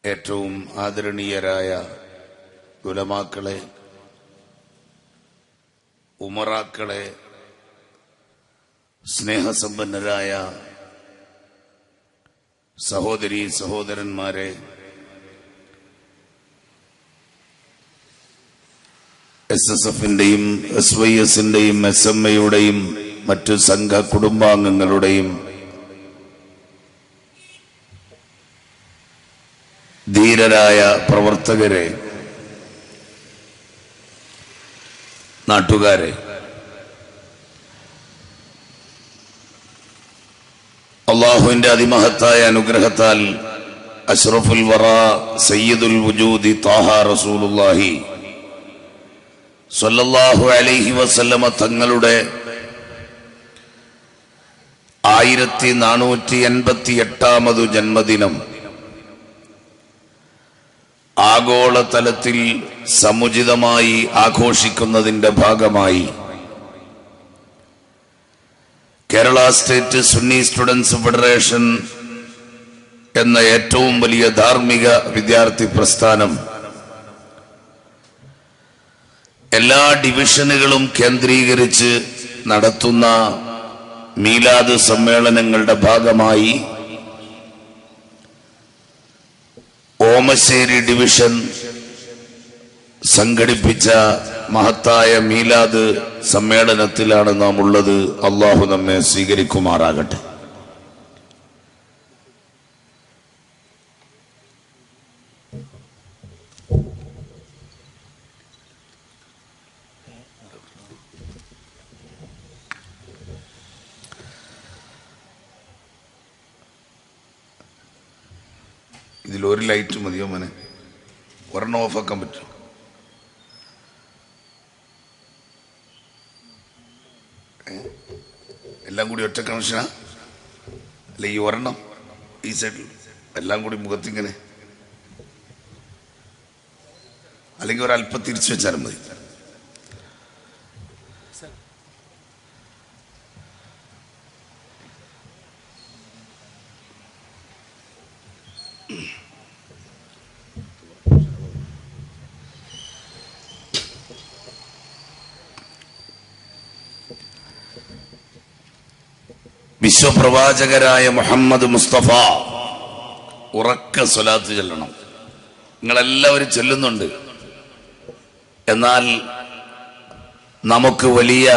ഏറ്റവും ആദരണീയരായ ഉലമാക്കളെ, ഉമറാക്കളെ, സ്നേഹസമ്പന്നരായ സഹോദരീ സഹോദരന്മാരെ, SSFന്റെയും SYSന്റെയും SMA-യുടെയും മറ്റു സംഘ കുടുംബാംഗങ്ങളുടെയും ധീരരായ പ്രവർത്തകരെ, നാട്ടുകാരെ, അല്ലാഹുവിന്റെ അതിമഹത്തായ അനുഗ്രഹത്താൽ അഷ്റഫുൽ വറ സയ്യിദുൽ വുജൂദി ത്വാഹ റസൂലുള്ളാഹി സ്വല്ലല്ലാഹു അലൈഹി വസല്ലമ തങ്ങളുടെ 1488ാമത് ജന്മദിനം ആഗോളതലത്തിൽ സമുചിതമായി ആഘോഷിക്കുന്നതിന്റെ ഭാഗമായി Kerala state Sunni students federation എന്ന ഏറ്റവും വലിയ ധാർമ്മിക വിദ്യാർത്ഥി പ്രസ്ഥാനം എല്ലാ ഡിവിഷനുകളും കേന്ദ്രീകരിച്ച് നടത്തുന്ന മീലാദ് സമ്മേളനങ്ങളുടെ ഭാഗമായി ഓമശ്ശേരി ഡിവിഷൻ സംഘടിപ്പിച്ച മഹത്തായ മീലാദ് സമ്മേളനത്തിലാണ് നാം ഉള്ളത്. അള്ളാഹു നമ്മെ സ്വീകരിക്കുമാറാകട്ടെ. ഇതിലൊരു ലൈറ്റ് മതിയോ മോനെ? ഒരെണ്ണം ഓഫാക്കാൻ പറ്റും? എല്ലാം കൂടി ഒറ്റ കണക്ഷനാ? അല്ല, ഈ ഒരെണ്ണം ഈ സൈഡിൽ എല്ലാം കൂടി മുഖത്തിങ്ങനെ, അല്ലെങ്കിൽ ഒരല്പം തിരിച്ചു വെച്ചാലും മതി. വിശ്വപ്രവാചകരായ മുഹമ്മദ് മുസ്തഫ ഉറക്ക സ്വലാത്ത് ചൊല്ലണം. നിങ്ങളെല്ലാവരും ചൊല്ലുന്നുണ്ട്. എന്നാൽ നമുക്ക് വലിയ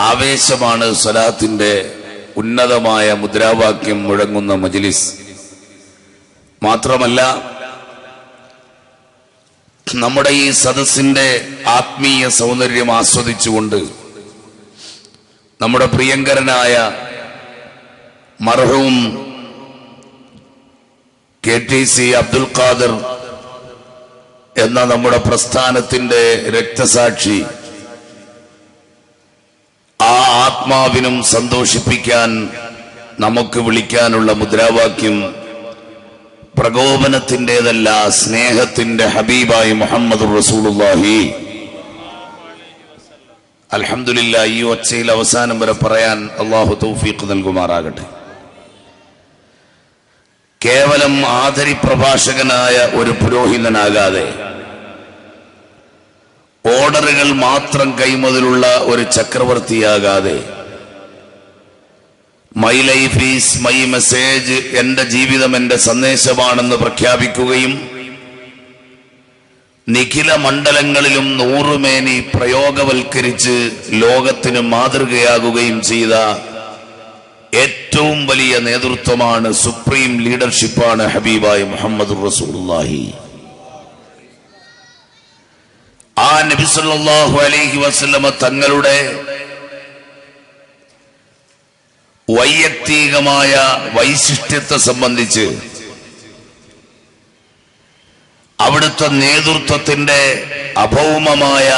ആവേശമാണ് സ്വലാത്തിന്റെ ഉന്നതമായ മുദ്രാവാക്യം മുഴങ്ങുന്ന മജ്ലിസ്. മാത്രമല്ല, നമ്മുടെ ഈ സദസ്സിന്റെ ആത്മീയ സൗന്ദര്യം ആസ്വദിച്ചുകൊണ്ട് നമ്മുടെ പ്രിയങ്കരനായ മർഹൂം KTC അബ്ദുൽ ഖാദർ എന്ന നമ്മുടെ പ്രസ്ഥാനത്തിന്റെ രക്തസാക്ഷി, ആ ആത്മാവിനും സന്തോഷിപ്പിക്കാൻ നമുക്ക് വിളിക്കാനുള്ള മുദ്രാവാക്യം പ്രകോപനത്തിൻ്റെതല്ല, സ്നേഹത്തിന്റെ ഹബീബായി മുഹമ്മദ് റസൂലുള്ളാഹി. അൽഹംദുലില്ലാഹ്, ഈ ഒച്ചയിൽ അവസാനം വരെ പറയാൻ അല്ലാഹു തൗഫീഖ് നൽകുമാറാകട്ടെ. കേവലം ആദരി പ്രഭാഷകനായ ഒരു പുരോഹിതനാകാതെ, ഓർഡറുകൾ മാത്രം കൈമുതലുള്ള ഒരു ചക്രവർത്തിയാകാതെ, my life is my message, എന്റെ ജീവിതം എന്റെ സന്ദേശമാണെന്ന് പ്രഖ്യാപിക്കുകയും നിഖില മണ്ഡലങ്ങളിലും 100 മേനി പ്രയോഗവൽക്കരിച്ച് ലോകത്തിന് മാതൃകയാകുകയും ചെയ്ത ഏറ്റവും വലിയ നേതൃത്വമാണ്, സുപ്രീം ലീഡർഷിപ്പാണ് ഹബീബായ മുഹമ്മദ് റസൂലുള്ളാഹി. ആ നബി സല്ലല്ലാഹു അലൈഹി വസല്ലമ തങ്ങളുടെ വൈയക്തികമായ വൈശിഷ്ട്യത്തെ സംബന്ധിച്ച്, അവിടുത്തെ നേതൃത്വത്തിന്റെ അഭൗമമായ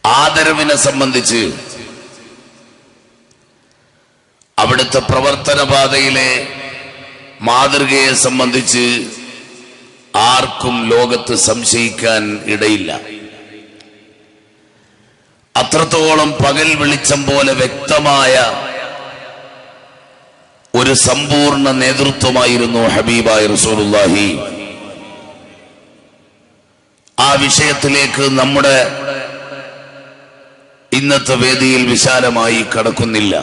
ആദരവിനെ സംബന്ധിച്ച്, അവിടുത്തെ പ്രവർത്തന പാതയിലെ മാതൃകയെ സംബന്ധിച്ച് ആർക്കും ആർക്കും ലോകത്ത് സംശയിക്കാൻ ഇടയില്ല. അത്രത്തോളം പകൽ വെളിച്ചം പോലെ വ്യക്തമായ ഒരു സമ്പൂർണ്ണ നേതൃത്വമായിരുന്നു ഹബീബായ റസൂലുള്ളാഹി. ആ വിഷയത്തിലേക്ക് നമ്മുടെ ഇന്നത്തെ വേദിയിൽ വിശാലമായി കടക്കുന്നില്ല.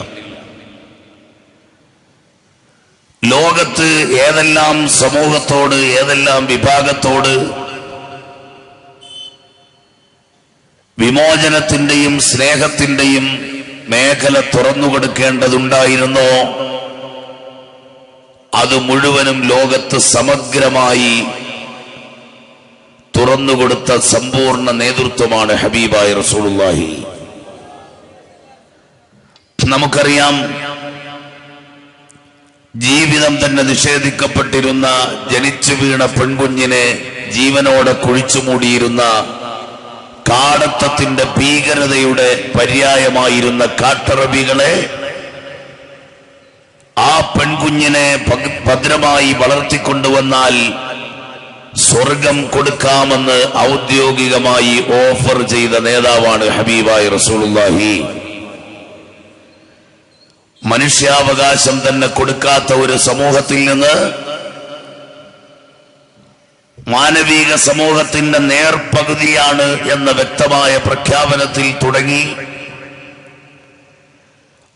ലോകത്ത് ഏതെല്ലാം സമൂഹത്തോട്, ഏതെല്ലാം വിഭാഗത്തോട് വിമോചനത്തിന്റെയും സ്നേഹത്തിന്റെയും മേഖല തുറന്നുകൊടുക്കേണ്ടതുണ്ടായിരുന്നോ അത് മുഴുവനും ലോകത്ത് സമഗ്രമായി തുറന്നുകൊടുത്ത സമ്പൂർണ്ണ നേതൃത്വമാണ് ഹബീബായ റസൂലുള്ളാഹി. നമുക്കറിയാം, ജീവിതം തന്നെ നിഷേധിക്കപ്പെട്ടിരുന്ന ജനിച്ചു വീണ പെൺകുഞ്ഞിനെ ജീവനോടെ കുഴിച്ചുമൂടിയിരുന്ന കാടത്തത്തിന്റെ ഭീകരതയുടെ പര്യായമായിരുന്ന കാട്ടറബികളെ ആ പെൺകുഞ്ഞിനെ ഭദ്രമായി വളർത്തിക്കൊണ്ടുവന്നാൽ സ്വർഗം കൊടുക്കാമെന്ന് ഔദ്യോഗികമായി ഓഫർ ചെയ്ത നേതാവാണ് ഹബീബായ റസൂലുള്ളാഹി. മനുഷ്യാവകാശം തന്നെ കൊടുക്കാത്ത ഒരു സമൂഹത്തിൽ നിന്ന് മാനവിക സമൂഹത്തിന്റെ നേർപകുതിയാണ് എന്ന വ്യക്തമായ പ്രഖ്യാപനത്തിൽ തുടങ്ങി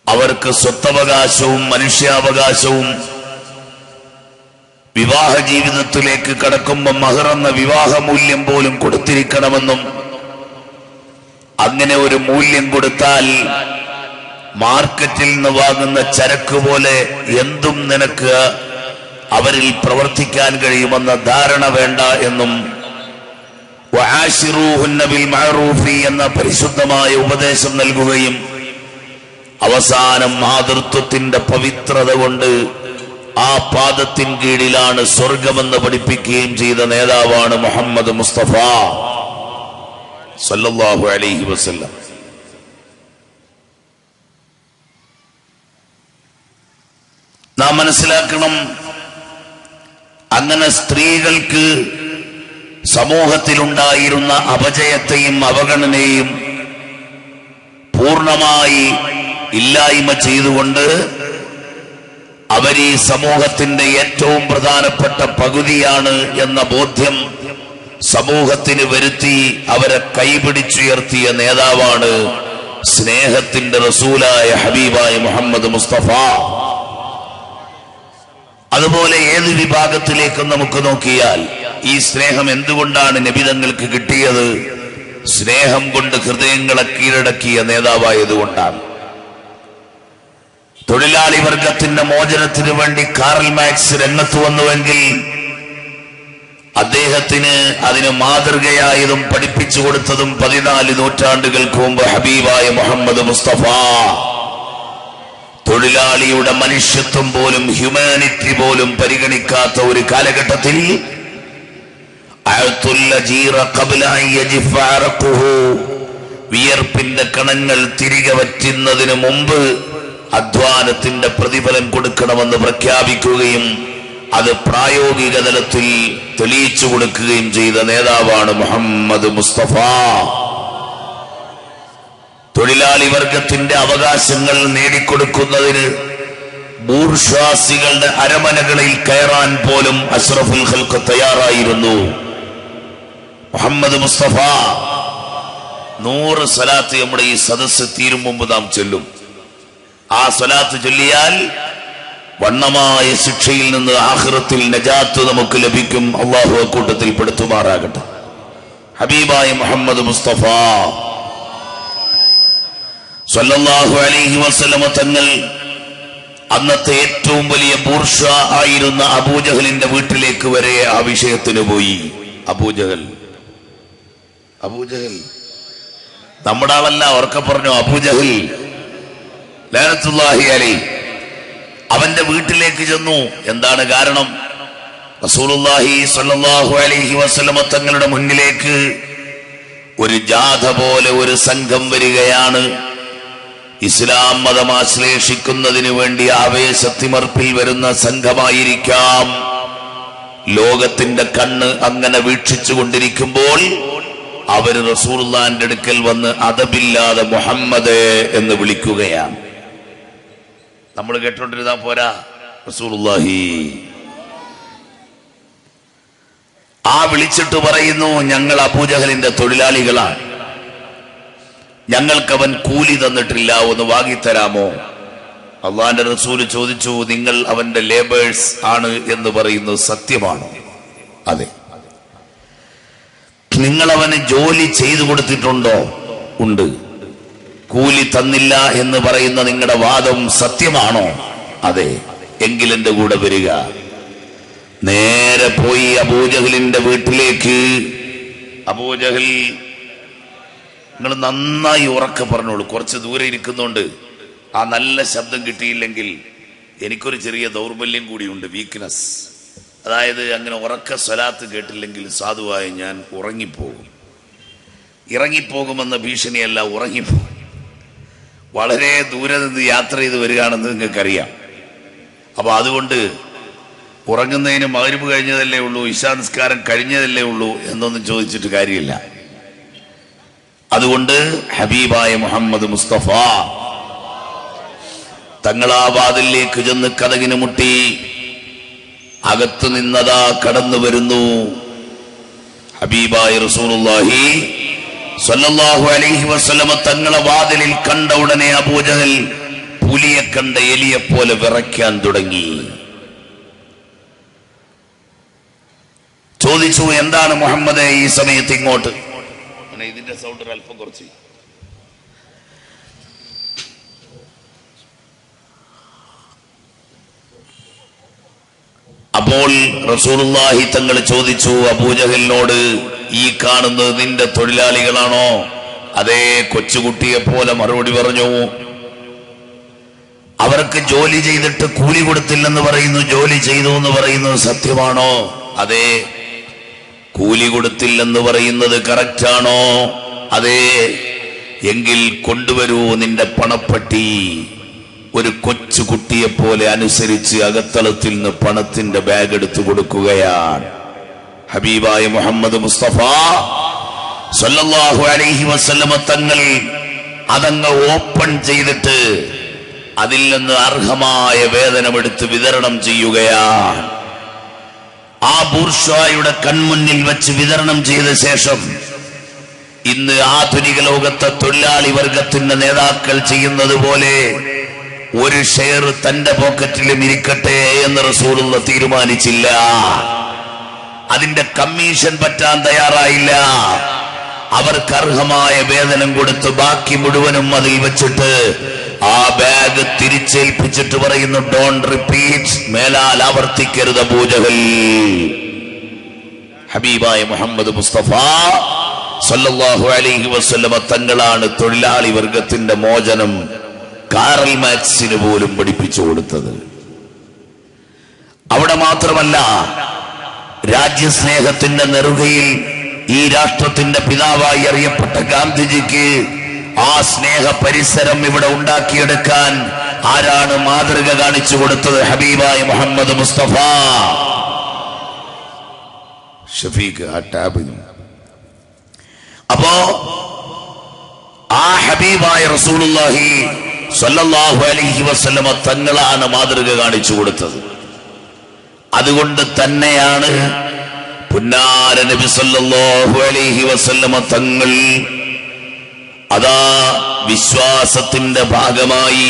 അവർക്ക് സ്വത്തവകാശവും മനുഷ്യാവകാശവും വിവാഹ ജീവിതത്തിലേക്ക് കടക്കുമ്പോൾ മഹറെന്ന വിവാഹമൂല്യം പോലും കൊടുത്തിരിക്കണമെന്നും, അങ്ങനെ ഒരു മൂല്യം കൊടുത്താൽ മാർക്കറ്റിൽ നിന്ന് വാങ്ങുന്ന ചരക്ക് പോലെ എന്തും നിനക്ക് അവരിൽ പ്രവർത്തിക്കാൻ കഴിയുമെന്ന ധാരണ വേണ്ട എന്നും വആശിറൂഹുന്ന ബിൽ മഅറൂഫി എന്ന പരിശുദ്ധമായ ഉപദേശം നൽകുകയും അവസാനം മാതൃത്വത്തിന്റെ പവിത്രത കൊണ്ട് ആ പാദത്തിൻ കീഴിലാണ് സ്വർഗമെന്ന് പഠിപ്പിക്കുകയും ചെയ്ത നേതാവാണ് മുഹമ്മദ് മുസ്തഫ സല്ലല്ലാഹു അലൈഹി വസല്ലം. നാം മനസ്സിലാക്കണം, അങ്ങനെ സ്ത്രീകൾക്ക് സമൂഹത്തിലുണ്ടായിരുന്ന അപജയത്തെയും അവഗണനയെയും പൂർണ്ണമായി ഇല്ലായ്മ ചെയ്തുകൊണ്ട് അവരീ സമൂഹത്തിന്റെ ഏറ്റവും പ്രധാനപ്പെട്ട പകുതിയാണ് എന്ന ബോധ്യം സമൂഹത്തിന് വരുത്തി അവരെ കൈപിടിച്ചുയർത്തിയ നേതാവാണ് സ്നേഹത്തിന്റെ റസൂലായ ഹബീബായ മുഹമ്മദ് മുസ്തഫ. അതുപോലെ ഏത് വിഭാഗത്തിലേക്കും നമുക്ക് നോക്കിയാൽ ഈ സ്നേഹം എന്തുകൊണ്ടാണ് നബിതങ്ങൾക്ക് കിട്ടിയത്? സ്നേഹം കൊണ്ട് ഹൃദയങ്ങളെ കീഴടക്കിയ നേതാവായതുകൊണ്ടാണ്. തൊഴിലാളി വർഗത്തിന്റെ മോചനത്തിന് വേണ്ടി കാറൽ മാർക്സ് രംഗത്ത് വന്നുവെങ്കിൽ അദ്ദേഹത്തിന് അതിന് മാതൃകയായതും പഠിപ്പിച്ചു കൊടുത്തതും 14 നൂറ്റാണ്ടുകൾക്ക് മുമ്പ് ഹബീബായ മുഹമ്മദ് മുസ്തഫ. തൊഴിലാളിയുടെ മനുഷ്യത്വം പോലും ഹ്യൂമാനിറ്റി പോലും പരിഗണിക്കാത്ത ഒരു കാലഘട്ടത്തിൽ വിയർപ്പിന്റെ കണങ്ങൾ തിരികെ വറ്റുന്നതിന് മുമ്പ് അധ്വാനത്തിന്റെ പ്രതിഫലം കൊടുക്കണമെന്ന് പ്രഖ്യാപിക്കുകയും അത് പ്രായോഗിക തലത്തിൽ തെളിയിച്ചു കൊടുക്കുകയും ചെയ്ത നേതാവാണ് മുഹമ്മദ് മുസ്തഫ. തൊഴിലാളി വർഗത്തിന്റെ അവകാശങ്ങൾ നേടിക്കൊടുക്കുന്നതിന് ബൂർഷ്വാസികളുടെ അരമനകളിൽ കയറാൻ പോലും അഷ്റഫുൽ ഖൽഖ് തയ്യാറായിരുന്നു. മുഹമ്മദ് മുസ്തഫ 100 സ്വലാത്ത് നമ്മുടെ ഈ സദസ്സ് തീരും മുമ്പ് നാം ചൊല്ലും. ആ സ്വലാത്ത് ചൊല്ലിയാൽ വണ്ണമായ ശിക്ഷയിൽ നിന്ന് ആഖിറത്തിൽ നജാത്ത് നമുക്ക് ലഭിക്കും. അല്ലാഹു അക്കൂട്ടത്തിൽ പെടുത്തുമാറാകട്ടെ. ഹബീബായ മുഹമ്മദ് മുസ്തഫ സല്ലല്ലാഹു അലൈഹി വസല്ലമ തങ്ങൾ അന്നത്തെ ഏറ്റവും വലിയ ബൂർഷ ആയിരുന്ന അബൂജഹലിന്റെ വീട്ടിലേക്ക് വരെ ആ വിഷയത്തിന് പോയി. അബൂജഹൽ നമ്മുടെ ആളല്ല, ഉറക്കെ പറഞ്ഞു അബൂജഹൽ ലഅനത്തുല്ലാഹി അലൈഹി. അവന്റെ വീട്ടിലേക്ക് ചെന്നു. എന്താണ് കാരണം? റസൂലുള്ളാഹി സ്വല്ലല്ലാഹു അലൈഹി വസല്ലമ തങ്ങളുടെ മുന്നിലേക്ക് ഒരു ജാഥ പോലെ ഒരു സംഘം വരികയാണ്. ഇസ്ലാം മതം ആശ്ലേഷിക്കുന്നതിന് വേണ്ടി ആവേശത്തിമർപ്പിൽ വരുന്ന സംഘമായിരിക്കാം. ലോകത്തിന്റെ കണ്ണ് അങ്ങനെ വീക്ഷിച്ചു കൊണ്ടിരിക്കുമ്പോൾ അവര് റസൂലുള്ളാഹിന്റെ അടുക്കൽ വന്ന് അദബില്ലാതെ മുഹമ്മദ് എന്ന് വിളിക്കുകയാണ്. നമ്മൾ കേട്ടോണ്ടിരുന്നാ പോരാ, റസൂലുള്ളാഹി ആ വിളിച്ചിട്ട് പറയുന്നു, ഞങ്ങൾ അബൂജഹലിന്റെ തൊഴിലാളികളാണ്, ഞങ്ങൾക്കവൻ കൂലി തന്നിട്ടില്ല, ഒന്ന് വാങ്ങിത്തരാമോ? അള്ളാന്റെ റസൂല് ചോദിച്ചു, നിങ്ങൾ അവന്റെ ലേബേഴ്സ് ആണ് എന്ന് പറയുന്നത് സത്യമാണോ? അതെ. നിങ്ങൾ അവന് ജോലി ചെയ്തു കൊടുത്തിട്ടുണ്ടോ? ഉണ്ട്. കൂലി തന്നില്ല എന്ന് പറയുന്ന നിങ്ങളുടെ വാദം സത്യമാണോ? അതെ. എങ്കിൽ എന്റെ കൂടെ വരിക. നേരെ പോയി അബൂജഹലിന്റെ വീട്ടിലേക്ക്. അബൂജഹൽ, നിങ്ങൾ നന്നായി ഉറക്കെ പറഞ്ഞോളൂ, കുറച്ച് ദൂരെ ഇരിക്കുന്നുണ്ട്. ആ നല്ല ശബ്ദം കിട്ടിയില്ലെങ്കിൽ എനിക്കൊരു ചെറിയ ദൗർബല്യം കൂടിയുണ്ട്, വീക്ക്നെസ്. അതായത് അങ്ങനെ ഉറക്ക സ്വലാത്ത് കേട്ടില്ലെങ്കിൽ സാധുവായ ഞാൻ ഉറങ്ങിപ്പോകും. ഇറങ്ങിപ്പോകുമെന്ന ഭീഷണിയല്ല, ഉറങ്ങിപ്പോകും. വളരെ ദൂരെ നിന്ന് യാത്ര ചെയ്ത് വരികയാണെന്ന് നിങ്ങൾക്കറിയാം. അപ്പൊ അതുകൊണ്ട് ഉറങ്ങുന്നതിന് മഗ്‌രിബ് കഴിഞ്ഞതല്ലേ ഉള്ളൂ, ഇശാ നിസ്കാരം കഴിഞ്ഞതല്ലേ ഉള്ളൂ എന്നൊന്നും ചോദിച്ചിട്ട് കാര്യമില്ല. അതുകൊണ്ട് ഹബീബായ മുഹമ്മദ് മുസ്തഫ തങ്ങളാ വാതിലേക്ക് ചെന്ന് കതകിന് മുട്ടി. അകത്തു നിന്നതാ കടന്നു വരുന്നു ഹബീബായ റസൂലുള്ളാഹി സ്വല്ലല്ലാഹു അലൈഹി വസല്ലമ. തങ്ങളെ വാതിലിൽ കണ്ട ഉടനെ അബൂജഹൽ പുലിയെ കണ്ട എലിയെ പോലെ വിറയ്ക്കാൻ തുടങ്ങി. ചോദിച്ചു, എന്താണ് മുഹമ്മദേ ഈ സമയത്ത് ഇങ്ങോട്ട്? ഇതിന്റെ സൗണ്ട് അല്പം കുറച്ച്. അപ്പോൾ റസൂലുള്ളാഹി തങ്ങൾ ചോദിച്ചു അബൂജഹലിനോട്, ഈ കാണുന്നത് നിന്റെ തൊഴിലാളികളാണോ? അതേ. കൊച്ചുകുട്ടിയെ പോലെ മറുപടി പറഞ്ഞു. അവർക്ക് ജോലി ചെയ്തിട്ട് കൂലി കൊടുത്തില്ലെന്ന് പറയുന്നു, ജോലി ചെയ്തു എന്ന് പറയുന്നത് സത്യമാണോ? അതെ. കൂലി കൊടുത്തില്ലെന്ന് പറയുന്നത് കറക്റ്റാണോ? അതെ. എങ്കിൽ കൊണ്ടുവരൂ നിന്റെ പണപ്പെട്ടി. ഒരു കൊച്ചു കുട്ടിയെ പോലെ അനുസരിച്ച് അകത്തളത്തിൽ നിന്ന് പണത്തിന്റെ ബാഗ് എടുത്തു കൊടുക്കുകയാണ് ഹബീബായ മുഹമ്മദ് മുസ്തഫ സല്ലല്ലാഹു അലൈഹി വസല്ലമ. തങ്ങൾ അതങ്ങ് ഓപ്പൺ ചെയ്തിട്ട് അതിൽ നിന്ന് അർഹമായ വേതനമെടുത്ത് വിതരണം ചെയ്യുകയാണ്. ആ ബൂർഷ്വായുടെ കൺമുന്നിൽ വെച്ച് വിതരണം ചെയ്ത ശേഷം ഇന്ന് ആധുനിക ലോകത്തെ തൊഴിലാളി വർഗത്തിന്റെ നേതാക്കൾ ചെയ്യുന്നത് പോലെ ഒരു ഷെയർ തന്റെ പോക്കറ്റിലും ഇരിക്കട്ടെ എന്ന് റസൂലുള്ള തീരുമാനിച്ചില്ല. അതിന്റെ കമ്മീഷൻ പറ്റാൻ തയ്യാറായില്ല. അവർക്ക് അർഹമായ വേതനം കൊടുത്ത് ബാക്കി മുഴുവനും അതിൽ വെച്ചിട്ട് ആ ബാഗ് തിരിച്ചേൽപ്പിച്ചിട്ട് പറയുന്നു, ഡോണ്ട് റിപ്പീറ്റ്, മേലാൽ ആവർത്തിക്കരുത് അബൂജഹൽ. ഹബീബായ മുഹമ്മദ് മുസ്തഫ സല്ലല്ലാഹു അലൈഹി വസല്ലമ തങ്ങളാണ് തൊഴിലാളി വർഗത്തിന്റെ മോചനം കാറൽ മാക്സിന് പോലും പഠിപ്പിച്ചു കൊടുത്തത്. അവിടെ മാത്രമല്ല, രാജ്യസ്നേഹത്തിന്റെ നെറുകയിൽ ഈ രാഷ്ട്രത്തിന്റെ പിതാവായി അറിയപ്പെട്ട ഗാന്ധിജിക്ക് ആ സ്നേഹ പരിസരം ഇവിടെ ഉണ്ടാക്കിയെടുക്കാൻ ആരാണ് മാതൃക കാണിച്ചു കൊടുത്തത്? ഹബീബായ മുഹമ്മദ് മുസ്തഫ. ഷഫീഖ് ആ ടാബിന്. അപ്പോ ആ ഹബീബായ റസൂലുള്ളാഹി സ്വല്ലല്ലാഹു അലൈഹി വസല്ലമ തങ്ങളാണ് മാതൃക കാണിച്ചു കൊടുത്തത്. അതുകൊണ്ട് തന്നെയാണ് പുന്നാര നബി സല്ലല്ലാഹു അലൈഹി വസല്ലമ തങ്ങൾ അതാ വിശ്വാസത്തിന്റെ ഭാഗമായി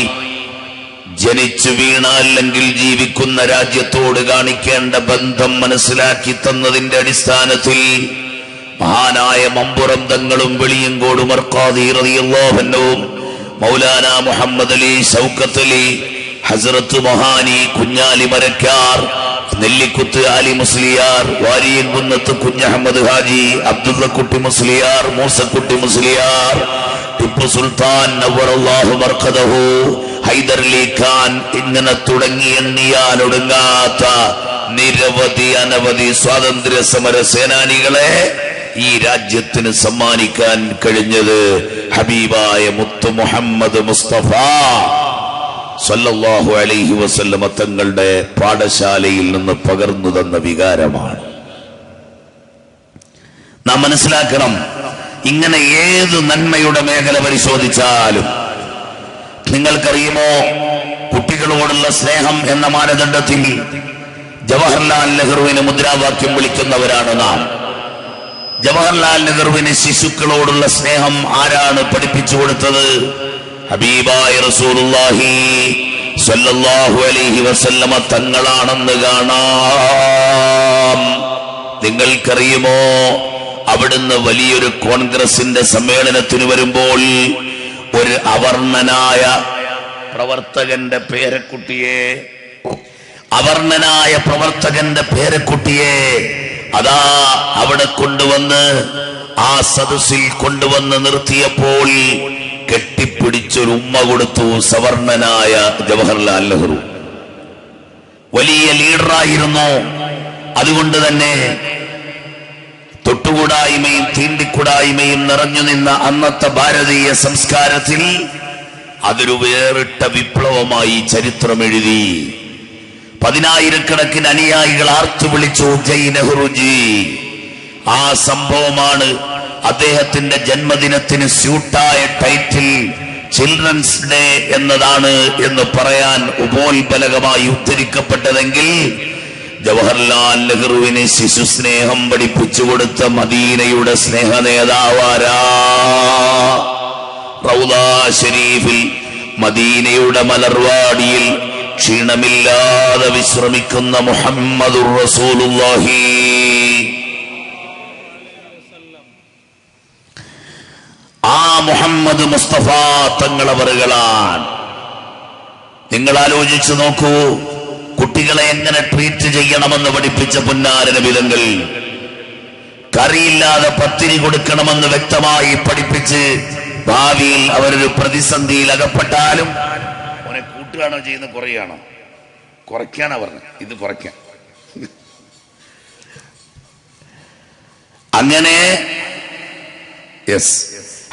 ജനിച്ചു വീണ അല്ലെങ്കിൽ ജീവിക്കുന്ന രാജ്യത്തോട് കാണിക്കേണ്ട ബന്ധം മനസ്സിലാക്കി തന്നതിന്റെ അടിസ്ഥാനത്തിൽ മഹാനായ മമ്പുറം തങ്ങളും വെളിയങ്കോട് മർഖാദി റളിയല്ലാഹു അൻഹുവും മൗലാന മുഹമ്മദ് അലി ശൗക്കത്ത് അലി ഹസ്രത്ത് മഹാനി കുഞ്ഞാലി മരക്കാർ നെല്ലിക്കുത്ത് ആലി മുസ്ലിയാർ വാരിയൻകുന്നത്ത് കുഞ്ഞഹമ്മദ് ഹാജി അബ്ദുള്ളക്കുട്ടി മുസ്ലിയാർ മൂസക്കുട്ടി മുസ്ലിയാർ ടിപ്പു സുൽത്താൻ നവ്വറല്ലാഹു മർഖദഹു ഹൈദർ അലി ഖാൻ ഇങ്ങനെ തുടങ്ങി എണ്ണിയാലൊടുങ്ങാത്ത നിരവധി അനവധി സ്വാതന്ത്ര്യ സമര സേനാനികളെ ഈ രാജ്യത്തിന് സമ്മാനിക്കാൻ കഴിഞ്ഞത് ഹബീബായ മുത്തു മുഹമ്മദ് മുസ്തഫ സല്ലല്ലാഹു അലൈഹി വസല്ലമ തങ്ങളുടെ പാഠശാലയിൽ നിന്ന് പകർന്നു തന്ന വികാരമാണ്. നാം മനസ്സിലാക്കണം, ഇങ്ങനെ ഏത് നന്മയുടെ മേഖല പരിശോധിച്ചാലും, നിങ്ങൾക്കറിയുമോ, കുട്ടികളോടുള്ള സ്നേഹം എന്ന മാനദണ്ഡത്തിൽ ജവഹർലാൽ നെഹ്റുവിന് മുദ്രാവാക്യം വിളിക്കുന്നവരാണ് നാം. ജവഹർലാൽ നെഹ്റുവിന് ശിശുക്കളോടുള്ള സ്നേഹം ആരാണ് പഠിപ്പിച്ചു കൊടുത്തത്? ഹബീബായ റസൂലുള്ളാഹി സ്വല്ലല്ലാഹു അലൈഹി വസല്ലമ തങ്ങളാണെന്ന് കാണാം. നിങ്ങൾക്കറിയുമോ, അവിടുന്ന് വലിയൊരു കോൺഗ്രസിന്റെ സമ്മേളനത്തിന് വരുമ്പോൾ ഒരു അവർണനായ പ്രവർത്തകന്റെ പേരക്കുട്ടിയെ അതാ അവിടെ കൊണ്ടുവന്ന് ആ സദസ്സിൽ കൊണ്ടുവന്ന് നിർത്തിയപ്പോൾ കെട്ടിപ്പിടിച്ചൊരു ഉമ്മ കൊടുത്തു സവർണനായ ജവഹർലാൽ നെഹ്റു. വലിയ ലീഡറായിരുന്നു. അതുകൊണ്ട് തന്നെ തൊട്ടുകൂടായ്മയും തീണ്ടിക്കൂടായ്മയും നിറഞ്ഞു നിന്ന അന്നത്തെ ഭാരതീയ സംസ്കാരത്തിൽ അതൊരു വേറിട്ട വിപ്ലവമായി ചരിത്രമെഴുതി. 10,000-കണക്കിന് അനുയായികൾ ആർത്തു വിളിച്ചു ജയ് നെഹ്റുജി. ആ സംഭവമാണ് അദ്ദേഹത്തിന്റെ ജന്മദിനത്തിന് സ്യൂട്ടായ ടൈറ്റിൽ ചിൽഡ്രൻസ് ഡേ എന്നതാണ് എന്ന് പറയാൻ ഉപോത്ബലകമായി ഉദ്ധരിക്കപ്പെട്ടതെങ്കിൽ, ജവഹർലാൽ നെഹ്റുവിന് ശിശു സ്നേഹം പഠിപ്പിച്ചു കൊടുത്ത മദീനയുടെ സ്നേഹ നേതാവാരാ? റൗദാ ഷരീഫിൽ മദീനയുടെ മലർവാടിയിൽ ക്ഷീണമില്ലാതെ വിശ്രമിക്കുന്ന മുഹമ്മദുർ റസൂലുള്ളാഹി. ആ മുഹമ്മദ് മുസ്തഫ തങ്ങളവറുകളാണ്. നിങ്ങൾ ആലോചിച്ചു നോക്കൂ, കുട്ടികളെ എങ്ങനെ ട്രീറ്റ് ചെയ്യണമെന്ന് പഠിപ്പിച്ച പുന്നാര നബിതങ്ങൾ, കറിയില്ലാതെ പത്തിരി കൊടുക്കണമെന്ന് വ്യക്തമായി പഠിപ്പിച്ച് ഭാവിയിൽ അവരൊരു പ്രതിസന്ധിയിൽ അകപ്പെട്ടാലും അവനെ കൂട്ടുകയാണോ ചെയ്യുന്നത്, കുറയാണോ? കുറയ്ക്കാനാ പറഞ്ഞത്, ഇത് കുറയ്ക്കാൻ. അങ്ങനെ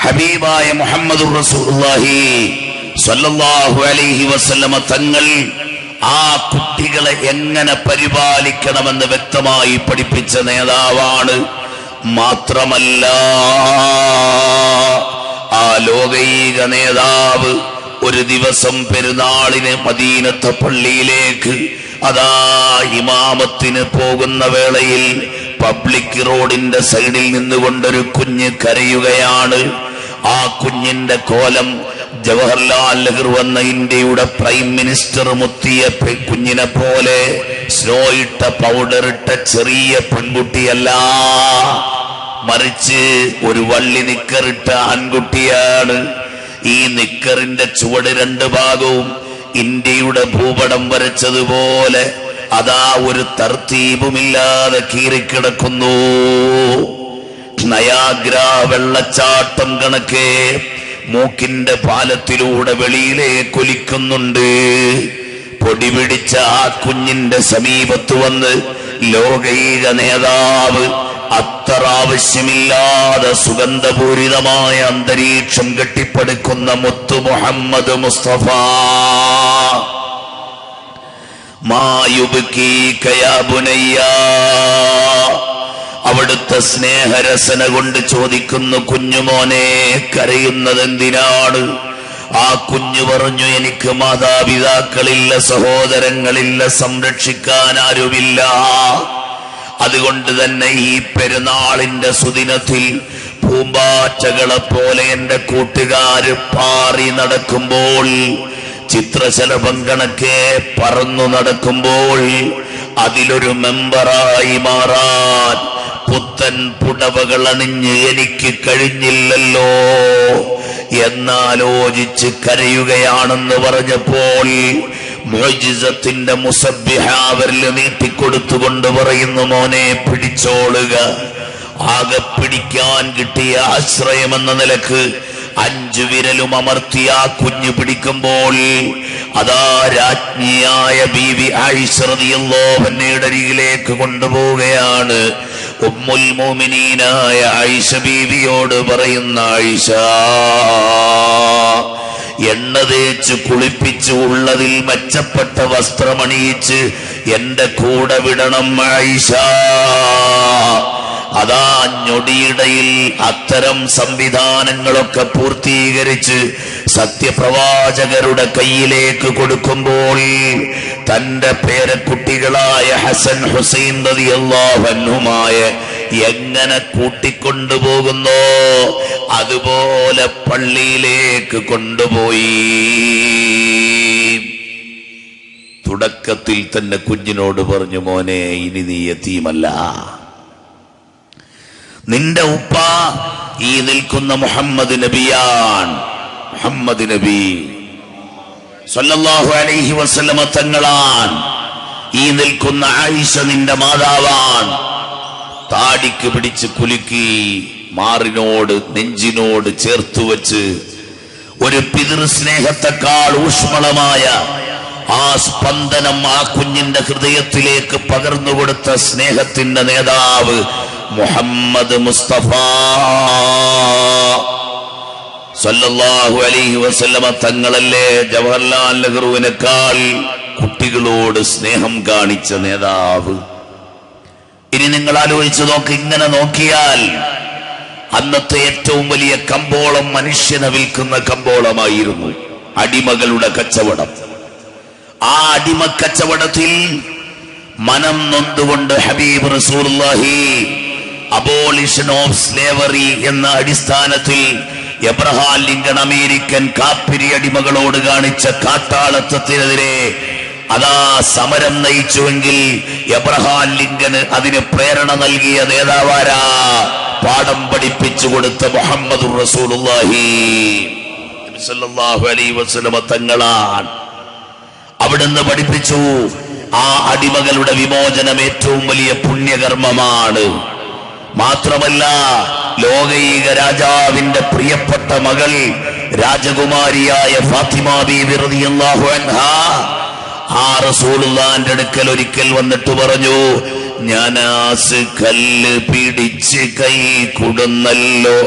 ഹബീബായ മുഹമ്മദുർ റസൂലുള്ളാഹി സ്വല്ലല്ലാഹു അലൈഹി വസല്ലമ തങ്ങൾ ആ കുട്ടികളെ എങ്ങനെ പരിപാലിക്കണമെന്ന് വ്യക്തമായി പഠിപ്പിച്ച നേതാവാണ്. മാത്രമല്ല, ആ ലോകൈക നേതാവ് ഒരു ദിവസം പെരുന്നാളിന് മദീനത്തെ പള്ളിയിലേക്ക് അതാ ഇമാമത്തിന് പോകുന്ന വേളയിൽ പബ്ലിക് റോഡിന്റെ സൈഡിൽ നിന്നുകൊണ്ടൊരു കുഞ്ഞ് കരയുകയാണ്. ആ കുഞ്ഞിന്റെ കോലം ജവഹർലാൽ നെഹ്റു എന്ന ഇന്ത്യയുടെ പ്രൈം മിനിസ്റ്റർ മുത്തിയ കുഞ്ഞിനെ പോലെ സ്നോയിട്ട പൗഡറിട്ട ചെറിയ പെൺകുട്ടിയല്ല, മറിച്ച് ഒരു വള്ളി നിക്കറിട്ട ആൺകുട്ടിയാണ്. ഈ നിക്കറിന്റെ ചുവട് 2 ഭാഗവും ഇന്ത്യയുടെ ഭൂപടം വരച്ചതുപോലെ അതാ ഒരു തർത്തീബുമില്ലാതെ കീറിക്കിടക്കുന്നു. നയാഗ്ര വെള്ളച്ചാട്ടം കണക്കെ മൂക്കിന്റെ പാലത്തിലൂടെ വെളിയിലേക്ക് ഒലിക്കുന്നുണ്ട്. പൊടി പിടിച്ച ആ കുഞ്ഞിന്റെ സമീപത്ത് വന്ന് ലോകൈക നേതാവ് അത്ര ആവശ്യമില്ലാതെ സുഗന്ധപൂരിതമായ അന്തരീക്ഷം കെട്ടിപ്പടുക്കുന്ന മുത്തു മുഹമ്മദ് മുസ്തഫ മായുബ്കീക യാ ബുനയ്യ, അവിടുത്തെ സ്നേഹരസന കൊണ്ട് ചോദിക്കുന്നു, കുഞ്ഞുമോനെ കരയുന്നത് എന്തിനാണ്? ആ കുഞ്ഞു പറഞ്ഞു, എനിക്ക് മാതാപിതാക്കളില്ല, സഹോദരങ്ങളില്ല, സംരക്ഷിക്കാൻ ആരുമില്ല. അതുകൊണ്ട് തന്നെ ഈ പെരുന്നാളിന്റെ സുദിനത്തിൽ പൂമ്പാറ്റകളെ പോലെ എന്റെ കൂട്ടുകാര് പാറി നടക്കുമ്പോൾ, ചിത്രശലഭം കണക്കെ പറന്നു നടക്കുമ്പോൾ അതിലൊരു മെമ്പറായി മാറാൻ പുത്തൻ പുടവകൾ അണിഞ്ഞ് എനിക്ക് കഴിഞ്ഞില്ലല്ലോ എന്നാലോചിച്ച് കരയുകയാണെന്ന് പറഞ്ഞപ്പോൾ മുഅ്ജിസത്തിന്റെ മുസബ്ബിഹാവരിൽ നീട്ടിക്കൊടുത്തുകൊണ്ട് പറയുന്നു, മോനെ പിടിച്ചോളുക. ആകെ പിടിക്കാൻ കിട്ടിയ ആശ്രയമെന്ന നിലക്ക് 5 വിരലും അമർത്തി ആ കുഞ്ഞു പിടിക്കുമ്പോൾ അതാ രാജ്ഞിയായ ബീവി ആയിഷ റളിയല്ലാഹു അൻഹയുടെ അരികിലേക്ക് കൊണ്ടുപോവുകയാണ്. ഉമ്മുൽ മുഅ്മിനീനായ ആയിഷ ബീവിയോട് പറയുന്ന, ആയിഷ, എണ്ണ തേച്ച് കുളിപ്പിച്ച് ഉള്ളതിൽ മെച്ചപ്പെട്ട വസ്ത്രമണിയിച്ച് എന്റെ കൂടെ വിടണം ആയിഷ. അതാ ഞൊടിയിടയിൽ അത്തരം സംവിധാനങ്ങളൊക്കെ പൂർത്തീകരിച്ച് സത്യപ്രവാചകരുടെ കയ്യിലേക്ക് കൊടുക്കുമ്പോൾ തന്റെ പേരക്കുട്ടികളായ ഹസൻ ഹുസൈൻ റളിയല്ലാഹു അൻഹുമായ എങ്ങനെ കൂട്ടിക്കൊണ്ടുപോകുന്നോ അതുപോലെ പള്ളിയിലേക്ക് കൊണ്ടുപോയി. തുടക്കത്തിൽ തന്നെ കുഞ്ഞിനോട് പറഞ്ഞു, മോനെ ഇനി നീ യതീമല്ല, നിന്റെ ഉപ്പ ഈ നിൽക്കുന്ന മുഹമ്മദ് നബിയാൻ. മുഹമ്മദ് നബി സല്ലല്ലാഹു അലൈഹി വസല്ലമ തങ്ങളാൻ. ഈ നിൽക്കുന്ന ആയിഷ നിന്റെ മാതാവാൻ. താടിക്ക് പിടിച്ച് കുലുക്കി മാറിനോട് നെഞ്ചിനോട് ചേർത്തു വെച്ച് ഒരു പിതൃ സ്നേഹത്തെക്കാൾ ഊഷ്മളമായ ആ സ്പന്ദനം ആ കുഞ്ഞിന്റെ ഹൃദയത്തിലേക്ക് പകർന്നുകൊടുത്ത സ്നേഹത്തിന്റെ നേതാവ് മുഹമ്മദ് മുസ്തഫ സല്ലല്ലാഹു അലൈഹി വസല്ലമ തങ്ങളല്ലേ ജവഹർലാൽ നെഹ്റുവിനേക്കാൾ കുട്ടികളോട് സ്നേഹം കാണിച്ച നേതാവ്. ഇനി നിങ്ങൾ ആലോചിച്ച് നോക്ക്, ഇങ്ങനെ നോക്കിയാൽ അന്നത്തെ ഏറ്റവും വലിയ കമ്പോളം മനുഷ്യനെ വിൽക്കുന്ന കമ്പോളമായിരുന്നു അടിമകളുടെ കച്ചവടം. ആ അടിമ കച്ചവടത്തിൽ മനം നൊന്തുകൊണ്ട് ഹബീബ് റസൂലുള്ളാഹി അബോളിഷൻ ഓഫ് സ്ലേവറി എന്ന അടിസ്ഥാനത്തിൽ എബ്രഹാം ലിങ്കൺ അമേരിക്കൻ കാപ്പിരി അടിമകളോട് കാണിച്ച കാട്ടാളത്വത്തിനെതിരെ അതാ സമരം നയിച്ചുവെങ്കിൽ എബ്രഹാം ലിങ്കന് അതിന് പ്രേരണ നൽകിയ നേതാവാരാ? പാഠം പഠിപ്പിച്ചു കൊടുത്ത മുഹമ്മദുർ റസൂലുള്ളാഹി സല്ലല്ലാഹു അലൈഹി വസല്ലമ തങ്ങളാണ്. അവിടുന്ന് പഠിപ്പിച്ചു, ആ അടിമകളുടെ വിമോചനം ഏറ്റവും വലിയ പുണ്യകർമ്മമാണ്. മാത്രമല്ല, ലോകൈക രാജാവിന്റെ പ്രിയപ്പെട്ട മകൾ രാജകുമാരിയായ ഫാത്തിമ ബീവി റളിയല്ലാഹു അൻഹാ ആ റസൂലുള്ളാഹിന്റെ അടുക്കൽ ഒരിക്കൽ വന്നിട്ട് പറഞ്ഞു, ഞാനാസ് കല്ല് പിടിച്ച് കൈ കൊടുന്നല്ലോ,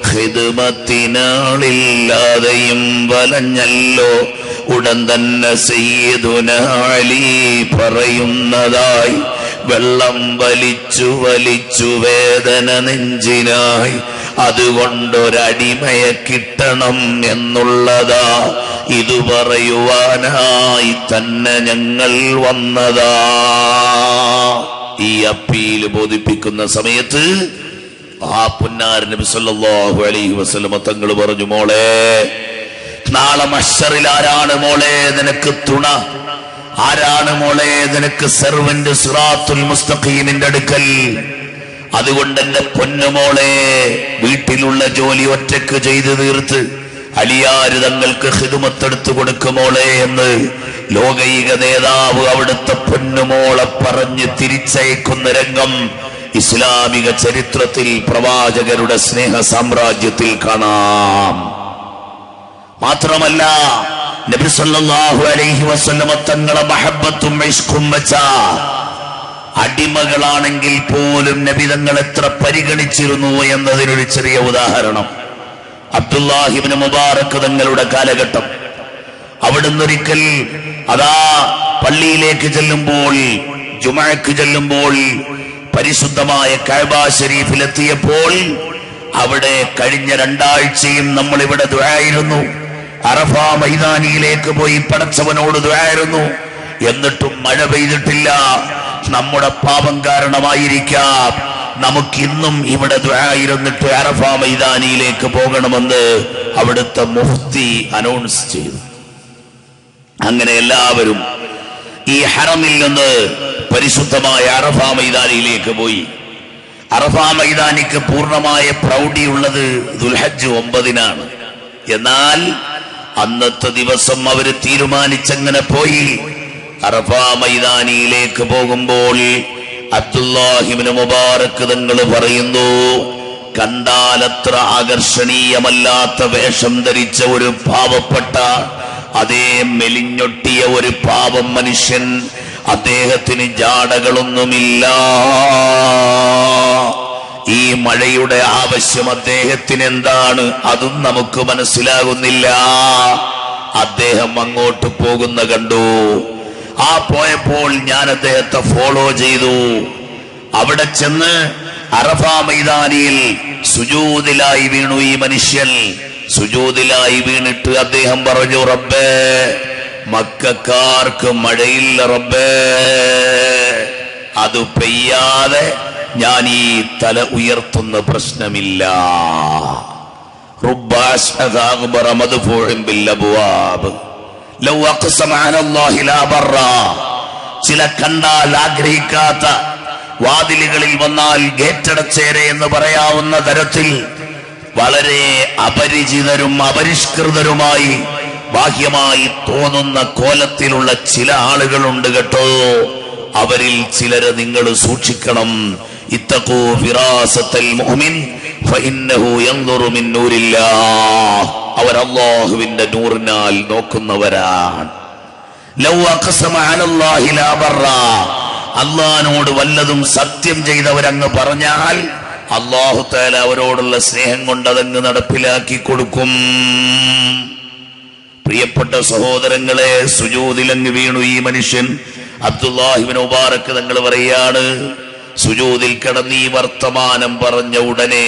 ഖിദ്മത്തിനാളില്ലാതെയും വലഞ്ഞല്ലോ. ഉടൻ തന്നെ സയ്യിദുനാ അലി പറയുന്നതായി, വെള്ളം വലിച്ചു വലിച്ചു വേദന നെഞ്ചിനായി, അതുകൊണ്ടൊരടിമയെ കിട്ടണം എന്നുള്ളതാ, ഇത് പറയുവാനായി തന്നെ ഞങ്ങൾ വന്നതാ. ഈ അപ്പീൽ ബോധിപ്പിക്കുന്ന സമയത്ത് ആ പുന്നാര നബി സല്ലല്ലാഹു അലൈഹി വസല്ലമ തങ്ങൾ പറഞ്ഞു, മോളെ നാളെ മഹ്ശറിൽ ആരാണ് മോളെ നിനക്ക് തുണ? ആരാണ് മോളെ നിനക്ക് സെർവന്റ് സിറാത്തുൽ മുസ്തഖീമിന്റെ അടുക്കൽ? അതുകൊണ്ട് എന്റെ പൊന്നുമോളെ വീട്ടിലുള്ള ജോലി ഒറ്റക്ക് ചെയ്തു തീർത്ത് അലിയാര് തങ്ങൾക്ക് ഖിദ്മത്തെടുത്തു കൊടുക്കുമോളെ എന്ന് ലോകൈക നേതാവ് അവിടുത്തെ പൊന്നുമോളെ പറഞ്ഞ് തിരിച്ചയക്കുന്ന രംഗം ഇസ്ലാമിക ചരിത്രത്തിൽ പ്രവാചകരുടെ സ്നേഹ സാമ്രാജ്യത്തിൽ കാണാം. മാത്രമല്ല, നബി സല്ലല്ലാഹു അലൈഹി വസല്ലമ തങ്ങളെ മഹബ്ബത്തും ഇഷ്ഖും വെച്ച അടിമകളാണെങ്കിൽ പോലും നബി തങ്ങൾ എത്ര പരിഗണിച്ചിരുന്നു എന്നതിനൊരു ചെറിയ ഉദാഹരണം. അബ്ദുല്ലാഹി ഇബ്നു മുബാറക് തങ്ങളുടെ കാലഘട്ടം. അവിടുന്ന് ഒരിക്കൽ അതാ പള്ളിയിലേക്ക് ചെല്ലുമ്പോൾ, ജുമഅക്ക് ചെല്ലുമ്പോൾ പരിശുദ്ധമായ കഅബ ശരീഫിലെത്തിയപ്പോൾ അവിടെ കഴിഞ്ഞ 2 ആഴ്ചയും നമ്മൾ ഇവിടെ ദുആയിരുന്നു. അറഫ മൈതാനിയിലേക്ക് പോയി പടച്ചവനോട് ദുആയിരുന്നു. എന്നിട്ടും മഴ പെയ്തിട്ടില്ല. നമ്മുടെ പാപം കാരണമായിരിക്കാം നമുക്കിന്നും ഇവിടെ ദുആയിരുന്നിട്ട് അറഫ മൈതാനിയിലേക്ക് പോകണമെന്ന് അവിടുത്തെ മുഫ്തി അനൗൺസ് ചെയ്തു. അങ്ങനെ എല്ലാവരും ഈ ഹറമിൽ നിന്ന് പരിശുദ്ധമായ അറഫ മൈതാനിയിലേക്ക് പോയി. അറഫ മൈതാനിക്ക് പൂർണ്ണമായ പ്രൗഢിയുള്ളത് ദുൽഹജ്ജ് 9-നാണ്. എന്നാൽ അന്നത്തെ ദിവസം അവര് തീരുമാനിച്ചങ്ങനെ പോയി. അറഫ മൈതാനിയിലേക്ക് പോകുമ്പോൾ അബ്ദുല്ലാഹി ഇബ്നു മുബാറക് തങ്ങൾ പറയുന്നു, കണ്ടാലത്ര ആകർഷണീയമല്ലാത്ത വേഷം ധരിച്ച ഒരു പാവപ്പെട്ട, അതേ മെലിഞ്ഞൊട്ടിയ ഒരു പാവം മനുഷ്യൻ, അദ്ദേഹത്തിന് ജാടകളൊന്നുമില്ല. ഈ മഴയുടെ ആവശ്യം അദ്ദേഹത്തിന് എന്താണ് അതും നമുക്ക് മനസ്സിലാകുന്നില്ല. അദ്ദേഹം അങ്ങോട്ട് പോകുന്ന കണ്ടു. ആ പോയപ്പോൾ ഞാൻ അദ്ദേഹത്തെ ഫോളോ ചെയ്തു. അവിടെ ചെന്ന് അറഫ മൈതാനിയിൽ സുജൂദിലായി വീണു. ഈ മനുഷ്യൻ സുജൂദിലായി വീണിട്ട് അദ്ദേഹം പറഞ്ഞു, റബ്ബേ, മക്കക്കാർക്ക് മഴയില്ല റബ്ബേ, അത് പെയ്യാതെ ഞാൻ ഈ തല ഉയർത്തുന്ന പ്രശ്നമില്ല. ചില കണ്ടാൽ ആഗ്രഹിക്കാത്ത വാതിലുകളിൽ വന്നാൽ ഗേറ്റടച്ചേരെ എന്ന് പറയാവുന്ന തരത്തിൽ വളരെ അപരിചിതരും അപരിഷ്കൃതരുമായി ബാഹ്യമായി തോന്നുന്ന കോലത്തിലുള്ള ചില ആളുകളുണ്ട് കേട്ടോ. അവരിൽ ചിലരെ നിങ്ങൾ സൂക്ഷിക്കണം. ഇത്തഖൂ ഫിറാസത്തൽ മുഅ്മിൻ ഫഇന്നഹു യൻദുറു മിൻ നൂരില്ലാഹ്. അവർ അല്ലാഹുവിന്റെ നൂറിനാൽ നോക്കുന്നവരാണ്. ലൗ അഖ്സമ അലല്ലാഹി ലാ ബറ, അല്ലാഹുവോട് വല്ലതും സത്യം ചെയ്തവരങ്ങ് പറഞ്ഞാൽ അല്ലാഹു തആല അവരോടുള്ള സ്നേഹം കൊണ്ട് അതങ്ങ് നടപ്പിലാക്കി കൊടുക്കും. പ്രിയപ്പെട്ട സഹോദരങ്ങളെ, സുജൂദിലങ്ങ് വീണു ഈ മനുഷ്യൻ. അബ്ദുല്ലാഹി ഇബ്നു മുബാറക് തങ്ങൾ പറയാണ്, സുജൂദിൽ കിടന്ന് ഈ വർത്തമാനം പറഞ്ഞ ഉടനെ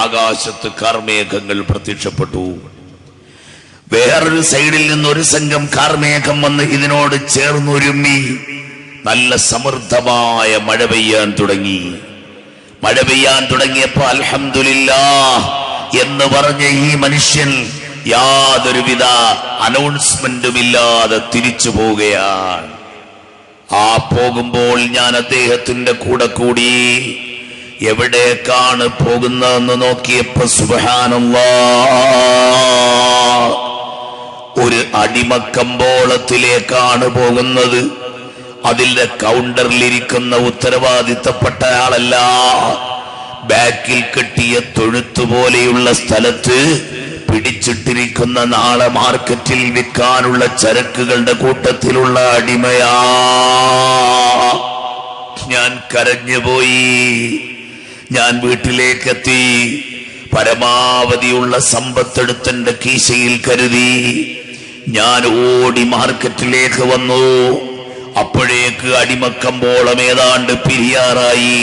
ആകാശത്ത് കാർമേഘങ്ങൾ പ്രത്യക്ഷപ്പെട്ടു. വേറൊരു സൈഡിൽ നിന്ന് ഒരു സംഘം കാർമേഘം വന്ന് ഇതിനോട് ചേർന്നൊരുമ്മി നല്ല സമൃദ്ധമായ മഴ പെയ്യാൻ തുടങ്ങി. മഴ പെയ്യാൻ തുടങ്ങിയപ്പോ അൽഹംദുലില്ലാഹ് എന്ന് പറഞ്ഞ ഈ മനുഷ്യൻ യാതൊരുവിധ അനൗൺസ്മെന്റും ഇല്ലാതെ തിരിച്ചു പോവുകയാണ്. ആ പോകുമ്പോൾ ഞാൻ അദ്ദേഹത്തിന്റെ കൂടെ കൂടി. എവിടേക്കാണ് പോകുന്നതെന്ന് നോക്കിയപ്പോ സുബ്ഹാനല്ലാഹ്, ഒരു അടിമക്കമ്പോളത്തിലേക്കാണ് പോകുന്നത്. അതിന്റെ കൗണ്ടറിലിരിക്കുന്ന ഉത്തരവാദിത്തപ്പെട്ട ആളല്ല, ബാക്കിൽ കെട്ടിയ തൊഴുത്തുപോലെയുള്ള സ്ഥലത്ത് പിടിച്ചിട്ടിരിക്കുന്ന നാളെ മാർക്കറ്റിൽ വിൽക്കാനുള്ള ചരക്കുകളുടെ കൂട്ടത്തിലുള്ള അടിമയാ. ഞാൻ കരഞ്ഞുപോയി. ഞാൻ വീട്ടിലേക്കെത്തി. പരമാവധിയുള്ള സമ്പത്തെടുത്തെന്റെ കീശയിൽ കരുതി ഞാൻ ഓടി മാർക്കറ്റിലേക്ക് വന്നു. അപ്പോഴേക്ക് അടിമക്കമ്പോളം ഏതാണ്ട് പിരിയാറായി.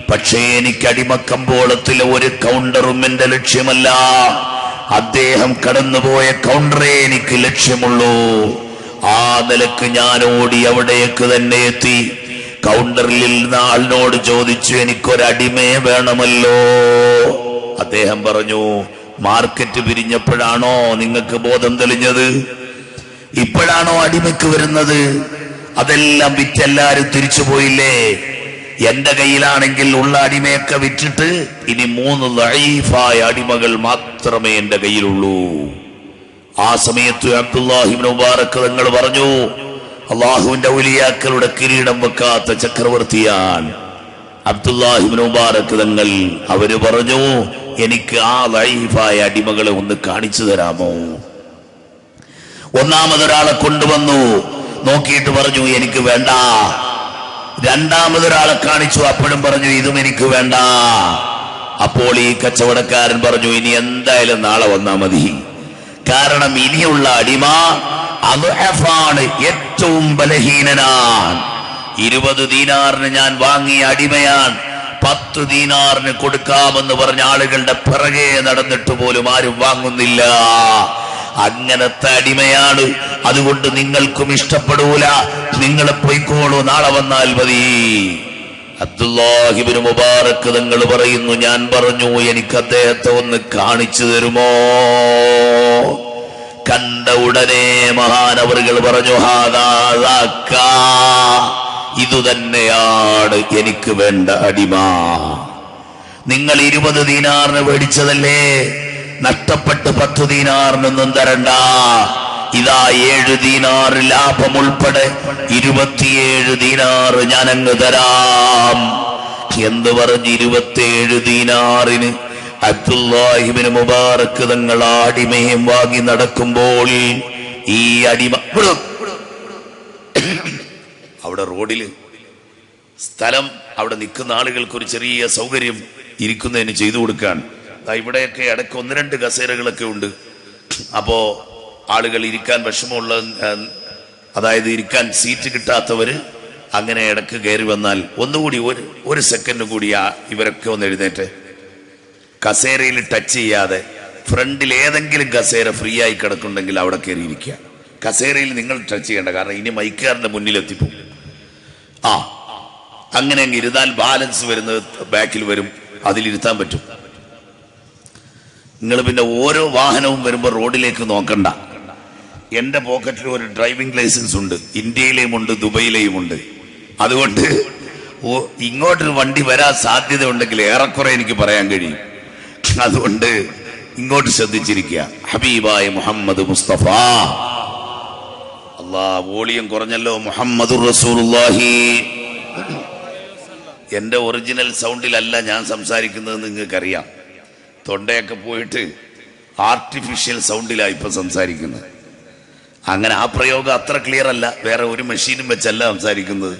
പക്ഷേ എനിക്ക് അടിമക്കമ്പോളത്തിലെ ഒരു കൗണ്ടറും എന്റെ ലക്ഷ്യമല്ല. അദ്ദേഹം കടന്നുപോയ കൗണ്ടറേ എനിക്ക് ലക്ഷ്യമുള്ളൂ. ആ നിലക്ക് ഞാൻ ഓടി അവിടേക്ക് തന്നെ എത്തി. കൗണ്ടറിൽ ഇരുന്ന ആളിനോട് ചോദിച്ചു, എനിക്കൊരടിമയെ വേണമല്ലോ. അദ്ദേഹം പറഞ്ഞു, മാർക്കറ്റ് പിരിഞ്ഞപ്പോഴാണോ നിങ്ങൾക്ക് ബോധം തെളിഞ്ഞത്? ഇപ്പോഴാണോ അടിമയ്ക്ക് വരുന്നത്? അതെല്ലാം വിറ്റെല്ലാരും തിരിച്ചു പോയില്ലേ? എന്റെ കയ്യിലാണെങ്കിൽ ഉള്ള അടിമയൊക്കെ വിറ്റിട്ട് ഇനി 3 ദഈഫായ അടിമകൾ മാത്രമേ എന്റെ കയ്യിലുള്ളൂ. ആ സമയത്ത് അബ്ദുല്ലാഹി ഇബ്നു മുബാറക് തങ്ങൾ പറഞ്ഞു, അള്ളാഹുവിന്റെ ഔലിയാക്കളുടെ കിരീടം വെക്കാത്ത ചക്രവർത്തിയാണ് അബ്ദുല്ലാഹി ഇബ്നു മുബാറക് തങ്ങൾ. അവര് പറഞ്ഞു, എനിക്ക് ആ ദഈഫായ അടിമകളെ ഒന്ന് കാണിച്ചു തരാമോ? ഒന്നാമതൊരാളെ കൊണ്ടുവന്നു. നോക്കിയിട്ട് പറഞ്ഞു, എനിക്ക് വേണ്ട. രണ്ടാമതൊരാളെ കാണിച്ചു. അപ്പോഴും പറഞ്ഞു, ഇതും എനിക്ക് വേണ്ട. അപ്പോൾ ഈ കച്ചവടക്കാരൻ പറഞ്ഞു, ഇനി എന്തായാലും നാളെ വന്നാ മതി. കാരണം ഇനിയുള്ള അടിമ അദ്അഫാണ്, ഏറ്റവും ബലഹീനനാണ്. 20 ദീനാറിന് ഞാൻ വാങ്ങിയ അടിമയാണ്. 10 ദീനാറിന് കൊടുക്കാമെന്ന് പറഞ്ഞ ആളുകളുടെ പിറകെ നടന്നിട്ട് പോലും ആരും വാങ്ങുന്നില്ല. അങ്ങനത്തെ അടിമയാണ്. അതുകൊണ്ട് നിങ്ങൾക്കും ഇഷ്ടപ്പെടൂല. നിങ്ങൾ പോയിക്കോളൂ, നാളെ വന്നാൽ മതി. അബ്ദുല്ലാഹി ഇബ്നു മുബാറക് തങ്ങൾ പറയുന്നു, ഞാൻ പറഞ്ഞു, എനിക്ക് അദ്ദേഹത്തെ ഒന്ന് കാണിച്ചു തരുമോ? കണ്ട ഉടനെ മഹാനവറുകൾ പറഞ്ഞു, ഇതുതന്നെയാണ് എനിക്ക് വേണ്ട അടിമ. നിങ്ങൾ 20 ദീനാറിന് മേടിച്ചതല്ലേ? നഷ്ടപ്പെട്ട് 10 ദീനാറിനൊന്നും തരണ്ട. ഇതാ 7 ദീനാർ ലാഭം ഉൾപ്പെടെ 27 ദീനാർ ഞാനങ്ങ് തരാം എന്ന് പറഞ്ഞ് 27 ദീനാറിന് അബ്ദുല്ലാഹി ഇബ്നു മുബാറക് തങ്ങൾ അടിമയും വാങ്ങി നടക്കുമ്പോൾ ഈ അടിമ അവിടെ റോഡില് സ്ഥലം, അവിടെ നിൽക്കുന്ന ആളുകൾക്ക് ഒരു ചെറിയ സൗകര്യം ഇരിക്കുന്നതിന് ചെയ്തു കൊടുക്കാൻ. ഇവിടെയൊക്കെ ഇടയ്ക്ക് 1-2 കസേരകളൊക്കെ ഉണ്ട്. അപ്പോ ആളുകൾ ഇരിക്കാൻ വിഷമമുള്ള, അതായത് ഇരിക്കാൻ സീറ്റ് കിട്ടാത്തവര് അങ്ങനെ ഇടക്ക് കയറി വന്നാൽ ഒന്നുകൂടി ഒരു സെക്കൻഡ് കൂടി ഇവരൊക്കെ ഒന്ന് എഴുന്നേറ്റ് കസേരയിൽ ടച്ച് ചെയ്യാതെ ഫ്രണ്ടിൽ ഏതെങ്കിലും കസേര ഫ്രീ ആയി കിടക്കുന്നുണ്ടെങ്കിൽ അവിടെ കയറിയിരിക്കുക. കസേരയിൽ നിങ്ങൾ ടച്ച് ചെയ്യേണ്ട, കാരണം ഇനി മൈക്കാറിന്റെ മുന്നിലെത്തിപ്പോകും. അങ്ങനെ അങ്ങ് ഇരുന്നാൽ ബാലൻസ് വരുന്നത് ബാക്കിൽ വരും, അതിലിരുത്താൻ പറ്റും. നിങ്ങൾ പിന്നെ ഓരോ വാഹനവും വരുമ്പോൾ റോഡിലേക്ക് നോക്കണ്ട. എന്റെ പോക്കറ്റിൽ ഒരു ഡ്രൈവിംഗ് ലൈസൻസ് ഉണ്ട്, ഇന്ത്യയിലെയും ഉണ്ട്, ദുബൈയിലെയും ഉണ്ട്. അതുകൊണ്ട് ഇങ്ങോട്ടൊരു വണ്ടി വരാൻ സാധ്യത ഉണ്ടെങ്കിൽ ഏറെക്കുറെ എനിക്ക് പറയാൻ കഴിയും. അതുകൊണ്ട് ഇങ്ങോട്ട് ശ്രദ്ധിച്ചിരിക്കുക. ഹബീബായ മുഹമ്മദ് മുസ്തഫ, വോളിയം കുറഞ്ഞല്ലോ. മുഹമ്മദുർ റസൂലുള്ളാഹി. എന്റെ ഒറിജിനൽ സൗണ്ടിലല്ല ഞാൻ സംസാരിക്കുന്നത്, നിങ്ങൾക്കറിയാം. തൊണ്ടയൊക്കെ പോയിട്ട് ആർട്ടിഫിഷ്യൽ സൗണ്ടിലാണ് ഇപ്പൊ സംസാരിക്കുന്നത്. അങ്ങനെ ആ പ്രയോഗം അത്ര ക്ലിയർ അല്ല, വേറെ ഒരു മെഷീനും വെച്ചല്ല സംസാരിക്കുന്നത്.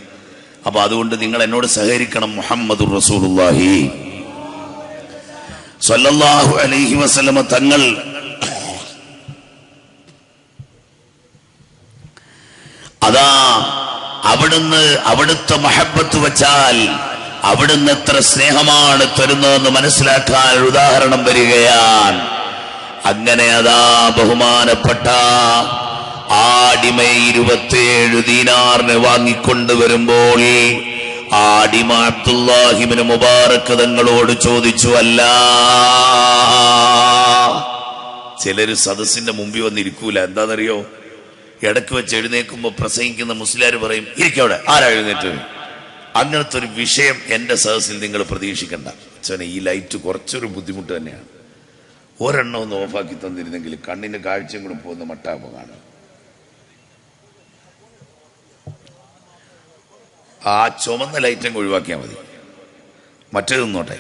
അപ്പൊ അതുകൊണ്ട് നിങ്ങൾ എന്നോട് സഹകരിക്കണം. മുഹമ്മദുർ റസൂലുള്ളാഹി സ്വല്ലല്ലാഹു അലൈഹി വസല്ലമ തങ്ങൾ അതാ അവിടുത്തെ മഹബത്ത് വെച്ചാൽ അവിടുന്ന് എത്ര സ്നേഹമാണ് തരുന്നതെന്ന് മനസ്സിലാക്കാൻ ഒരു ഉദാഹരണം വരികയാണ്. അങ്ങനെ അതാ ബഹുമാനപ്പെട്ട ആടിമയെ 27 ദീനാറിന് വാങ്ങിക്കൊണ്ടുവരുമ്പോൾ ആടിമ അബ്ദുല്ലാഹി ഇബ്നു മുബാറക് തങ്ങളോട് ചോദിച്ചു, അല്ല, ചിലര് സദസ്സിന്റെ മുമ്പിൽ വന്നിരിക്കൂല. എന്താണെന്നറിയോ? ഇടയ്ക്ക് വെച്ച് എഴുന്നേൽക്കുമ്പോൾ പ്രസംഗിക്കുന്ന മുസ്ലിയാർ പറയും, ഇരിക്കവിടെ, ആരാ എഴുന്നേറ്റ്? അങ്ങനത്തെ ഒരു വിഷയം എന്റെ സദസ്സിൽ നിങ്ങൾ പ്രതീക്ഷിക്കണ്ട. ഈ ലൈറ്റ് കുറച്ചൊരു ബുദ്ധിമുട്ട് തന്നെയാണ്. ഒരെണ്ണം ഒന്ന് ഓഫാക്കി തന്നിരുന്നെങ്കിൽ കണ്ണിന് കാഴ്ചയും കൂടെ പോകുന്ന മട്ടാപ്പ് കാണും. ആ ചുമന്ന ലൈറ്റങ്ങ് ഒഴിവാക്കിയാൽ മതി, മറ്റേതൊന്നോട്ടെ.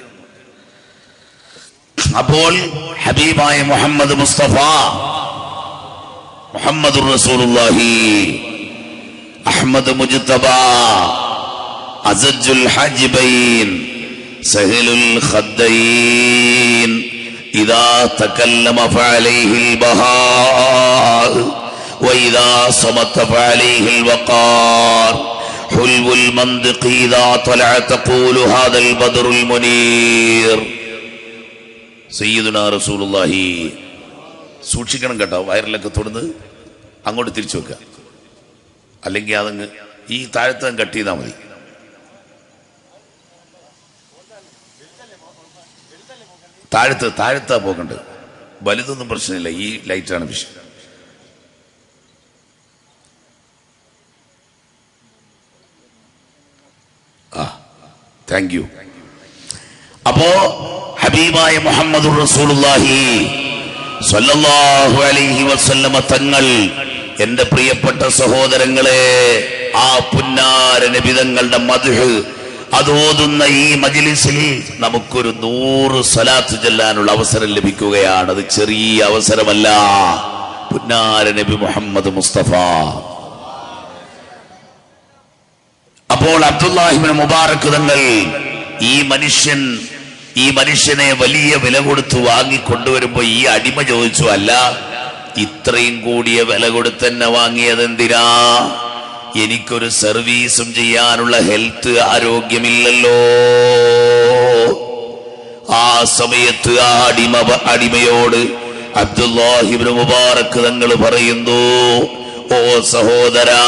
അപ്പോൾ ഹബീബായ മുഹമ്മദ് മുസ്തഫ മുഹമ്മദുർ റസൂലുള്ളാഹി അഹ്മദ് മുജ്തബ അസജുൽ ഹജ്ബൈൻ സഹലുൽ ഖദ്ദൈൻ ഇദാ തകല്ലമ ഫഅലൈഹിൽ ബഹാ വഇദാ സമത ഫഅലൈഹിൽ വഖാർ ഹുൽവുൽ മന്തിഖി ഇദാ തലഅ തഖൂലു ഹാദൽ ബദ്റുൽ മുനീർ. സയ്യിദുനാ റസൂലുള്ളാഹി. സൂക്ഷിക്കണം കേട്ടോ, വയറിലൊക്കെ തൊടുന്ന് അങ്ങോട്ട് തിരിച്ചു വെക്കുക, അല്ലെങ്കിൽ അതങ്ങ് ഈ താഴത്ത് കട്ട് ചെയ്താൽ മതി. താഴത്താ പോകണ്ട്, വലുതൊന്നും പ്രശ്നമില്ല, ഈ ലൈറ്റാണ് വിഷയം. Thank you. അപ്പോ ഹബീബായ മുഹമ്മദുർ റസൂലുള്ളാഹി സ്വല്ലല്ലാഹു അലൈഹി വസല്ലമ തങ്ങൾ, എന്റെ പ്രിയപ്പെട്ട സഹോദരങ്ങളെ, ആ പുന്നാര നബി തങ്ങളുടെ മദ്ഹ് അതോതുന്ന ഈ മജ്ലിസിൽ നമുക്കൊരു 100 സ്വലാത്ത് ചൊല്ലാനുള്ള അവസരം ലഭിക്കുകയാണ്. അത് ചെറിയ അവസരമല്ല. പുന്നാര നബി മുഹമ്മദ് മുസ്തഫ. അപ്പോൾ അബ്ദുല്ലാഹി ഇബ്നു മുബാറക് തങ്ങൾ ഈ മനുഷ്യനെ വലിയ വില കൊടുത്ത് വാങ്ങിക്കൊണ്ടുവരുമ്പോ ഈ അടിമ ചോദിച്ചു, അല്ല, ഇത്രയും കൂടിയ വില കൊടുത്തന്നെ വാങ്ങിയതെന്തിനാ? എനിക്കൊരു സർവീസും ചെയ്യാനുള്ള ഹെൽത്ത് ആരോഗ്യമില്ലല്ലോ. ആ സമയത്ത് ആ അടിമയോട് അബ്ദുല്ലാഹി ഇബ്നു മുബാറക് തങ്ങൾ പറയുന്നു, ഓ സഹോദരാ,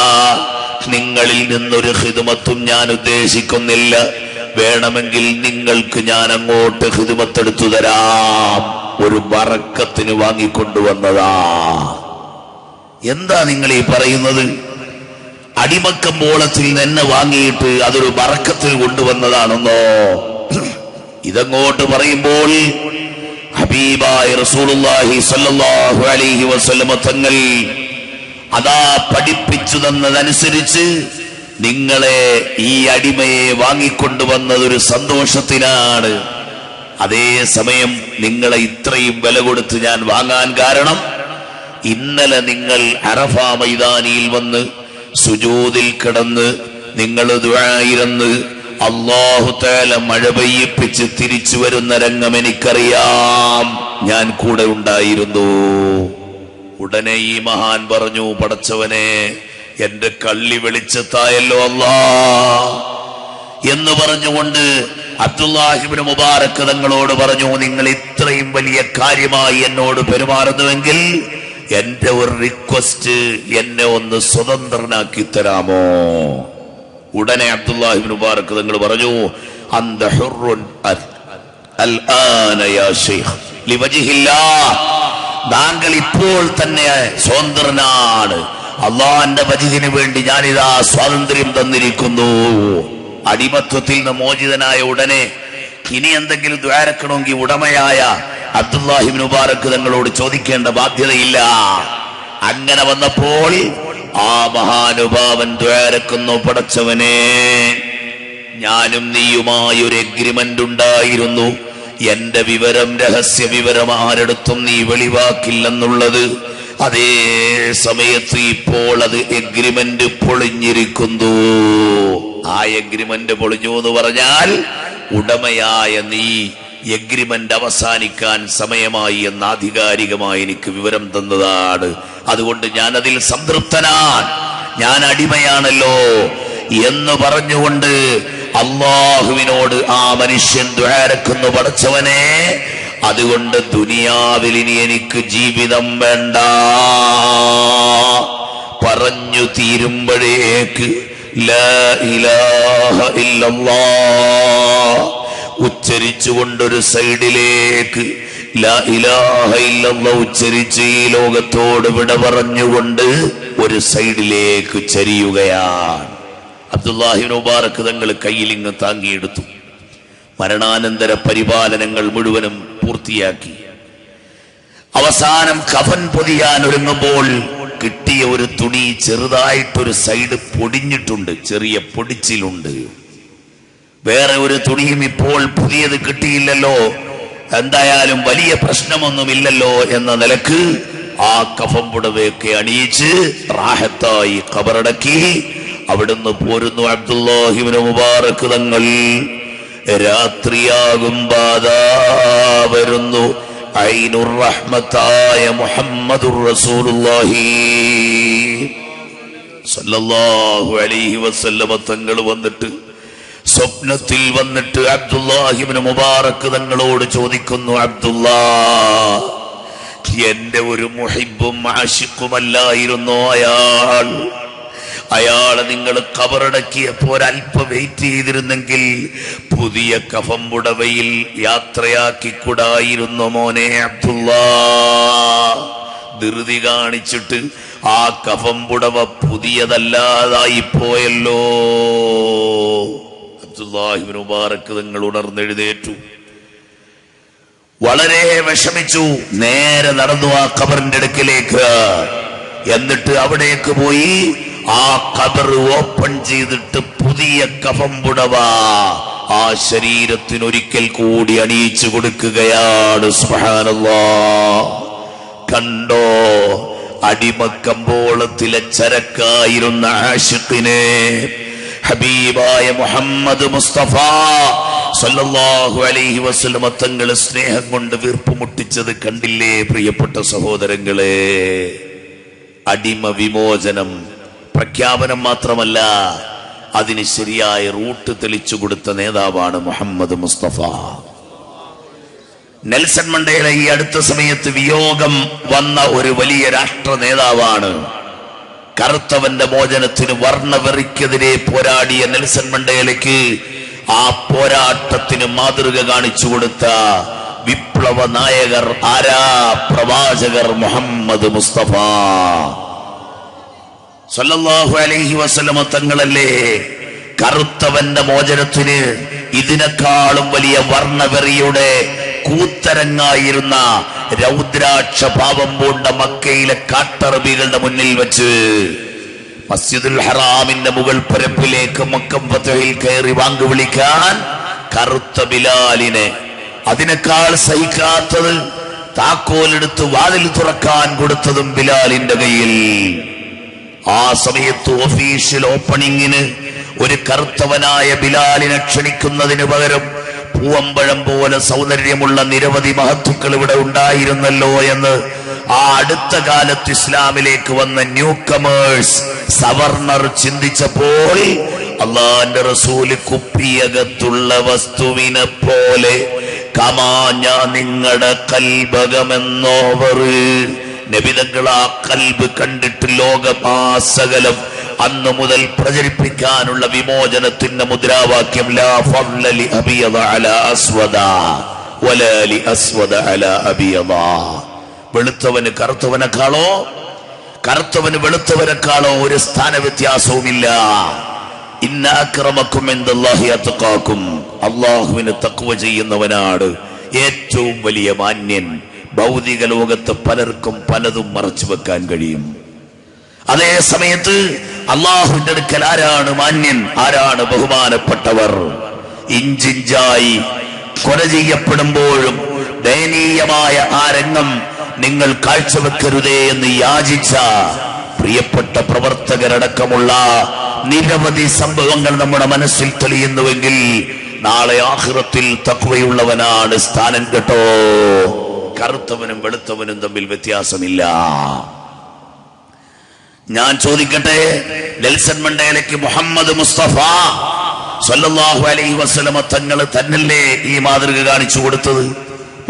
നിങ്ങളിൽ നിന്നൊരു ഖിദ്മത്തും ഞാൻ ഉദ്ദേശിക്കുന്നില്ല. വേണമെങ്കിൽ നിങ്ങൾക്ക് ഞാൻ അങ്ങോട്ട് ഖിദ്മത്തെടുത്തു തരാം. ഒരു ബറക്കത്തിന് വാങ്ങിക്കൊണ്ടുവന്നതാ. എന്താ നിങ്ങൾ ഈ പറയുന്നത്? അടിമക്കമ്പോളത്തിൽ നിന്ന് വാങ്ങിയിട്ട് അതൊരു ബറക്കത്തിന് കൊണ്ടുവന്നതാണെന്നോ? ഇതങ്ങോട്ട് പറയുമ്പോൾ ഹബീബായ റസൂലുള്ളാഹി സ്വല്ലല്ലാഹു അലൈഹി വസല്ലമ തങ്ങൾ അതാ പഠിപ്പിച്ചു തന്നതനുസരിച്ച് നിങ്ങളെ ഈ അടിമയെ വാങ്ങിക്കൊണ്ടുവന്നതൊരു സന്തോഷത്തിനാണ്. അതേ സമയം നിങ്ങളെ ഇത്രയും വില കൊടുത്ത് ഞാൻ വാങ്ങാൻ കാരണം, ഇന്നലെ നിങ്ങൾ അറഫ മൈതാനിയിൽ വന്ന് സുജൂദിൽ കിടന്ന് നിങ്ങൾ ദുആയിരന്ന് അല്ലാഹു തആല മഴ പെയ്യിപ്പിച്ച് തിരിച്ചു വരുന്ന രംഗം എനിക്കറിയാം. ഞാൻ കൂടെ ഉണ്ടായിരുന്നു. ഉടനെ ഈ മഹാൻ പറഞ്ഞു, പടച്ചവനെ എന്റെ കള്ളി വെളിച്ചത്തായല്ലോ അല്ലാ എന്ന് പറഞ്ഞുകൊണ്ട് അബ്ദുല്ലാഹി ഇബ്നു മുബാറക് തങ്ങളോട് പറഞ്ഞു, നിങ്ങൾ ഇത്രയും വലിയ കാര്യമായി എന്നോട് പെരുമാറുന്നുവെങ്കിൽ എന്റെ ഒരു റിക്വസ്റ്റ്, എന്നെ ഒന്ന് സ്വതന്ത്രനാക്കി തരാമോ? ഉടനെ അബ്ദുല്ലാഹി ഇബ്നു മുബാറക് തങ്ങൾ പറഞ്ഞു, അന്ത ഹുർറുൻ അൽആന യാ ശൈഖ് ലിവജ്ഹില്ലാഹ്, താങ്കൾ ഇപ്പോൾ തന്നെ സ്വതന്ത്രനാണ്. അള്ളാഹുവിന്റെ വജ്ഹിന് വേണ്ടി ഞാനിതാ സ്വാതന്ത്ര്യം തന്നിരിക്കുന്നു. അടിമത്വത്തിൽ നിന്ന് മോചിതനായ ഉടനെ ഇനി എന്തെങ്കിലും ദ്വാരക്കണമെങ്കിൽ ഉടമയായ അബ്ദുല്ലാഹി ഇബ്നു മുബാറക് തങ്ങളോട് ചോദിക്കേണ്ട ബാധ്യതയില്ല. അങ്ങനെ വന്നപ്പോൾ ആ മഹാനുഭാവൻ ദ്വാരക്കുന്നു, പടച്ചവനെ ഞാനും നീയുമായി ഒരു എഗ്രിമെന്റ് ഉണ്ടായിരുന്നു, എന്റെ വിവരം രഹസ്യ വിവരം ആരെടുത്തും നീ വെളിവാക്കില്ലെന്നുള്ളത്. അതേ സമയത്ത് ഇപ്പോൾ അത് എഗ്രിമെന്റ് പൊളിഞ്ഞിരിക്കുന്നു. ആ എഗ്രിമെന്റ് പൊളിഞ്ഞു എന്ന് പറഞ്ഞാൽ ഉടമയായ നീ എഗ്രിമെന്റ് അവസാനിക്കാൻ സമയമായി എന്ന് ആധികാരികമായി എനിക്ക് വിവരം തന്നതാണ്. അതുകൊണ്ട് ഞാൻ അതിൽ സംതൃപ്തനാണ്, ഞാൻ അടിമയാണല്ലോ എന്ന് പറഞ്ഞുകൊണ്ട് അള്ളാഹുവിനോട് ആ മനുഷ്യൻ ദുആരക്കുന്നു, പടച്ചവനെ അതുകൊണ്ട് ദുനിയാവിൽ ഇനി എനിക്ക് ജീവിതം വേണ്ട. പറഞ്ഞു തീരുമ്പോഴേക്ക് ലാ ഇലാഹ ഇല്ലല്ലാഹ് ഉച്ചരിച്ചുകൊണ്ടൊരു സൈഡിലേക്ക് ലാ ഇലാഹ ഇല്ലല്ലാഹ് ഉച്ചരിച്ച് ഈ ലോകത്തോട് വിട പറഞ്ഞുകൊണ്ട് ഒരു സൈഡിലേക്ക് ചരിയുകയാണ്. അബ്ദുല്ലാഹി ഇബ്നു മുബാറക് തങ്ങൾ കയ്യിലിങ്ങ് താങ്ങിയെടുത്തു. മരണാനന്തര പരിപാലനങ്ങൾ മുഴുവനും പൂർത്തിയാക്കി. അവസാനം കഫൻ പൊതിയാൻ ഒരുങ്ങുമ്പോൾ കിട്ടിയ ഒരു തുണി ചെറുതായിട്ടൊരു സൈഡ് പൊടിഞ്ഞിട്ടുണ്ട്, ചെറിയ പൊടിച്ചിലുണ്ട്. വേറെ ഒരു തുണിയും ഇപ്പോൾ പുതിയത് കിട്ടിയില്ലല്ലോ, എന്തായാലും വലിയ പ്രശ്നമൊന്നുമില്ലല്ലോ എന്ന നിലക്ക് ആ കഫൻ പുടവയൊക്കെ അണിയിച്ച് റാഹത്തായി ഖബറടക്കി അവിടുന്ന് പോരുന്നു അബ്ദുല്ലാഹി ഇബ്നു മുബാറക് തങ്ങൾ. രാത്രിയാകുമ്പാതാ വരുന്നു ഐനുർ റഹ്മത്തായ മുഹമ്മദുർ റസൂലുള്ളാഹി സല്ലല്ലാഹു അലൈഹി വസല്ലമ തങ്ങൾ വന്നിട്ട് സ്വപ്നത്തിൽ വന്നിട്ട് അബ്ദുല്ലാഹി ഇബ്നു മുബാറക് തങ്ങളോട് ചോദിക്കുന്നു, അബ്ദുല്ലാഹ് എന്റെ ഒരു മുഹിബ്ബും ആശിഖുമല്ലായിരുന്നോ അയാളെ നിങ്ങൾ ഖബറടക്കിയപ്പോൾ ഒരല്പം വെയിറ്റ് ചെയ്തിരുന്നെങ്കിൽ പുതിയ കഫൻ പുടവയിൽ യാത്രയാക്കിക്കൂടായിരുന്നു മോനെ അബ്ദുല്ലാഹ്? ധൃതി കാണിച്ചിട്ട് ആ കഫൻ പുടവ പുതിയതല്ലാതായി പോയല്ലോ. അബ്ദുല്ലാഹി ഇബ്നു മുബാറക് തങ്ങൾ ഉണർന്നെഴുന്നേറ്റു, വളരെ വിഷമിച്ചു. നേരെ നടന്നു ആ ഖബറിന്റെ അടുക്കിലേക്ക്. എന്നിട്ട് അവിടേക്ക് പോയി ആ ഖബർ ഓപ്പൺ ചെയ്തിട്ട് പുതിയ കഫൻ പുടവ ആ ശരീരത്തിനൊരിക്കൽ കൂടി അണിയിച്ചു കൊടുക്കുകയാണ്. സുബ്ഹാനല്ലാഹ്. കണ്ടോ, അടിമക്കമ്പോളത്തിലെ ചരക്കായിരുന്ന ആശിഖിനെ ഹബീബായ മുഹമ്മദ് മുസ്തഫ സല്ലല്ലാഹു അലൈഹി വസല്ലം തങ്ങൾ സ്നേഹം കൊണ്ട് വീർപ്പുമുട്ടിച്ചത് കണ്ടില്ലേ പ്രിയപ്പെട്ട സഹോദരങ്ങളെ? അടിമ വിമോചനം പ്രഖ്യാപനം മാത്രമല്ല, അതിന് ശരിയായ റൂട്ട് തെളിച്ചു കൊടുത്ത നേതാവാണ് മുഹമ്മദ് മുസ്തഫ. നെൽസൺ മണ്ടേല ഈ അടുത്ത സമയത്ത് വിയോഗം വന്ന ഒരു വലിയ രാഷ്ട്ര നേതാവാണ്. കറുത്തവന്റെ മോചനത്തിന് വർണ്ണവെറിക്കെതിരെ പോരാടിയ നെൽസൺ മണ്ടേലയ്ക്ക് ആ പോരാട്ടത്തിന് മാതൃക കാണിച്ചു കൊടുത്ത വിപ്ലവ നായകർ ആരാ? പ്രവാചകർ മുഹമ്മദ് മുസ്തഫ സല്ലല്ലാഹു അലൈഹി വസല്ലമ തങ്ങളല്ലേ കറുത്തവന്റെ മോചനത്തിന് ഇതിനേക്കാളും വലിയ വർണ്ണവെറിയുടെ കൂത്തരങ്ങായിരുന്ന രൗദ്രാക്ഷ ഭാവം പൂണ്ട മക്കയിലെ കാട്ടറബികളുടെ മുന്നിൽ വെച്ച് മസ്ജിദുൽ ഹറാമിന്റെ മുകൾ പരപ്പിലേക്ക് മക്കം ഫതഹിൽ കയറി വാങ്ക് വിളിക്കാൻ കറുത്ത ബിലാലിനെ, അതിനേക്കാൾ സഹിക്കാത്തത് താക്കോലെടുത്ത് വാതിൽ തുറക്കാൻ കൊടുത്തതും ബിലാലിന്റെ കയ്യിൽ. ആ സമയത്ത് ഒഫീഷ്യൽ ഓപ്പണിങ്ങിന് ഒരു കറുത്തവനായ ബിലാലിനെ ക്ഷണിക്കുന്നതിന് പകരം പൂവമ്പഴം പോലെ സൗന്ദര്യമുള്ള നിരവധി മഹത്തുക്കൾ ഇവിടെ ഉണ്ടായിരുന്നല്ലോ എന്ന് ആ അടുത്ത കാലത്ത് ഇസ്ലാമിലേക്ക് വന്ന ന്യൂ കമേഴ്സ് സവർണർ ചിന്തിച്ചപ്പോൾ അള്ളാന്റെ റസൂല് കുപ്പിയകത്തുള്ള വസ്തുവിനെ പോലെ കമാഞ്ഞ നിങ്ങളുടെ കൽബകമെന്നോവർ. നബിതങ്ങൾ ആ കൽബ് കണ്ടിട്ട് ലോകമാസകലം അന്നു മുതൽ പ്രചരിപ്പിക്കാനുള്ള വിമോചനത്തിന്റെ മുദ്രാവാക്യം ലാ ഫദ്ല ലി അബിയദ അലാ അസ്വദ വലാ ലി അസ്വദ അലാ അബിയദ. വെളുത്തവന് കറുത്തവനെക്കാളോ കറുത്തവന് വെളുത്തവനെക്കാളോ ഒരു സ്ഥാന വ്യത്യാസവുമില്ല. ഇന്ന അക്രമക്കും ഇൻദല്ലാഹി അത്ഖാക്കും. അല്ലാഹുവിന് തഖ്വ ചെയ്യുന്നവനാണ് ഏറ്റവും വലിയ മാന്യൻ. ഭൗതിക ലോകത്ത് പലർക്കും പലതും മറച്ചു വെക്കാൻ കഴിയും. അതേ സമയത്ത് അള്ളാഹുവിന്റെ അടുക്കൽ ആരാണ് മാന്യൻ, ആരാണ് ബഹുമാനപ്പെട്ടവർ? ഇഞ്ചിഞ്ചായി കൊല ചെയ്യപ്പെടുമ്പോഴും ദയനീയമായ ആ രംഗം നിങ്ങൾ കാഴ്ചവെക്കരുതേ എന്ന് യാചിച്ച പ്രിയപ്പെട്ട പ്രവർത്തകരടക്കമുള്ള നിരവധി സംഭവങ്ങൾ നമ്മുടെ മനസ്സിൽ തെളിയുന്നുവെങ്കിൽ നാളെ ആഖിറത്തിൽ തഖ്വയുള്ളവനാണ് സ്ഥാനം കേട്ടോ. കറുത്തവനും വെളുത്തവനും തമ്മിൽ വ്യത്യാസമില്ല. ഞാൻ ചോദിക്കട്ടെ, നെൽസൺ മണ്ടേലയ്ക്ക് മുഹമ്മദ് മുസ്തഫ സല്ലല്ലാഹു അലൈഹി വസല്ലമ തങ്ങൾ തന്നല്ലേ ഈ മാതൃക കാണിച്ചു കൊടുത്തത്?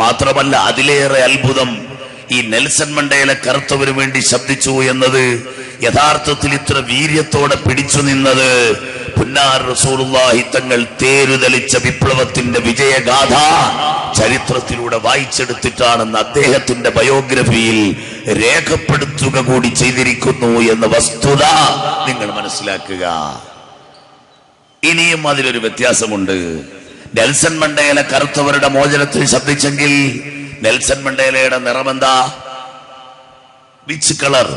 മാത്രമല്ല അതിലേറെ അത്ഭുതം, ഈ നെൽസൺ മണ്ടേല കറുത്തവന് വേണ്ടി ശബ്ദിച്ചു എന്നത്, യഥാർത്ഥത്തിൽ ഇത്ര വീര്യത്തോടെ പിടിച്ചു നിന്നത് പുന്നാർ റസൂലുള്ളാഹി തങ്ങൾ തേരുതെളിച്ച വിപ്ലവത്തിന്റെ വിജയഗാഥ ചരിത്രത്തിലൂടെ വായിച്ചെടുത്തിട്ടാണെന്ന് അദ്ദേഹത്തിന്റെ ബയോഗ്രഫിയിൽ രേഖപ്പെടുത്തുക കൂടി ചെയ്തിരിക്കുന്നു എന്ന വസ്തുത നിങ്ങൾ മനസ്സിലാക്കുക. ഇനിയും അതിലൊരു വ്യത്യാസമുണ്ട്. നെൽസൺ മണ്ടേല കറുത്തവരുടെ മോചനത്തിൽ ശബ്ദിച്ചെങ്കിൽ നെൽസൺ മണ്ടേലയുടെ നിറമെന്താ? Which colour?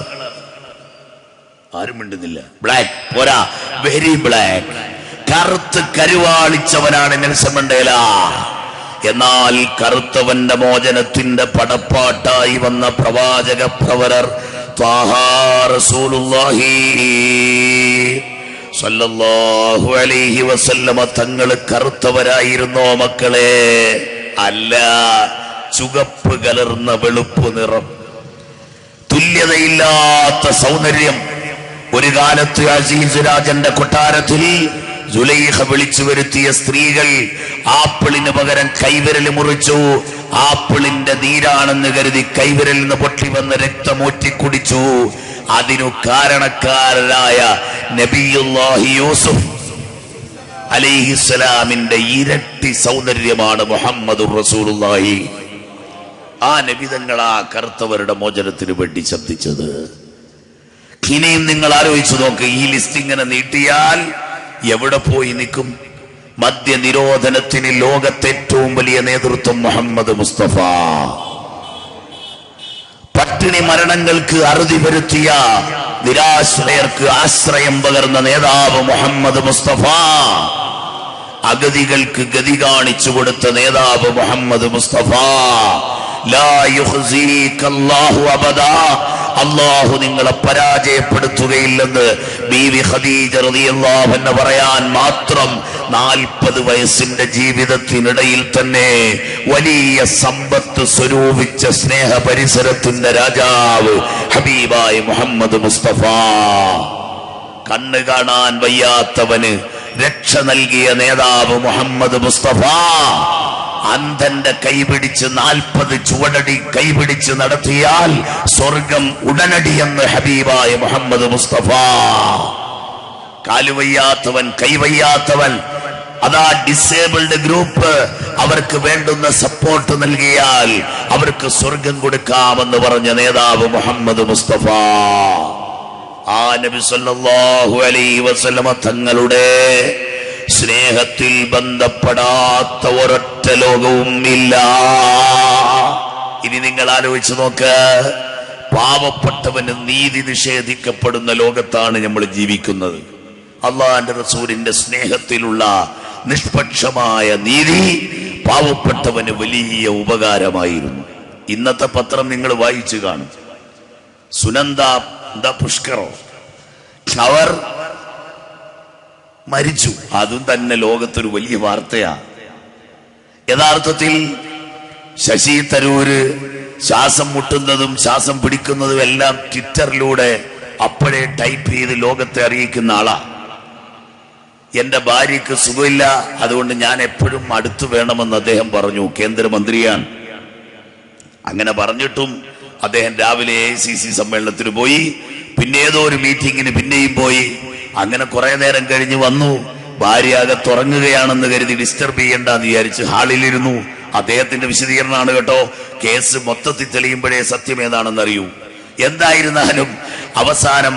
ആരും മിണ്ടുന്നില്ല. ബ്ലാക്ക് പോരാ, വെരി ബ്ലാക്ക്. കറുത്ത് കരുവാളിച്ചവനാണ് നെൽസൺ മണ്ടേല. എന്നാൽ കറുത്തവന്റെ മോചനത്തിന്റെ പടപ്പാട്ടായി വന്ന പ്രവാചക പ്രവരർ ത്വാഹ റസൂലുള്ളാഹി സല്ലല്ലാഹു അലൈഹി വസല്ലമ തങ്ങൾ കറുത്തവരായിരുന്നോ മക്കളെ? അല്ല, ചുവപ്പ് കലർന്ന വെളുപ്പ് നിറം, തുല്യതയില്ലാത്ത സൗന്ദര്യം. ഒരു കാലത്ത് അസീസ് രാജന്റെ കൊട്ടാരത്തിൽ സുലൈഖ വിളിച്ചു വരുത്തിയ സ്ത്രീകൾ ആപ്പിളിന് പകരം കൈവിരൽ മുറിച്ചു. ആപ്പിളിന്റെ നീരാണെന്ന് കരുതി കൈവിരലിൽ നിന്ന് പൊട്ടി വന്ന് രക്തമൂറ്റി കുടിച്ചു. അതിനു കാരണക്കാരനായ നബിയുല്ലാഹി യൂസുഫ് അലൈഹിസ്സലാമിന്റെ ഇരട്ടി സൗന്ദര്യമാണ് മുഹമ്മദുർ റസൂലുള്ളാഹി. ആ നബിതങ്ങൾ ആ കറുത്തവരുടെ മോചനത്തിന് വേണ്ടി ശബ്ദിച്ചത്. ഇനിയും നിങ്ങൾ ആലോചിച്ചു നോക്ക്, ഈ ലിസ്റ്റ് ഇങ്ങനെ നീട്ടിയാൽ എവിടെ പോയി നിൽക്കും? മദ്യനിരോധനത്തിന് ലോകത്തെ ഏറ്റവും വലിയ നേതൃത്വം മുഹമ്മദ് മുസ്തഫ. പട്ടിണി മരണങ്ങൾക്ക് അറുതി വരുത്തിയ നിരാശ്രയർക്ക് ആശ്രയം പകർന്ന നേതാവ് മുഹമ്മദ് മുസ്തഫ. അഗതികൾക്ക് ഗതി കാണിച്ചു കൊടുത്ത നേതാവ് മുഹമ്മദ് മുസ്തഫ. ലാ യുഖ്സീകല്ലാഹു അബദാ, അല്ലാഹു നിങ്ങളെ പരാജയപ്പെടുത്തുകയില്ലെന്ന് ബീവി ഖദീജ റളിയല്ലാഹു അൻഹ പറയാൻ മാത്രം 40 വയസ്സിന്റെ ജീവിതത്തിനിടയിൽ തന്നെ വലിയ സമ്പത്ത് സ്വരൂപിച്ച സ്നേഹ പരിസരത്തിന്റെ രാജാവ് ഹബീബായ മുഹമ്മദ് മുസ്തഫ. കണ്ണ് കാണാൻ വയ്യാത്തവന് രക്ഷ നൽകിയ നേതാവ് മുഹമ്മദ് മുസ്തഫ. അന്ധന്റെ കൈപിടിച്ച് 40 ചുവടടി കൈപിടിച്ച് നടത്തിയാൽ സ്വർഗം ഉടനടി എന്ന് ഹബീബായ മുഹമ്മദ് മുസ്തഫ. കാലുവയ്യാത്തവൻ, കൈവയ്യാത്തവൻ, അതാ ഡിസേബിൾഡ് ഗ്രൂപ്പ്, അവർക്ക് വേണ്ടുന്ന സപ്പോർട്ട് നൽകിയാൽ അവർക്ക് സ്വർഗം കൊടുക്കാമെന്ന് പറഞ്ഞ നേതാവ് മുഹമ്മദ് മുസ്തഫ. ആ നബി സല്ലല്ലാഹു അലൈഹി വസല്ലമ തങ്ങളുടെ സ്നേഹത്തിൽ ബന്ധപ്പെടാത്ത ഒരൊറ്റ ലോകവും ഇല്ല. ഇനി നിങ്ങൾ ആലോചിച്ചു നോക്ക്, പാവപ്പെട്ടവന് നീതി നിഷേധിക്കപ്പെടുന്ന ലോകത്താണ് നമ്മൾ ജീവിക്കുന്നത്. അള്ളാഹുവിന്റെ റസൂലിന്റെ സ്നേഹത്തിലുള്ള നിഷ്പക്ഷമായ നീതി പാവപ്പെട്ടവന് വലിയ ഉപകാരമായിരുന്നു. ഇന്നത്തെ പത്രം നിങ്ങൾ വായിച്ചു കാണും. സുനന്ദ പുഷ്കറോ അവർ മരിച്ചു. അതും തന്നെ ലോകത്തൊരു വലിയ വാർത്തയാ. യഥാർത്ഥത്തിൽ ശശി തരൂര് ശ്വാസം മുട്ടുന്നതും ശ്വാസം പിടിക്കുന്നതും എല്ലാം ട്വിറ്ററിലൂടെ അപ്പോഴേ ടൈപ്പ് ചെയ്ത് ലോകത്തെ അറിയിക്കുന്ന ആളാ. എന്റെ ഭാര്യക്ക് സുഖമില്ല, അതുകൊണ്ട് ഞാൻ എപ്പോഴും അടുത്തു വേണമെന്ന് അദ്ദേഹം പറഞ്ഞു. കേന്ദ്രമന്ത്രിയാണ്. അങ്ങനെ പറഞ്ഞിട്ടും അദ്ദേഹം രാവിലെ AICC സമ്മേളനത്തിന് പോയി, പിന്നെ ഏതോ ഒരു മീറ്റിങ്ങിന് പിന്നെയും പോയി. അങ്ങനെ കുറെ നേരം കഴിഞ്ഞ് വന്നു. ഭാര്യ അകത്തുറങ്ങുകയാണെന്ന് കരുതി ഡിസ്റ്റർബ് ചെയ്യണ്ടെന്ന് വിചാരിച്ച് ഹാളിലിരുന്നു. അദ്ദേഹത്തിന്റെ വിശദീകരണമാണ് കേട്ടോ. കേസ് മൊത്തത്തിൽ തെളിയുമ്പോഴേ സത്യം ഏതാണെന്ന് അറിയൂ. എന്തായിരുന്നാലും അവസാനം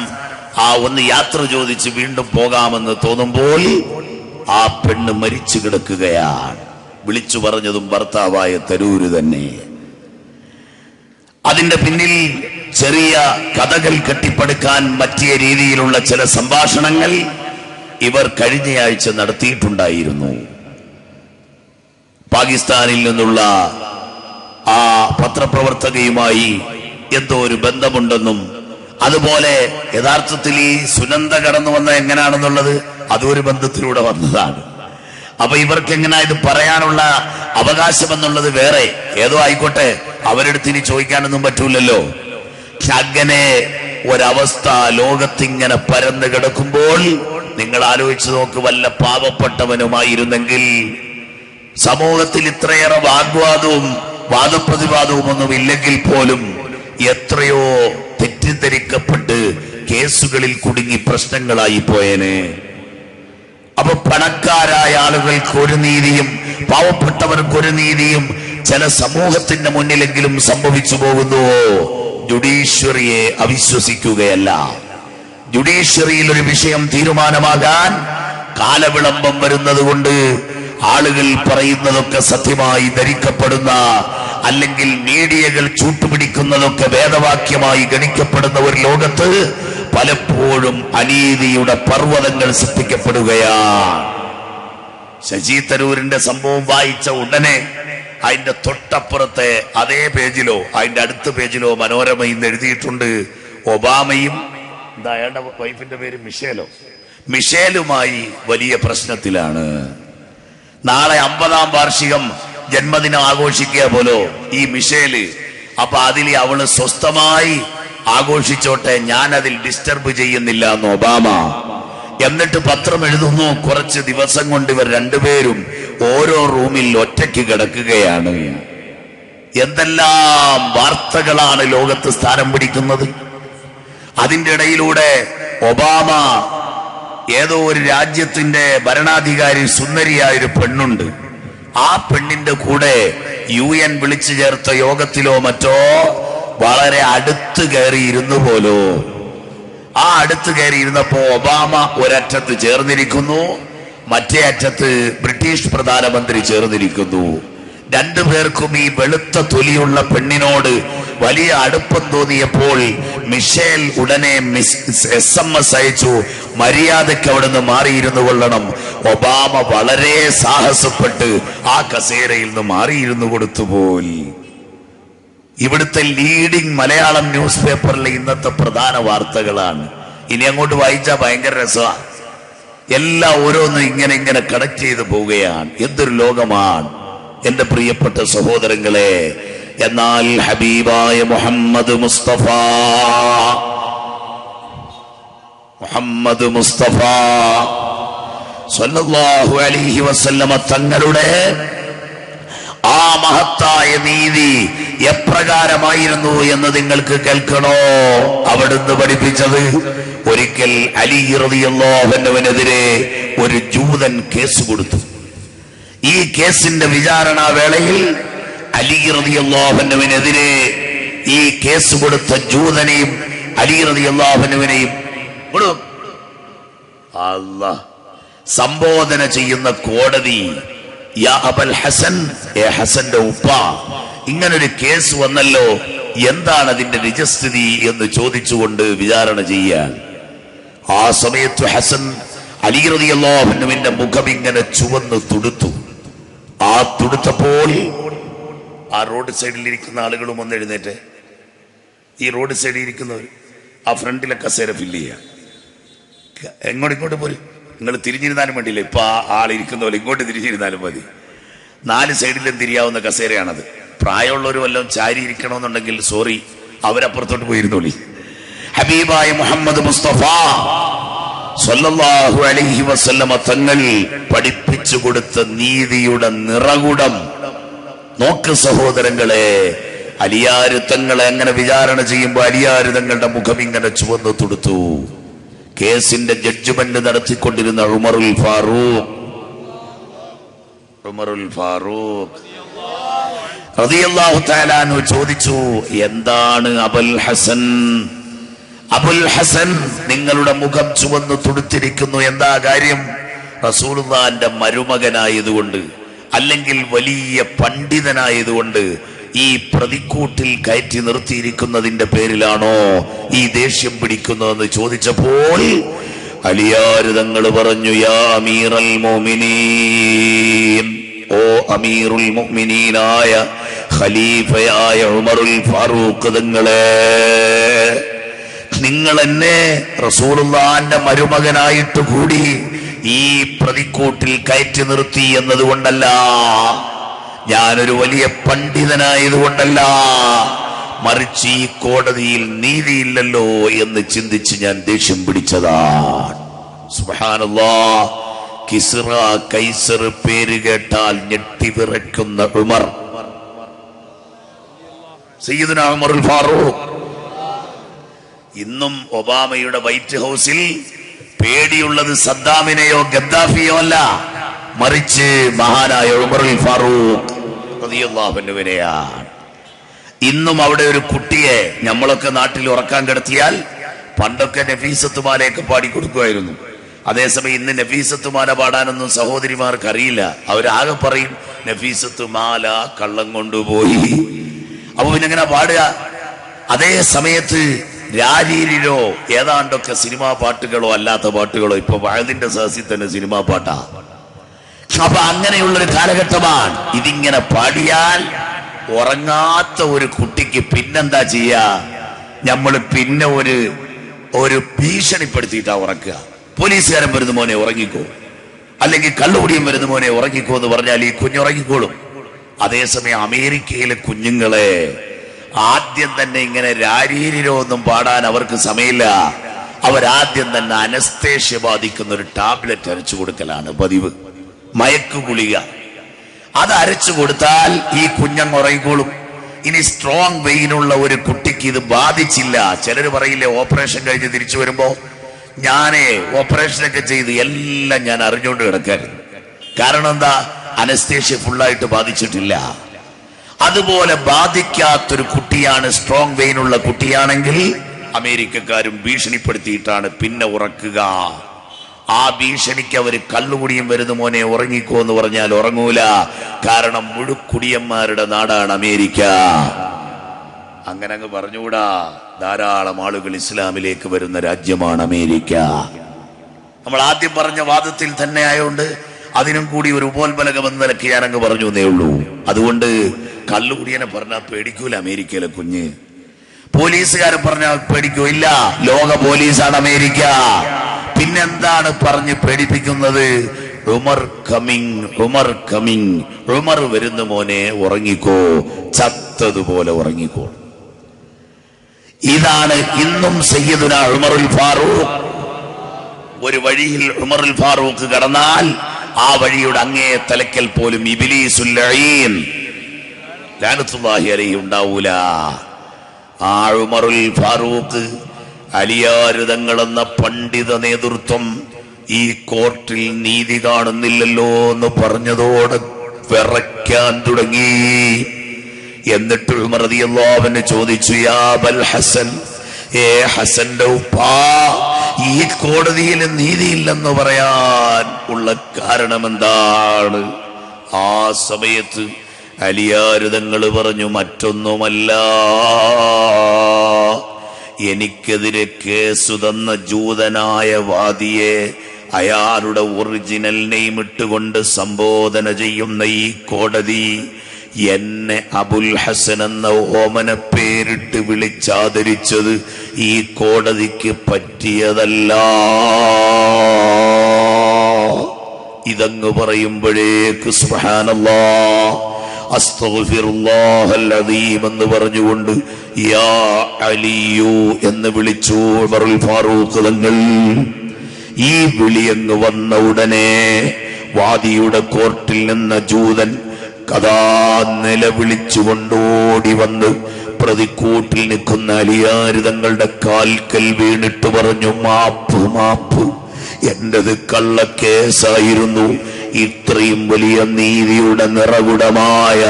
ഒന്ന് യാത്ര ചോദിച്ച് വീണ്ടും പോകാമെന്ന് തോന്നുമ്പോൾ ആ പെണ്ണ് മരിച്ചു കിടക്കുകയാണ്. വിളിച്ചു പറഞ്ഞതും ഭർത്താവായ തരൂര് തന്നെ. അതിന്റെ പിന്നിൽ ചെറിയ കഥകൾ കെട്ടിപ്പടുക്കാൻ പറ്റിയ രീതിയിലുള്ള ചില സംഭാഷണങ്ങൾ ഇവർ കഴിഞ്ഞയാഴ്ച നടത്തിയിട്ടുണ്ടായിരുന്നു. പാകിസ്ഥാനിൽ നിന്നുള്ള ആ പത്രപ്രവർത്തകയുമായി എന്തോ ഒരു ബന്ധമുണ്ടെന്നും, അതുപോലെ യഥാർത്ഥത്തിൽ ഈ സുനന്ദ കടന്നു വന്ന എങ്ങനെയാണെന്നുള്ളത് അതൊരു ബന്ധത്തിലൂടെ വന്നതാണ്. അപ്പൊ ഇവർക്ക് എങ്ങനെ ഇത് പറയാനുള്ള അവകാശമെന്നുള്ളത് വേറെ ഏതോ ആയിക്കോട്ടെ, അവരെടുത്ത് ഇനി ചോദിക്കാനൊന്നും പറ്റൂലല്ലോ. അങ്ങനെ ഒരവസ്ഥ ലോകത്തിങ്ങനെ പരന്നു കിടക്കുമ്പോൾ നിങ്ങൾ ആലോചിച്ച് നോക്ക്, വല്ല പാവപ്പെട്ടവനുമായിരുന്നെങ്കിൽ സമൂഹത്തിൽ ഇത്രയേറെ വാഗ്വാദവും വാദപ്രതിവാദവും ഒന്നും ഇല്ലെങ്കിൽ പോലും എത്രയോ തെറ്റിദ്ധരിക്കപ്പെട്ട് കേസുകളിൽ കുടുങ്ങി പ്രശ്നങ്ങളായി പോയേനെ. അപ്പൊ പണക്കാരായ ആളുകൾക്ക് ഒരു നീതിയും പാവപ്പെട്ടവർക്ക് ഒരു നീതിയും ചില സമൂഹത്തിന്റെ മുന്നിലെങ്കിലും സംഭവിച്ചു പോകുന്നുവോ? ജുഡീഷ്യറിയെ അവിശ്വസിക്കുകയല്ല. ജുഡീഷ്യറിയിൽ ഒരു വിഷയം തീരുമാനമാകാൻ കാലവിളംബം വരുന്നത് കൊണ്ട് ആളുകൾ പറയുന്നതൊക്കെ സത്യമായി ധരിക്കപ്പെടുന്ന, അല്ലെങ്കിൽ മീഡിയകൾ ചൂട്ടുപിടിക്കുന്നതൊക്കെ വേദവാക്യമായി ഗണിക്കപ്പെടുന്ന ഒരു ലോകത്ത് പലപ്പോഴും അനീതിയുടെ പർവ്വതങ്ങൾ സൃഷ്ടിക്കപ്പെടുകയാണ്. ശശി തരൂരിന്റെ സംഭവം വായിച്ച ഉടനെ അതിന്റെ തൊട്ടപ്പുറത്തെ അതേ പേജിലോ അതിന്റെ അടുത്ത പേജിലോ മനോരമ ഇന്ന് എഴുതിയിട്ടുണ്ട്, ഒബാമയും അയാളുടെ വൈഫിന്റെ പേര് മിഷേലുമായി വലിയ പ്രശ്നത്തിലാണ്. നാളെ 50-ാം വാർഷികം ജന്മദിനം ആഘോഷിക്കുക പോലോ ഈ മിഷേല്. അപ്പൊ അതിൽ അവള് സ്വസ്ഥമായി ആഘോഷിച്ചോട്ടെ, ഞാൻ അതിൽ ഡിസ്റ്റർബ് ചെയ്യുന്നില്ല എന്ന് ഒബാമ. എന്നിട്ട് പത്രം എഴുതുന്നു, കുറച്ച് ദിവസം കൊണ്ട് ഇവർ രണ്ടുപേരും ഓരോ റൂമിൽ ഒറ്റയ്ക്ക് കിടക്കുകയാണ്. എന്തെല്ലാം വാർത്തകളാണ് ലോകത്ത് സ്ഥാനം പിടിക്കുന്നത്. അതിന്റെ ഇടയിലൂടെ ഒബാമ ഏതോ ഒരു രാജ്യത്തിന്റെ ഭരണാധികാരി സുന്ദരിയായൊരു പെണ്ണുണ്ട്. ആ പെണ്ണിന്റെ കൂടെ UN വിളിച്ചു ചേർത്ത യോഗത്തിലോ മറ്റോ വളരെ അടുത്ത് കയറിയിരുന്നു പോലോ. ആ അടുത്ത് കയറിയിരുന്നപ്പോ ഒബാമ ഒരറ്റത്ത് ചേർന്നിരിക്കുന്നു, മറ്റേ അറ്റത്ത് ബ്രിട്ടീഷ് പ്രധാനമന്ത്രി ചേർന്നിരിക്കുന്നു. രണ്ടുപേർക്കും ഈ വെളുത്ത തൊലിയുള്ള പെണ്ണിനോട് വലിയ അടുപ്പം തോന്നിയപ്പോൾ മിഷേൽ ഉടനെ SMS അയച്ചു, മര്യാദയ്ക്ക് അവിടുന്ന് മാറിയിരുന്നു കൊള്ളണം. ഒബാമ വളരെ സാഹസപ്പെട്ട് ആ കസേരയിൽ നിന്ന് മാറിയിരുന്നു കൊടുത്തുപോയി. ഇവിടുത്തെ ലീഡിംഗ് മലയാളം ന്യൂസ് പേപ്പറിലെ ഇന്നത്തെ പ്രധാന വാർത്തകളാണ്. ഇനി അങ്ങോട്ട് വായിച്ചാൽ ഭയങ്കര രസമാണ്. എല്ലാം ഓരോന്നും ഇങ്ങനെ ഇങ്ങനെ കണക്ട് ചെയ്ത് പോവുകയാണ്. എന്തൊരു ലോകമാണ് എന്റെ പ്രിയപ്പെട്ട സഹോദരങ്ങളെ. എന്നാൽ ഹബീബായ മുഹമ്മദ് മുസ്തഫ സ്വല്ലല്ലാഹു അലൈഹി വസല്ലമ തങ്ങളുടെ ആ മഹത്തായ നീതി എപ്രകാരമായിരുന്നു എന്ന് നിങ്ങൾക്ക് കേൾക്കണോ? അവിടുന്ന് പഠിപ്പിച്ചത്, ഒരിക്കൽ അലി റളിയല്ലാഹു അൻഹുവിനെതിരെ ഒരു ജൂതൻ കേസ് കൊടുത്തു. ഈ കേസിന്റെ വിചാരണ വേളയിൽ അലി റളിയല്ലാഹു അൻഹുവിനെതിരെ ഈ കേസ് കൊടുത്ത ജൂതനെയും അലി റളിയല്ലാഹു അൻഹുവിനെയും സംബോധന ചെയ്യുന്ന കോടതി, യാ അബൽ ഹസൻ, ഏ ഹസന്റെ ഉപ്പ, ഇങ്ങനൊരു കേസ് വന്നല്ലോ, എന്താണ് അതിന്റെ നിജസ്ഥിതി എന്ന് ചോദിച്ചുകൊണ്ട് വിചാരണ ചെയ്യാൻ. ആ സമയത്ത് ഹസൻ അലി റളിയല്ലാഹു അൻഹുവിന്റെ മുഖം ഇങ്ങനെ ചുവന്ന് തുടുത്തു. ആ തുടുത്തപ്പോൾ ആ റോഡ് സൈഡിൽ ഇരിക്കുന്ന ആളുകളും ഒന്ന് എഴുന്നേറ്റ്, ഈ റോഡ് സൈഡിൽ ഇരിക്കുന്നവർ ആ ഫ്രണ്ടിലെ കസേര ഫില്ല് ചെയ്യുക. ഇങ്ങോട്ട് പോലും നിങ്ങൾ തിരിഞ്ഞിരുന്നാലും വേണ്ടിയില്ല. ഇപ്പൊ ആ ആളിരിക്കുന്ന പോലെ ഇങ്ങോട്ട് തിരിഞ്ഞിരുന്നാലും മതി. 4 സൈഡിലും തിരിയാവുന്ന കസേരയാണത്. പ്രായമുള്ളവർ വല്ലതും ചാരി ഇരിക്കണമെന്നുണ്ടെങ്കിൽ സോറി, അവരപ്പുറത്തോട്ട് പോയിരുന്നോളി. ഹബീബായ മുഹമ്മദ് മുസ്തഫ സ്വല്ലല്ലാഹു അലൈഹി വസല്ലമ തങ്ങൾ പഠിപ്പിച്ചു കൊടുത്ത നീതിയുടെ നിറകുടം നോക്ക് സഹോദരങ്ങളെ. അലിയാര് തങ്ങളെ അങ്ങനെ വിചാരണ ചെയ്യുമ്പോൾ അലിയാര് തങ്ങളുടെ മുഖം ഇങ്ങനെ ചുവന്നു തുടുത്തു. കേസിന്റെ ജഡ്ജ്മെന്റ് നടത്തിക്കൊണ്ടിരുന്ന ഉമറുൽ ഫാറൂഖ് റളിയല്ലാഹു തആല അൻഹു ചോദിച്ചു, എന്താണ് അബുൽ ഹസൻ നിങ്ങളുടെ മുഖം ചുവന്നു തുടുത്തിരിക്കുന്നു, എന്താ കാര്യം? റസൂലുള്ളാഹിന്റെ മരുമകനായതുകൊണ്ട് അല്ലെങ്കിൽ വലിയ പണ്ഡിതനായതുകൊണ്ട് ഈ പ്രതിക്കൂട്ടിൽ കയറ്റി നിർത്തിയിരിക്കുന്നതിന്റെ പേരിലാണോ ഈ ദേഷ്യം പിടിക്കുന്നതെന്ന് ചോദിച്ചപ്പോൾ അലിയാര് തങ്ങൾ പറഞ്ഞു, യാ അമീറൽ മുഅ്മിനീൻ, ഓ അമീറുൽ മുഅ്മിനീനായ ഖലീഫയായ ഉമറുൽ ഫാറൂഖ് തങ്ങളെ, നിങ്ങൾ എന്നെ റസൂലുള്ളാഹിന്റെ മരുമകനായിട്ട് കൂടി ഈ പ്രതിക്കൂട്ടിൽ കയറ്റി നിർത്തി എന്നതുകൊണ്ടല്ല, ഞാനൊരു വലിയ പണ്ഡിതനായതുകൊണ്ടല്ല, മറിച്ച് ഈ കോടതിയിൽ നീതിയില്ലല്ലോ എന്ന് ചിന്തിച്ച് ഞാൻ ദേഷ്യം പിടിച്ചതാണ്. സുബ്ഹാനല്ലാഹ്. കിസ്റ കൈസർ പേര് കേട്ടാൽ ഞെട്ടിവിറയ്ക്കുന്ന ഉമർ, സയ്യിദുനാ ഉമറുൽ ഫാറൂഖ്. ഇന്നും ഒബാമയുടെ വൈറ്റ് ഹൗസിൽ പേടിയുള്ളത് സദ്ദാമിനെയോ ഗദ്ദാഫിയോ അല്ല, മറിച്ച് മഹാനായ ഉമറുൽ ഫാറൂഖ് റളിയല്ലാഹു അൻഹുവിനെയാണ്. ഇന്നും അവിടെ ഒരു കുട്ടിയെ നമ്മളൊക്കെ നാട്ടിൽ ഉറക്കാൻ കിടത്തിയാൽ പണ്ടൊക്കെ നഫീസത്തുമാലയൊക്കെ പാടിക്കൊടുക്കുമായിരുന്നു. അതേസമയം ഇന്ന് നഫീസത്തുമാല പാടാനൊന്നും സഹോദരിമാർക്ക് അറിയില്ല. അവരാകെ പറയും നഫീസത്തുമാല കള്ളം കൊണ്ടുപോയി. അപ്പൊ പിന്നെ എങ്ങനെ പാടുക? അതേ സമയത്ത് രാരീരിലോ ഏതാണ്ടൊക്കെ സിനിമാ പാട്ടുകളോ അല്ലാത്ത പാട്ടുകളോ, ഇപ്പൊ വയലിന്റെ സദസ്സിൽ തന്നെ സിനിമാ പാട്ടാ. അപ്പൊ അങ്ങനെയുള്ളൊരു കാലഘട്ടമാണ്. ഇതിങ്ങനെ പാടിയാൽ ഉറങ്ങാത്ത ഒരു കുട്ടിക്ക് പിന്നെന്താ ചെയ്യാ? നമ്മൾ പിന്നെ ഒരു ഭീഷണിപ്പെടുത്തിയിട്ടാ ഉറക്കുക. പോലീസുകാരൻ വരുന്ന മോനെ ഉറങ്ങിക്കോ, അല്ലെങ്കിൽ കള്ളുകുടിയും വരുന്ന മോനെ ഉറങ്ങിക്കോ എന്ന് പറഞ്ഞാൽ ഈ കുഞ്ഞുറങ്ങിക്കോളും. അതേസമയം അമേരിക്കയിലെ കുഞ്ഞുങ്ങളെ ആദ്യം തന്നെ ഇങ്ങനെ രാരീരിലോ ഒന്നും പാടാൻ അവർക്ക് സമയമില്ല. അവരാദ്യം തന്നെ അനസ്തേഷ്യ ബാധിക്കുന്ന ഒരു ടാബ്ലറ്റ് അരച്ചു കൊടുക്കലാണ് പതിവ്, മയക്കു ഗുളിക. അത് അരച്ചു കൊടുത്താൽ ഈ കുഞ്ഞങ്ങ് ഉറങ്ങിക്കോളും. ഇനി സ്ട്രോങ് വെയിനുള്ള ഒരു കുട്ടിക്ക് ഇത് ബാധിച്ചില്ല. ചിലർ പറയില്ലേ, ഓപ്പറേഷൻ കഴിഞ്ഞ് തിരിച്ചു വരുമ്പോ ഞാനേ ഓപ്പറേഷനൊക്കെ ചെയ്ത് എല്ലാം ഞാൻ അറിഞ്ഞുകൊണ്ട് കിടക്കായിരുന്നു. കാരണം എന്താ? അനസ്തേഷ്യ ഫുള്ളായിട്ട് ബാധിച്ചിട്ടില്ല. അതുപോലെ ബാധിക്കാത്തൊരു കുട്ടിയാണ്, സ്ട്രോങ് വെയിനുള്ള കുട്ടിയാണെങ്കിൽ അമേരിക്കക്കാരും ഭീഷണിപ്പെടുത്തിയിട്ടാണ് പിന്നെ ഉറക്കുക. ആ ഭീഷണിക്ക് അവര് കള്ളുകുടിയും വരുന്ന മോനെ ഉറങ്ങിക്കോ എന്ന് പറഞ്ഞാൽ ഉറങ്ങൂല. കാരണം മുഴുക്കുടിയന്മാരുടെ നാടാണ് അമേരിക്ക. അങ്ങനെ അങ്ങ് പറഞ്ഞുകൂടാ. ധാരാളം ആളുകൾ ഇസ്ലാമിലേക്ക് വരുന്ന രാജ്യമാണ് അമേരിക്ക. നമ്മൾ ആദ്യം പറഞ്ഞ വാദത്തിൽ തന്നെ ആയതുകൊണ്ട് അതിനും കൂടി ഒരു ഉപോത്ബലകം എന്ന നിലയ്ക്ക് ഞാനങ്ങ് പറഞ്ഞു എന്നേ ഉള്ളൂ. അതുകൊണ്ട് കള്ളുകുടിയനെ പറഞ്ഞാൽ പേടിക്കൂല അമേരിക്കയിലെ കുഞ്ഞ്. പോലീസുകാരൻ പറഞ്ഞാൽ പേടിക്കോ? ഇല്ല. ലോക പോലീസാണ് അമേരിക്ക. പിന്നെന്താണ് പറഞ്ഞ് പേടിപ്പിക്കുന്നത്? ഉമർ കമ്മിങ്, ഉമർ കമ്മിങ്, ഉമർ വരുന്ന മോനെ ഉറങ്ങിക്കോ, ചത്തതുപോലെ ഉറങ്ങിക്കോ. ഇതാണ് ഇന്നും സയ്യിദുനാ ഉമറുൽ ഫാറൂഖ്. ഒരു വഴിയിൽ ഉമറുൽ ഫാറൂഖ് കടന്നാൽ ആ വഴിയുടെ അങ്ങേ തലക്കൽ പോലും ഇബ്ലീസുൽ ലഈൻ ലഅനത്തുല്ലാഹി അലൈഹി ഉണ്ടാവൂല. ആ ഉമറുൽ ഫാറൂഖ് അലിയാര് തങ്ങളെന്ന പണ്ഡിത നേതൃത്വം ഈ കോർട്ടിൽ നീതി കാണുന്നില്ലല്ലോ എന്ന് പറഞ്ഞതോടെ വിറയ്ക്കാൻ തുടങ്ങി. എന്നിട്ട് ഉമർ റളിയല്ലാഹു അൻഹു ചോദിച്ചു, യാ അബൽ ഹസൻ, ഏ ഹസന്റെ ഉപ്പാ, ഈ കോടതിയിൽ നീതിയില്ലെന്ന് പറയാൻ ഉള്ള കാരണം എന്താണ്? ആ സമയത്ത് അലിയാര് തങ്ങൾ പറഞ്ഞു, മറ്റൊന്നുമല്ല, എനിക്കെതിരെ കേസു തന്ന ജൂതനായ വാദിയെ അയാളുടെ ഒറിജിനൽ നെയിം ഇട്ടുകൊണ്ട് സംബോധന ചെയ്യുന്ന ഈ കോടതി എന്നെ അബുൽ ഹസൻ എന്ന ഓമന പേരിട്ട് വിളിച്ചാദരിച്ചത് ഈ കോടതിക്ക് പറ്റിയതല്ല. ഇതങ്ങ് പറയുമ്പോഴേക്ക് സുബ്ഹാനല്ലാഹ് അസ്തഗ്ഫിറുല്ലാഹൽ അദീം എന്ന് പറഞ്ഞുകൊണ്ട് യാ അലിയു എന്ന് വിളിച്ചു ഉമറുൽ ഫാറൂഖ് തങ്ങൾ. ഈ വിളിയങ്ങ് വന്ന ഉടനെ വാദിയുടെ കോർട്ടിൽ നിന്ന ജൂതൻ കഥാ നിലവിളിച്ചുകൊണ്ടോടി വന്ന് പ്രതിക്കൂട്ടിൽ നിൽക്കുന്ന അലിയാർ തങ്ങളുടെ കാൽക്കൽ വീണിട്ട് പറഞ്ഞു, മാപ്പ് മാപ്പ്, എന്റേത് കള്ളക്കേസായിരുന്നു. ഇത്രയും വലിയ നീതിയുടെ നിറകുടമായ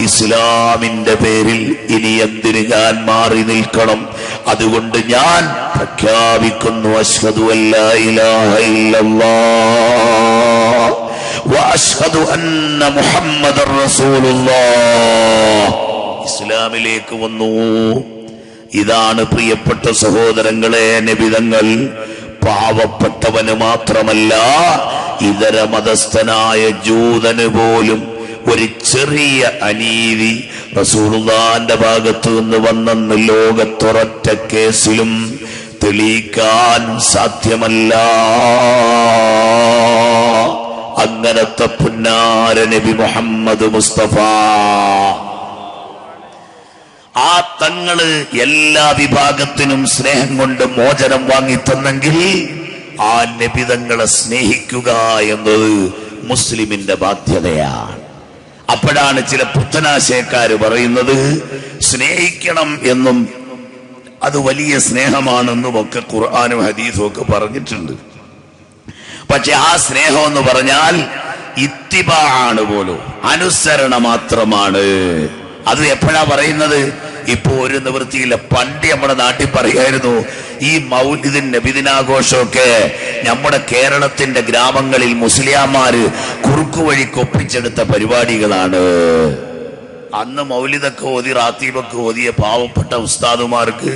ഇസ്ലാമിന്റെ പേരിൽ ഇനി എന്തിന് ഞാൻ മാറി നിൽക്കണം? അതുകൊണ്ട് ഞാൻ പ്രഖ്യാപിക്കുന്നു, അശ്ഹദു അല്ലാ ഇലാഹ ഇല്ലല്ലാഹ് വ അശ്ഹദു അന്ന മുഹമ്മദർ റസൂലുള്ളാഹ്. ഇസ്ലാമിലേക്ക് വന്നു. ഇതാണ് പ്രിയപ്പെട്ട സഹോദരങ്ങളെ നബിതങ്ങൾ പാവപ്പെട്ടവന് മാത്രമല്ല ഇതര മതസ്ഥനായ ജൂതന് പോലും ഒരു ചെറിയ അനീതി റസൂലുള്ളാഹിന്റെ ഭാഗത്തു നിന്ന് വന്നെന്ന് ലോകത്തൊരൊറ്റ കേസിലും തെളിയിക്കാൻ സാധ്യമല്ല. അങ്ങനത്തെ പുന്നാര നബി മുഹമ്മദ് മുസ്തഫ ആ തങ്ങള് എല്ലാ വിഭാഗത്തിനും സ്നേഹം കൊണ്ട് മോചനം വാങ്ങിത്തന്നെങ്കിൽ ആ നബിതങ്ങളെ സ്നേഹിക്കുക എന്നത് മുസ്ലിമിന്റെ ബാധ്യതയാണ്. അപ്പോഴാണ് ചില പുത്തനാശയക്കാര് പറയുന്നത് സ്നേഹിക്കണം എന്നും അത് വലിയ സ്നേഹമാണെന്നും ഒക്കെ ഖുർആനും ഹദീസും ഒക്കെ പറഞ്ഞിട്ടുണ്ട്. പക്ഷെ ആ സ്നേഹം എന്ന് പറഞ്ഞാൽ ഇത്തിബാ ആണ് പോലും, അനുസരണ മാത്രമാണ്. അത് എപ്പോഴാ പറയുന്നത്? ഇപ്പൊ ഒരു നിവൃത്തിയില്ല. പണ്ട് നമ്മുടെ നാട്ടിൽ പറയായിരുന്നു ഈ മൗലിദിൻ നബിദിനാഘോഷമൊക്കെ നമ്മുടെ കേരളത്തിന്റെ ഗ്രാമങ്ങളിൽ മുസ്ലിയാമാര് കുറുക്കുവഴിക്ക് ഒപ്പിച്ചെടുത്ത പരിപാടികളാണ്. അന്ന് മൗലിദൊക്കെ ഓതി റാത്തീബൊക്കെ ഓതിയ പാവപ്പെട്ട ഉസ്താദുമാർക്ക്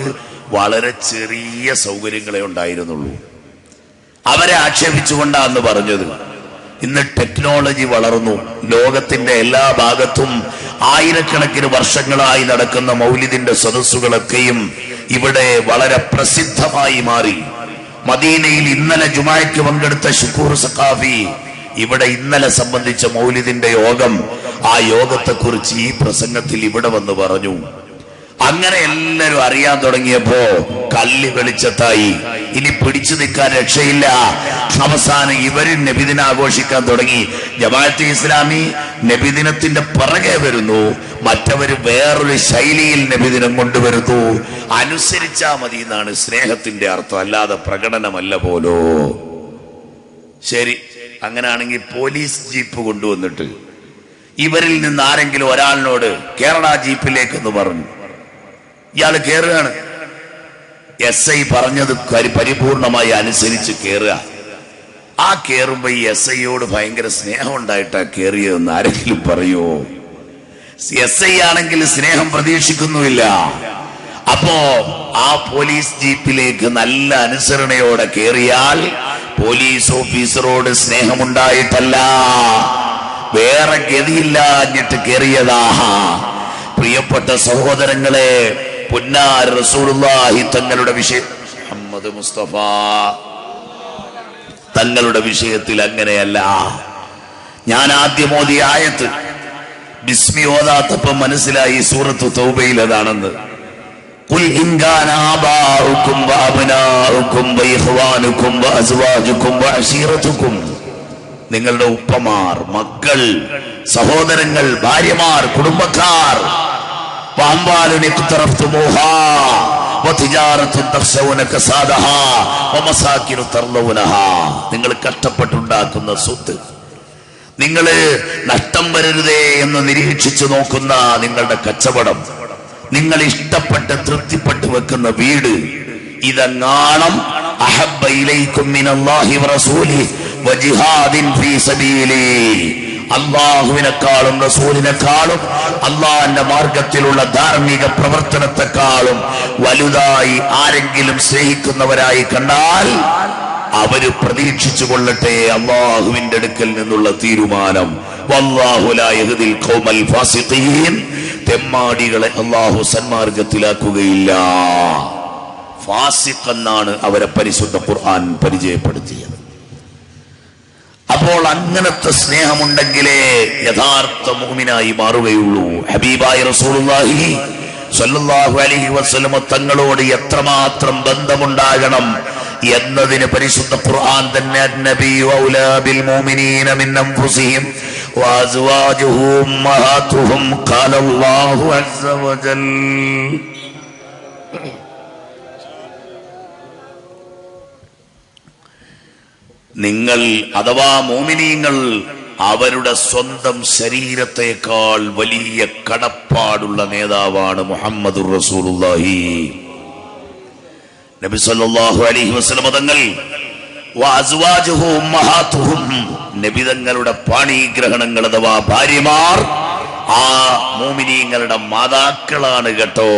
വളരെ ചെറിയ സൗകര്യങ്ങളെ ഉണ്ടായിരുന്നുള്ളൂ. അവരെ ആക്ഷേപിച്ചുകൊണ്ടാന്ന് പറഞ്ഞത്. ഇന്ന് ടെക്നോളജി വളർന്നു. ലോകത്തിന്റെ എല്ലാ ഭാഗത്തും ആയിരക്കണക്കിന് വർഷങ്ങളായി നടക്കുന്ന മൗലിദിന്റെ സദസ്സുകളൊക്കെയും ഇവിടെ വളരെ പ്രസിദ്ധമായി മാറി. മദീനയിൽ ഇന്നലെ ജുമായ്ക്ക് പങ്കെടുത്ത ശുക്കൂർ സഖാഫി ഇവിടെ ഇന്നലെ സംബന്ധിച്ച മൗലിദിന്റെ യോഗം, ആ യോഗത്തെക്കുറിച്ച് ഈ പ്രസംഗത്തിൽ ഇവിടെ വന്ന് പറഞ്ഞു. അങ്ങനെ എല്ലാരും അറിയാൻ തുടങ്ങിയപ്പോ കല്ല് വെളിച്ചത്തായി. ഇനി പിടിച്ചു നിൽക്കാൻ രക്ഷയില്ല. അവസാനം ഇവരും നബിദിനം ആഘോഷിക്കാൻ തുടങ്ങി. ജമാഅത്തെ ഇസ്ലാമി നബിദിനത്തിന്റെ പിറകെ വരുന്നു, മറ്റവര് വേറൊരു ശൈലിയിൽ നബിദിനം കൊണ്ടുവരുന്നു. അനുസരിച്ചാ മതി എന്നാണ് സ്നേഹത്തിന്റെ അർത്ഥം, അല്ലാതെ പ്രകടനമല്ല പോലോ. ശരി, അങ്ങനെയാണെങ്കിൽ പോലീസ് ജീപ്പ് കൊണ്ടുവന്നിട്ട് ഇവരിൽ നിന്ന് ആരെങ്കിലും ഒരാളിനോട് കേരള ജീപ്പിലേക്കെന്ന് പറഞ്ഞു. ഇയാള് കയറുകയാണ്. SI പറഞ്ഞത് പരിപൂർണമായി അനുസരിച്ച് കയറുക. ആ കയറുമ്പോ ഈ SIയോട് ഭയങ്കര സ്നേഹം ഉണ്ടായിട്ടാ കയറിയതെന്ന് ആരെങ്കിലും പറയോ? SI ആണെങ്കിൽ സ്നേഹം പ്രതീക്ഷിക്കുന്നുമില്ല. അപ്പോ ആ പോലീസ് ജീപ്പിലേക്ക് നല്ല അനുസരണയോടെ കയറിയാൽ പോലീസ് ഓഫീസറോട് സ്നേഹമുണ്ടായിട്ടല്ല, വേറെ ഗതിയില്ലാഞ്ഞിട്ട് കയറിയതാ. പ്രിയപ്പെട്ട സഹോദരങ്ങളെ, പുന്നാർ റസൂലുള്ളാഹി തങ്ങളുടെ വിഷയം മുഹമ്മദ് മുസ്തഫ തങ്ങളുടെ വിഷയത്തിൽ അങ്ങനെയല്ല. ഞാൻ ആദ്യം ഓതിയ ആയത്ത് ബിസ്മി ഓതാത്തപ്പം മനസ്സിലായി സൂറത്ത് തൗബയിൽ അതാണെന്ന്. ഖുൽ ഇൻ കാന ആബാഉകും വഅബ്നാഉകും വഇഖ്വാനുകും വഅസ്വാജുകും വഅശീറതുകും, നിങ്ങളുടെ ഉപ്പമാർ, മക്കൾ, സഹോദരങ്ങൾ, ഭാര്യമാർ, കുടുംബക്കാർ, നിങ്ങൾ കഷ്ടപ്പെട്ടുണ്ടാക്കുന്ന സ്വത്ത്, നിങ്ങള് നഷ്ടം വരരുതേ എന്ന് നിരീക്ഷിച്ചു നോക്കുന്ന നിങ്ങളുടെ കച്ചവടം, നിങ്ങൾ ഇഷ്ടപ്പെട്ട് തൃപ്തിപ്പെട്ട് വെക്കുന്ന വീട്, ഇതെങ്ങാണം അഹബ്ബ ഇലൈക്കും മിനല്ലാഹി വറസൂലിഹി വജിഹാദിൻ ഫീ സബീലി, അള്ളാഹുവിനെക്കാളും റസൂലിനെക്കാളും അള്ളാഹിന്റെ മാർഗത്തിലുള്ള ധാർമ്മിക പ്രവർത്തനത്തെക്കാളും വലുതായി ആരെങ്കിലും സ്നേഹിക്കുന്നവരായി കണ്ടാൽ അവര് പ്രതീക്ഷിച്ചു കൊള്ളട്ടെ അള്ളാഹുവിന്റെ അടുക്കൽ നിന്നുള്ള തീരുമാനം. വല്ലാഹു ലാ യഹ്ദിൽ ഖൗമൽ ഫാസിഖീൻ, തെമ്മാടികളെ അള്ളാഹു സന്മാർഗത്തിലാക്കുകയില്ല. ഫാസിഖ് എന്നാണ് അവരെ പരിശുദ്ധ ഖുർആൻ പരിചയപ്പെടുത്തിയത്. അപ്പോൾ അങ്ങനത്തെ സ്നേഹമുണ്ടെങ്കിലേ യഥാർത്ഥ മുഅ്മിനായി മാറുകയുള്ളൂ. ഹബീബായ റസൂലുള്ളാഹി സ്വല്ലല്ലാഹു അലൈഹി വസല്ലം തങ്ങളോട് എത്രമാത്രം ബന്ധമുണ്ടാകണം എന്നതിന് പരിശുദ്ധ ഖുർആൻ തന്നെ നബിയു ഔലാ ബിൽ മുഅ്മിനീന മിൻ അൻഫുസിഹിം വഅസ്വാജുഹു ഉമ്മഹാതുഹും ഖാലല്ലാഹു അസ്സ വജൽ. നിങ്ങൾ അഥവാ മുഅ്മിനീങ്ങൾ അവരുടെ സ്വന്തം ശരീരത്തെക്കാൾ വലിയ കടപ്പാടുള്ള നേതാവാണ് മുഹമ്മദുർ റസൂലുള്ളാഹി. നബി സല്ലല്ലാഹു അലൈഹി വസല്ലം തങ്ങൾ വഅസ്വാജുഹു ഉമ്മഹാതുഹും നബി തങ്ങളുടെ പാണിഗ്രഹണങ്ങൾ അഥവാ ഭാര്യമാർ ആ മുഅ്മിനീങ്ങളുടെ മാതാക്കളാണ് കേട്ടോ.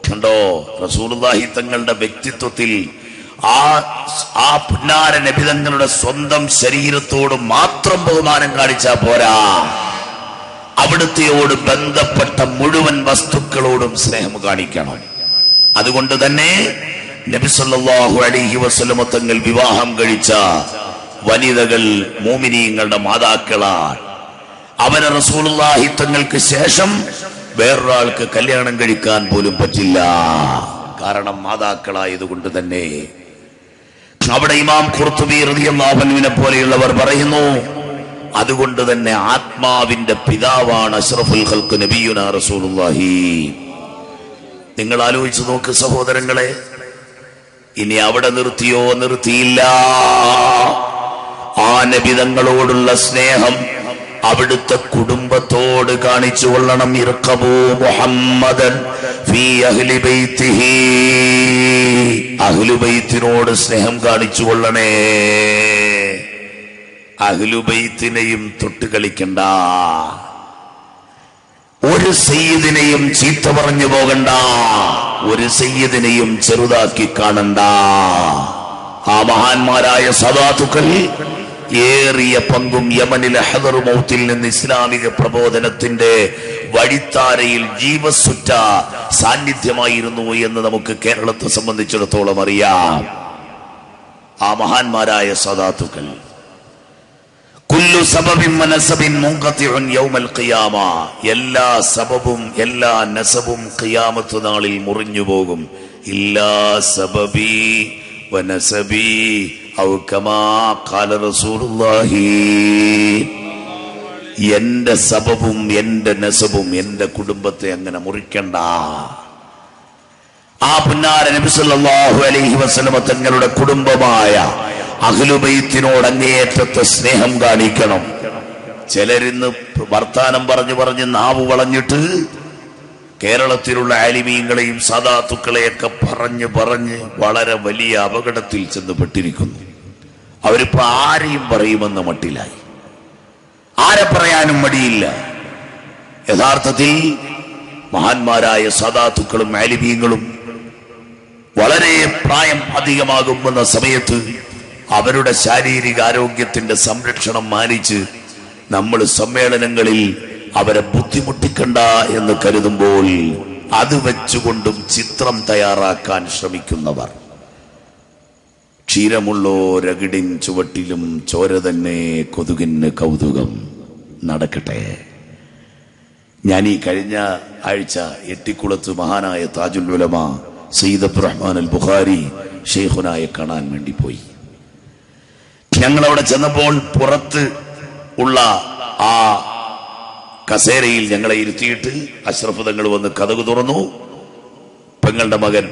കണ്ടോ, റസൂലുള്ളാഹി തങ്ങളുടെ വ്യക്തിത്വത്തിൽ ആ പുന്നാര നബി തങ്ങളുടെ സ്വന്തം ശരീരത്തോട് മാത്രം ബഹുമാനം കാണിച്ചാ പോരാ, അവിടുത്തെയോട് ബന്ധപ്പെട്ട മുഴുവൻ വസ്തുക്കളോടും സ്നേഹം കാണിക്കണം. അതുകൊണ്ട് തന്നെ നബി സല്ലല്ലാഹു അലൈഹി വസല്ലം തങ്ങൾ വിവാഹം കഴിച്ച വനിതകൾ മുഅ്മിനീങ്ങളുടെ മാതാക്കളാണ്. അവരെ റസൂലുള്ളാഹി തങ്ങൾക്ക് ശേഷം വേറൊരാൾക്ക് കല്യാണം കഴിക്കാൻ പോലും പറ്റില്ല. കാരണം മാതാക്കളായതുകൊണ്ട് തന്നെ. അവിടെ ഇമാം ഖുർത്തുബി റളിയല്ലാഹു അൻഹുവിനെ പോലെയുള്ളവർ പറയുന്നു, അതുകൊണ്ട് തന്നെ ആത്മാവിന്റെ പിതാവാണ് അഷ്റഫുൽ ഖൽഖ് നബിയുനാ റസൂലുള്ളാഹി. നിങ്ങൾ ആലോചിച്ചു നോക്ക് സഹോദരങ്ങളെ, ഇനി അവിടെ നിർത്തിയോ? നിർത്തിയില്ല. ആ നബി തങ്ങളോടുള്ള സ്നേഹം അവിടുത്തെ കുടുംബത്തോട് കാണിച്ചു കൊള്ളണം. ഇർഖബൂ മുഹമ്മദൻ ഫീ അഹ്ലി ബൈത്തിഹി, അഹ്ലുബൈത്തിനോട് സ്നേഹം കാണിച്ചു കൊള്ളണേ. അഹ്ലുബൈത്തിനെയും തൊട്ട് കളിക്കണ്ട, ഒരു സയ്യിദിനെയും ചീത്ത പറഞ്ഞു പോകണ്ട, ഒരു സയ്യിദിനെയും ചെറുതാക്കി കാണണ്ട. ആ മഹാന്മാരായ സദാത്തുക്കൾ ഏറിയ പങ്കും യമനിലെ ഹദറുമൗത്തിൽ നിന്ന് ഇസ്ലാമിക പ്രബോധനത്തിന്റെ വഴിത്താരയിൽ ജീവസുറ്റ സാന്നിധ്യമായിരുന്നു എന്ന് നമുക്ക് കേരളത്തെ സംബന്ധിച്ചിടത്തോളം അറിയാം. ആ മഹാന്മാരായ സദാത്തുക്കൾ കുല്ലു സബബിൻ വനസബിൻ മുൻഖതിഉൻ യൗമൽ ഖിയാമ, എല്ലാ സബബും എല്ലാ നസബും ഖിയാമത്ത് നാളിൽ മുറിഞ്ഞു പോകും. ഇല്ലാ സബബി വനസബി ഔ കമാ ഖാല റസൂലുള്ളാഹി, എന്റെ സബബും എന്റെ നസബും എന്റെ കുടുംബത്തെ അങ്ങനെ മുറിക്കണ്ട. ആ പുന്നാര നബി സല്ലല്ലാഹു അലൈഹി വസല്ലം തങ്ങളുടെ കുടുംബമായ അഹ്ലുബൈത്തിനോട് അങ്ങേയറ്റത്തെ സ്നേഹം കാണിക്കണം. ചിലരിന്ന് വർത്താനം പറഞ്ഞ് നാവ് വളഞ്ഞിട്ട് കേരളത്തിലുള്ള ആലിമീങ്ങളെയും സാദാത്തുക്കളെയൊക്കെ പറഞ്ഞ് വളരെ വലിയ അപകടത്തിൽ ചെന്നുപെട്ടിരിക്കുന്നു. അവരിപ്പോ ആരെയും പറയുമെന്ന മട്ടിലായി, ആരെ പറയാനും മടിയില്ല. യഥാർത്ഥത്തിൽ മഹാന്മാരായ സാദാത്തുക്കളും ആലിമീങ്ങളും വളരെ പ്രായം അധികമാകുമെന്ന സമയത്ത് അവരുടെ ശാരീരിക ആരോഗ്യത്തിന്റെ സംരക്ഷണം മാനിച്ച് നമ്മൾ സമ്മേളനങ്ങളിൽ അവരെ ബുദ്ധിമുട്ടിക്കണ്ട എന്ന് കരുതുമ്പോൾ അത് വെച്ചുകൊണ്ടും ചിത്രം തയ്യാറാക്കാൻ ശ്രമിക്കുന്നവർ, ക്ഷീരമുള്ളോരകിടിൻ ചുവട്ടിലും ചോര തന്നെ കൊതുകിന് കൗതുകം. നടക്കട്ടെ. ഞാൻ ഈ കഴിഞ്ഞ ആഴ്ച എട്ടിക്കുളത്ത് മഹാനായ താജുൽ ഉലമ സയ്യിദ് അബ്ദുറഹ്മാൻ അൽ ബുഖാരി ഷെയ്ഖുനായെ കാണാൻ വേണ്ടി പോയി. ഞങ്ങളവിടെ ചെന്നപ്പോൾ പുറത്ത് ഉള്ള ആ കസേരയിൽ ഞങ്ങളെ ഇരുത്തിയിട്ട് അഷ്റഫ് തങ്ങൾ വന്ന് കതക് തുറന്നു. പെങ്ങളുടെ മകൻ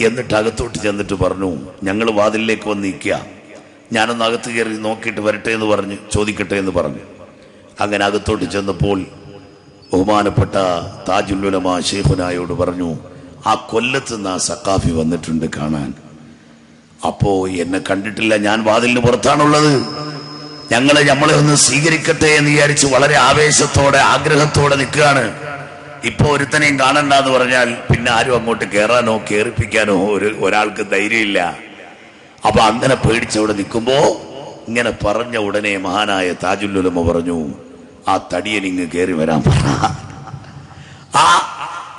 എന്നിട്ട് അകത്തോട്ട് ചെന്നിട്ട് പറഞ്ഞു, ഞങ്ങൾ വാതിലിലേക്ക് വന്ന് നിൽക്കുക, ഞാനൊന്ന് അകത്ത് കയറി നോക്കിയിട്ട് വരട്ടെ എന്ന് പറഞ്ഞ് ചോദിക്കട്ടെ എന്ന് പറഞ്ഞു. അങ്ങനെ അകത്തോട്ട് ചെന്നപ്പോൾ ബഹുമാനപ്പെട്ട താജുൽ ഉലമ ഷെയ്ഖുനായോട് പറഞ്ഞു, ആ കൊല്ലത്ത് നിന്ന് ആ സഖാഫി വന്നിട്ടുണ്ട് കാണാൻ. അപ്പോ എന്നെ കണ്ടിട്ടില്ല, ഞാൻ വാതിലിന് പുറത്താണുള്ളത്, നമ്മളെ ഒന്ന് സ്വീകരിക്കട്ടെ എന്ന് വിചാരിച്ച് വളരെ ആവേശത്തോടെ ആഗ്രഹത്തോടെ നിൽക്കുകയാണ്. ഇപ്പൊ ഒരുത്തനെയും കാണണ്ടെന്ന് പറഞ്ഞാൽ പിന്നെ ആരും അങ്ങോട്ട് കയറാനോ കേറിപ്പിക്കാനോ ഒരാൾക്ക് ധൈര്യമില്ല. അപ്പൊ അങ്ങനെ പേടിച്ചവിടെ നിൽക്കുമ്പോ ഇങ്ങനെ പറഞ്ഞ ഉടനെ മഹാനായ താജുൽ ഉലമ പറഞ്ഞു, ആ തടിയനിങ്ങ് കയറി വരാൻ പറ. ആ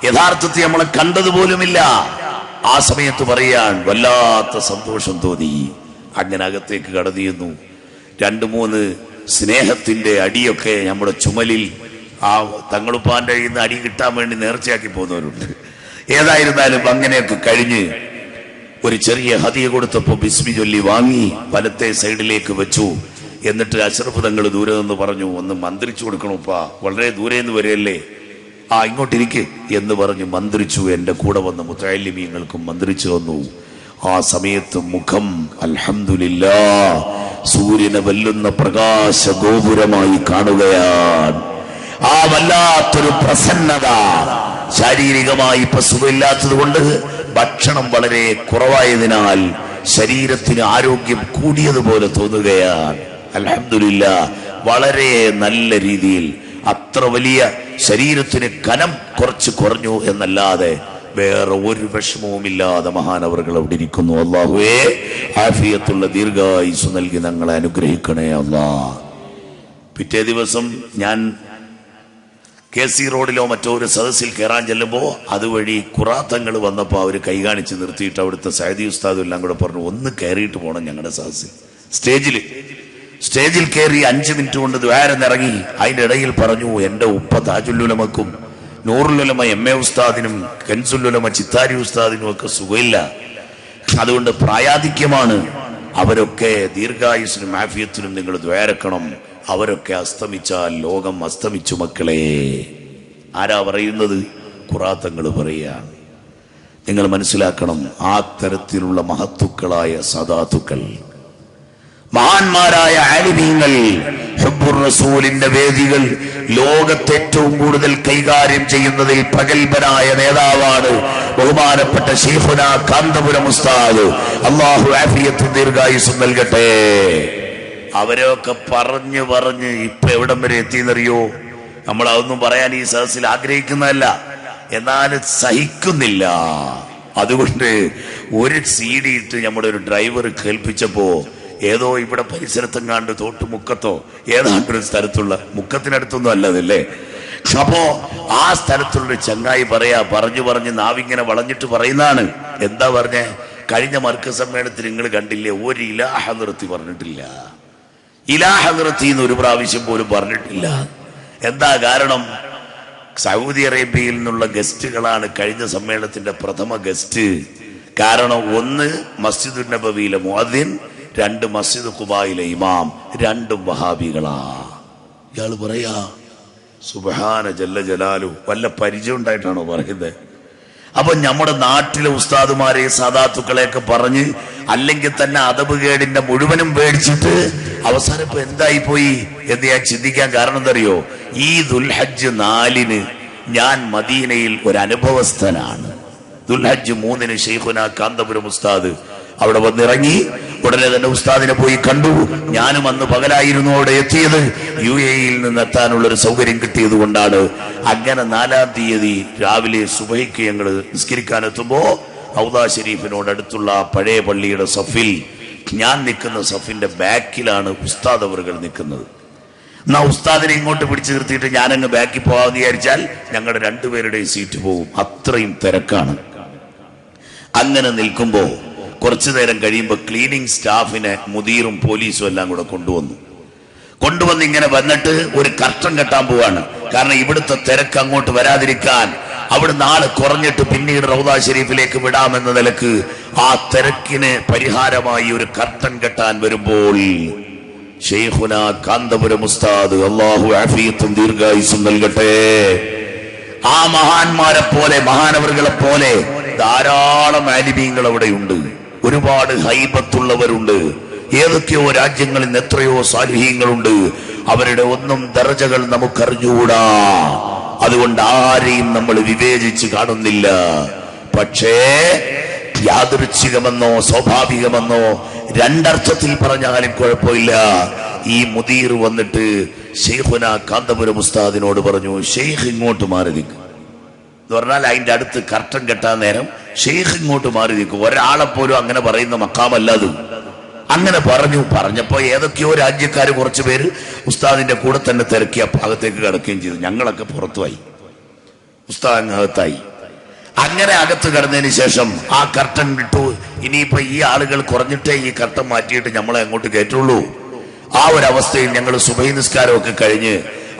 യഥാർത്ഥത്തിൽ നമ്മളെ കണ്ടതുപോലുമില്ല. ആ സമയത്ത് പറയാൻ വല്ലാത്ത സന്തോഷം തോന്നി. അങ്ങനെ അകത്തേക്ക് കടന്നിരുന്നു. 2-3 സ്നേഹത്തിന്റെ അടിയൊക്കെ നമ്മുടെ ചുമലിൽ ആ തങ്ങളുപ്പാന്റെ കയ്യിൽ നിന്ന് അടി കിട്ടാൻ വേണ്ടി നേർച്ചയാക്കി പോകുന്നവരുണ്ട്. ഏതായിരുന്നാലും അങ്ങനെയൊക്കെ കഴിഞ്ഞ് ഒരു ചെറിയ ഹദിയ കൊടുത്തപ്പോ ബിസ്മി ചൊല്ലി വാങ്ങി വലത്തെ സൈഡിലേക്ക് വെച്ചു. എന്നിട്ട് അഷ്റഫ് തങ്ങൾ ദൂരെ നിന്ന് പറഞ്ഞു, ഒന്ന് മന്ത്രിച്ചു കൊടുക്കണോപ്പാ, വളരെ ദൂരെ നിന്ന് വരെയല്ലേ, ഇങ്ങോട്ടിരിക്ക് എന്ന് പറഞ്ഞ് മന്ത്രിച്ചു. എന്റെ കൂടെ വന്ന മുത്തഅല്ലിമീങ്ങൾക്കും മന്ത്രിച്ചു തന്നു. ആ സമയത്ത് മുഖം അൽഹംദുലില്ലാഹ് സൂര്യനെ വെല്ലുന്ന പ്രകാശ ഗോപുരമായി കാണുകയാണ്. ആ വല്ലാത്തൊരു പ്രസന്നത. ശാരീരികമായി ഇപ്പൊ സുഖമില്ലാത്തത് കൊണ്ട് ഭക്ഷണം വളരെ കുറവായതിനാൽ ശരീരത്തിന് ആരോഗ്യം കൂടിയതുപോലെ തോന്നുകയാണ്. അൽഹംദുലില്ലാഹ് വളരെ നല്ല രീതിയിൽ, അത്ര വലിയ ശരീരത്തിന് കനം കുറച്ച് കുറഞ്ഞു എന്നല്ലാതെ വേറെ ഒരു വിഷമവുമില്ലാതെ മഹാനവറുകൾ അവിടെ ഇരിക്കുന്നു. അല്ലാഹുവേ ആഫിയത്തുള്ള ദീർഘായുസ്സ് നൽകി ഞങ്ങളെ അനുഗ്രഹിക്കണേ അല്ലാഹ്. പിറ്റേ ദിവസം ഞാൻ KC റോഡിലോ മറ്റോ ഒരു സദസ്സിൽ കയറാൻ ചെല്ലുമ്പോൾ അതുവഴി ഖുറാത്തങ്ങൾ വന്നപ്പോൾ അവർ കൈ കാണിച്ച് നിർത്തിയിട്ട് അവിടുത്തെ സൈദി ഉസ്താദും എല്ലാം കൂടെ പറഞ്ഞു, ഒന്ന് കയറിയിട്ട് പോകണം ഞങ്ങളുടെ സദസ്സിൽ. സ്റ്റേജിൽ കയറി 5 മിനിറ്റ് കൊണ്ട് ദ്വാരന്നിറങ്ങി. അതിൻ്റെ ഇടയിൽ പറഞ്ഞു, എൻ്റെ ഉപ്പ താജുല്ലുലമക്കും നൂറുലുലമ MA ഉസ്താദിനും കൻസുല്ലുലമ ചിത്താരി ഉസ്താദിനും ഒക്കെ സുഖമില്ല, അതുകൊണ്ട് പ്രായാധിക്യമാണ്. അവരൊക്കെ ദീർഘായുസിനും ആഫിയത്തിനും നിങ്ങൾ ദ്വാരക്കണം. അവരൊക്കെ അസ്തമിച്ചാൽ ലോകം അസ്തമിച്ചു മക്കളെ. ആരാ പറയുന്നത്? ഖുറാത്തങ്ങൾ പറയുകയാണ്. നിങ്ങൾ മനസ്സിലാക്കണം, ആ തരത്തിലുള്ള മഹത്തുക്കളായ സദാത്തുക്കൾ, മഹാന്മാരായ ആലിമീങ്ങൾ, ഹുബ്ബുർ റസൂലിന്റെ വേദികൾ ലോകത്തെ ഏറ്റവും കൂടുതൽ കൈകാര്യം ചെയ്യുന്നതിൽ പ്രഗത്ഭനായ നേതാവാണ് ബഹുമാനപ്പെട്ട ശൈഖുന കാന്തപുരം ഉസ്താദ്. അല്ലാഹു ആഫിയത്തും ദീർഘായുസ്സും നൽകട്ടെ. അവരൊക്കെ പറഞ്ഞ് ഇപ്പൊ എവിടം വരെ എത്തിയെന്നറിയോ? നമ്മൾ അതൊന്നും പറയാൻ ഈ സദസ്സിൽ ആഗ്രഹിക്കുന്നതല്ല, എന്നാൽ സഹിക്കുന്നില്ല. അതുകൊണ്ട് ഒരു CD ഇട്ട് നമ്മുടെ ഒരു ഡ്രൈവർ കേൾപ്പിച്ചപ്പോ ഏതോ ഇവിടെ പരിസരത്തെങ്ങാണ്ട് തോട്ടുമുക്കത്തോ ഏതാണ്ടൊരു സ്ഥലത്തുള്ള, മുക്കത്തിനടുത്തൊന്നും അല്ലതല്ലേ, അപ്പോ ആ സ്ഥലത്തുള്ള ചങ്ങായി പറഞ്ഞു നാവിങ്ങനെ വളഞ്ഞിട്ട് പറയുന്നതാണ്. എന്താ പറഞ്ഞേ? കഴിഞ്ഞ മർക്കസ് സമ്മേളനത്തിൽ നിങ്ങൾ കണ്ടില്ലേ, ഒരു ഇലാഹ നിർത്തി പറഞ്ഞിട്ടില്ല. ഇലാഹ നിർത്തി എന്ന് ഒരു പ്രാവശ്യം പോലും പറഞ്ഞിട്ടില്ല. എന്താ കാരണം? സൗദി അറേബ്യയിൽ നിന്നുള്ള ഗസ്റ്റുകളാണ് കഴിഞ്ഞ സമ്മേളനത്തിന്റെ പ്രഥമ ഗസ്റ്റ്. കാരണം 1 മസ്ജിദുൻ നബവിയിലെ മുഅദ്ദിൻ, 2 മസ്ജിദ് ഖുബായിലെ ഇമാം, 2ഉം വഹാബികളാ. ഇയാള് പറയാ സുബ്ഹാന ജല്ല ജലാലു, വല്ല പരിചയം ഉണ്ടായിട്ടാണോ പറയുന്നത്? അപ്പൊ നമ്മുടെ നാട്ടിലെ ഉസ്താദുമാരെ സാദാത്തുക്കളെയൊക്കെ പറഞ്ഞ് അല്ലെങ്കിൽ തന്നെ അദബ് കേടിന്റെ മുഴുവനും പേടിച്ചിട്ട് അവസാനം ഇപ്പൊ എന്തായി പോയി എന്ന് ഞാൻ ചിന്തിക്കാൻ കാരണം എന്തറിയോ? ഈ ദുൽഹജ്ജ് 4-ന് ഞാൻ മദീനയിൽ ഒരു അനുഭവസ്ഥനാണ്. ദുൽഹജ്ജ് 3-ന് ശൈഖുന കാന്തപുരം ഉസ്താദ് അവിടെ വന്നിറങ്ങി. ഉടനെ തന്നെ ഉസ്താദിനെ പോയി കണ്ടു. ഞാനും അന്ന് പകലായിരുന്നു അവിടെ എത്തിയത്. UAE-യിൽ നിന്ന് എത്താനുള്ളൊരു സൗകര്യം കിട്ടിയത് കൊണ്ടാണ്. അങ്ങനെ 4-ാം തീയതി രാവിലെ സുബഹിക്ക് ഞങ്ങൾ നിസ്കരിക്കാൻ എത്തുമ്പോ ഔദാ ഷരീഫിനോട് അടുത്തുള്ള പഴയ പള്ളിയുടെ സഫിൽ, ഞാൻ നിൽക്കുന്ന സഫിന്റെ ബാക്കിലാണ് ഉസ്താദ് അവറുകൾ നിൽക്കുന്നത്. എന്നാ ഉസ്താദിനെ ഇങ്ങോട്ട് പിടിച്ചു നിർത്തിയിട്ട് ഞാനങ്ങ് ബാക്കിൽ പോകാമെന്ന് വിചാരിച്ചാൽ ഞങ്ങളുടെ 2 പേരുടെയും സീറ്റ് പോകും. അത്രയും തിരക്കാണ്. അങ്ങനെ നിൽക്കുമ്പോ കുറച്ചു നേരം കഴിയുമ്പോൾ ക്ലീനിങ് സ്റ്റാഫിനെ മുദീറും പോലീസും എല്ലാം കൂടെ കൊണ്ടുവന്ന് ഇങ്ങനെ വന്നിട്ട് ഒരു കർട്ടൻ കെട്ടാൻ പോവാണ്. കാരണം ഇവിടുത്തെ തിരക്ക് അങ്ങോട്ട് വരാതിരിക്കാൻ, അവിടുന്ന് ആള് കുറഞ്ഞിട്ട് പിന്നീട് റൗദാ ഷരീഫിലേക്ക് വിടാമെന്ന നിലക്ക് ആ തിരക്കിന് പരിഹാരമായി ഒരു കർട്ടൻ കെട്ടാൻ വരുമ്പോൾ ശൈഖുന കാന്തപുരം ഉസ്താദ്, അല്ലാഹു ആഫിയത്തും ദീർഘായുസ്സും നൽകട്ടെ, ആ മഹാന്മാരെ പോലെ, മഹാനവറുകളെ പോലെ ധാരാളം ആലിമീങ്ങൾ അവിടെയുണ്ട്. ഒരുപാട് ഹൈബത്തുള്ളവരുണ്ട്. ഏതൊക്കെയോ രാജ്യങ്ങളിൽ നിന്ന് എത്രയോ സാലിഹീങ്ങളുണ്ട്. അവരുടെ ഒന്നും ദർജകൾ നമുക്കറിഞ്ഞുകൂടാ. അതുകൊണ്ട് ആരെയും നമ്മൾ വിവേചിച്ച് കാണുന്നില്ല. പക്ഷേ യാദൃച്ഛികമെന്നോ സ്വാഭാവികമെന്നോ രണ്ടർത്ഥത്തിൽ പറഞ്ഞാലും കുഴപ്പമില്ല. ഈ മുദീർ വന്നിട്ട് ശൈഖുന കാന്തപുരം ഉസ്താദിനോട് പറഞ്ഞു, ഷെയ്ഖ് ഇങ്ങോട്ട് മാറി നിൽക്കും എന്ന് പറഞ്ഞാൽ അതിന്റെ അടുത്ത് കർട്ടൻ കെട്ടാൻ നേരം ഷെയ്ഖ് ഇങ്ങോട്ട് മാറി നിൽക്കും. ഒരാളെപ്പോലും അങ്ങനെ പറയുന്ന മക്കാമല്ലത്. അങ്ങനെ പറഞ്ഞപ്പോ ഏതൊക്കെയോ രാജ്യക്കാർ കുറച്ചു പേര് ഉസ്താദിന്റെ കൂടെ തന്നെ തിരക്കിയ ഭാഗത്തേക്ക് കിടക്കുകയും ചെയ്തു. ഞങ്ങളൊക്കെ പുറത്തുമായി, ഉസ്താദ് അകത്തായി. അങ്ങനെ അകത്ത് കിടന്നതിന് ശേഷം ആ കർട്ടൻ വിട്ടു. ഇനിയിപ്പോ ഈ ആളുകൾ കുറഞ്ഞിട്ടേ ഈ കർട്ടൻ മാറ്റിയിട്ട് നമ്മളെ അങ്ങോട്ട് കയറ്റുള്ളൂ. ആ ഒരു അവസ്ഥയിൽ ഞങ്ങൾ സുബഹി നിസ്കാരമൊക്കെ കഴിഞ്ഞ്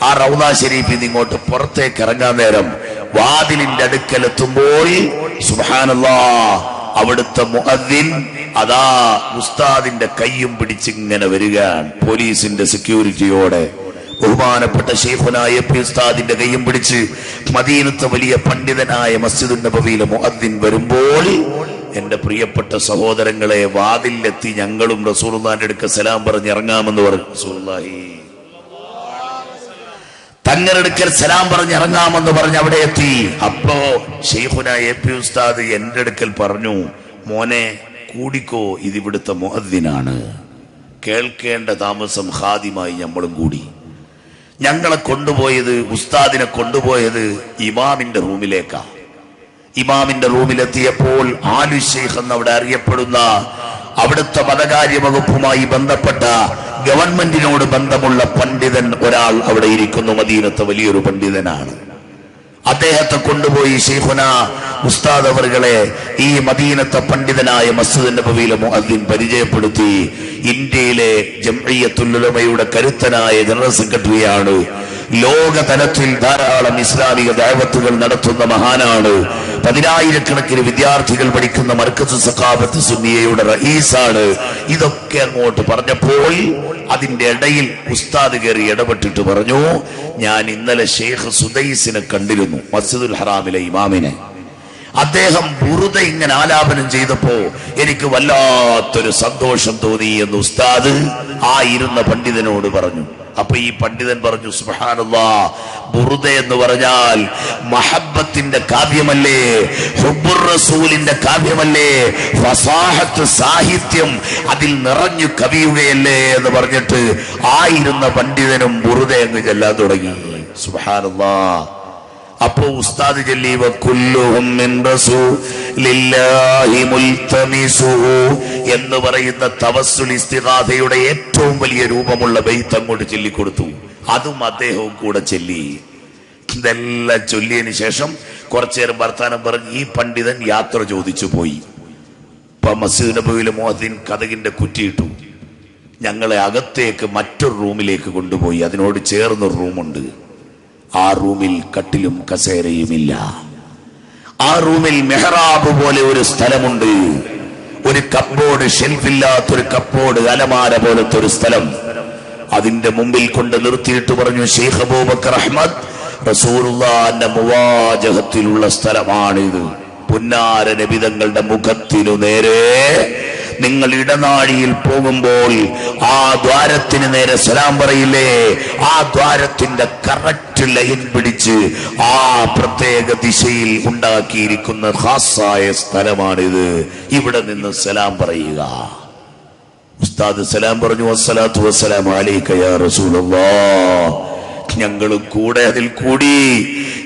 ആ റൗദ ഷരീഫിൽ നിന്ന് ഇങ്ങോട്ട് പുറത്തേക്ക് ഇറങ്ങാൻ നേരം വാതിലിന്റെ അടുക്കലെത്തുമ്പോൾ സുബ്ഹാനല്ലാഹ് അവിടുത്തെ മുഅദ്ദിൻ അതാ ഉസ്താദിന്റെ കയ്യും പിടിച്ചിങ്ങനെ വരികയാണ്. പോലീസിന്റെ സെക്യൂരിറ്റിയോടെ ബഹുമാനപ്പെട്ട ശൈഖുനാ എ.പി. ഉസ്താദിന്റെ കയ്യും പിടിച്ച് മദീനത്തെ വലിയ പണ്ഡിതനായ മസ്ജിദുൻ നബവിയിലെ മുഅദ്ദിൻ വരുമ്പോൾ എന്റെ പ്രിയപ്പെട്ട സഹോദരങ്ങളെ, വാതിലെത്തി ഞങ്ങളും റസൂലുള്ളാഹിന്റെ അടുക്ക സലാം പറഞ്ഞ് ഇറങ്ങാമെന്ന് പറഞ്ഞു. റസൂലുള്ളാഹി തങ്ങളെടുക്കൽ സലാം പറഞ്ഞ് ഇറങ്ങാമെന്ന് പറഞ്ഞ് അവിടെ എത്തി. അപ്പോ ശൈഖുനാ എ.പി. ഉസ്താദ് എന്റെ അടുക്കൽ പറഞ്ഞു, മോനെ കൂടിക്കോ, ഇതിവിടുത്തെ മുഅദ്ദിനാണ്, കേൾക്കേണ്ട താമസം ഖാദിമായി നമ്മളും കൂടി. ഞങ്ങളെ കൊണ്ടുപോയത്, ഉസ്താദിനെ കൊണ്ടുപോയത് ഇമാമിന്റെ റൂമിലേക്കാ. ഇമാമിന്റെ റൂമിലെത്തിയപ്പോൾ ആലു ശൈഖ് എന്നവിടെ അറിയപ്പെടുന്ന അവിടുത്തെ മതകാര്യ വകുപ്പുമായി ബന്ധപ്പെട്ട ഗവൺമെന്റിനോട് ബന്ധമുള്ള പണ്ഡിതൻ ഒരാൾ അവിടെ ഇരിക്കുന്നു. മദീനത്തെ വലിയൊരു പണ്ഡിതനാണ്. അദ്ദേഹത്തെ കൊണ്ടുപോയി ശൈഖുനാ ഉസ്താദ് അവറുകളെ ഈ മദീനത്തെ പണ്ഡിതനായ മസ്ജിദ് നബവിയിലെ മുഅദ്ദിൻ പരിചയപ്പെടുത്തി. ഇന്ത്യയിലെ ജംഇയ്യത്തുൽ ഉലമയുടെ കരുത്തനായ ജനറൽ സെക്രട്ടറിയാണ്. ലോക തലത്തിൽ ധാരാളം ഇസ്ലാമിക ദഅവത്തുകൾ നടത്തുന്ന മഹാനാണ്. 10,000-കണക്കിന് വിദ്യാർത്ഥികൾ പഠിക്കുന്ന മർക്കസ് സഖാഫത്ത് സുന്നിയയുടെ റഈസാണ്. ഇതൊക്കെ അങ്ങോട്ട് പറഞ്ഞപ്പോൾ അതിന്റെ ഇടയിൽ ഉസ്താദ് കയറി ഇടപെട്ടിട്ട് പറഞ്ഞു, ഞാൻ ഇന്നലെ ഷെയ്ഖ് സുദൈസിനെ കണ്ടിരുന്നു, മസ്ജിദുൽ ഹറാമിലെ ഇമാമിനെ. അദ്ദേഹം ബുറുദ ഇങ്ങനെ ആലാപനം ചെയ്തപ്പോ എനിക്ക് വല്ലാത്തൊരു സന്തോഷം തോന്നി എന്ന് ഉസ്താദ് ആ ഇരുന്ന പണ്ഡിതനോട് പറഞ്ഞു. അപ്പൊ ഈ പണ്ഡിതൻ പറഞ്ഞു, സുബ്ഹാനല്ലാഹ്, ബുറുദ എന്ന് പറഞ്ഞാൽ മഹബ്ബത്തിന്റെ കാവ്യമല്ലേ, ഹുബ്ബുർ റസൂലിന്റെ കാവ്യമല്ലേ, ഫസാഹത്ത് സാഹിത്യം അതിൽ നിറഞ്ഞു കവിയുകയല്ലേ എന്ന് പറഞ്ഞിട്ട് ആയിരുന്ന പണ്ഡിതനും ബുറുദ അങ്ങ് ചെല്ലാൻ തുടങ്ങി. സുബ്ഹാനല്ലാഹ്. അപ്പോ ഉസ്താദ് ചൊല്ലി, വകുല്ലുഹും മിൻ റസൂലില്ലാഹി മുൽതമിസുഹു എന്ന് പറയുന്ന തവസ്സുൽ ഇസ്തിഗാഥയുടെ ഏറ്റവും വലിയ രൂപമുള്ള ബൈത്ത് അങ്ങോട്ട് ചൊല്ലിക്കൊടുത്തു. അതും അദ്ദേഹവും കൂടെ ചൊല്ലി. ഇതെല്ലാം ചൊല്ലിയതിനു ശേഷം കുറച്ചേരം വർത്താനം പറഞ്ഞ് ഈ പണ്ഡിതൻ യാത്ര ചോദിച്ചു പോയി. ഇപ്പൊ മസ്ജിദ് നബവിയിലെ മുഅദ്ദിൻ കതകിന്റെ കുറ്റിയിട്ടു. ഞങ്ങളെ അകത്തേക്ക് മറ്റൊരു റൂമിലേക്ക് കൊണ്ടുപോയി. അതിനോട് ചേർന്നൊരു റൂമുണ്ട്. ആ റൂമിൽ കട്ടിലും കസേരയുമില്ല. ആ റൂമിൽ മെഹ്റാബ് പോലെ ഒരു സ്ഥലമുണ്ട്. ഒരു കപ്പോർഡ്, ഷെൽഫില്ലാത്തൊരു കപ്പോർഡ്, അലമാര പോലത്തെ ഒരു സ്ഥലം. അതിന്റെ മുമ്പിൽ കൊണ്ട് നിർത്തിയിട്ട് പറഞ്ഞു, ശൈഖ് അബൂബക്കർ അഹ്മദ്, റസൂലുള്ളാഹിന്റെ മുവാജഹത്തിലുള്ള സ്ഥലമാണിത്. പുന്നാര നബിതങ്ങളുടെ മുഖത്തിനു നേരെ നിങ്ങൾ ഇടനാഴിയിൽ പോകുമ്പോൾ ആ ദ്വാരത്തിന് നേരെ സലാം പറയില്ലേ, ആ ദ്വാരത്തിന്റെ കറക്റ്റ് ലൈൻ പിടിച്ച് ആ പ്രത്യേക ദിശയിൽ ഉണ്ടാക്കിയിരിക്കുന്ന ഖാസായ സ്ഥലമാണിത്. ഇവിടെ നിന്ന് സലാം പറയുക. ഉസ്താദ് സലാം പറഞ്ഞു, വസ്സലാത്തു വസ്സലാമു അലൈക യാ റസൂലല്ലാഹ്. ഞങ്ങളും കൂടെ അതിൽ കൂടി.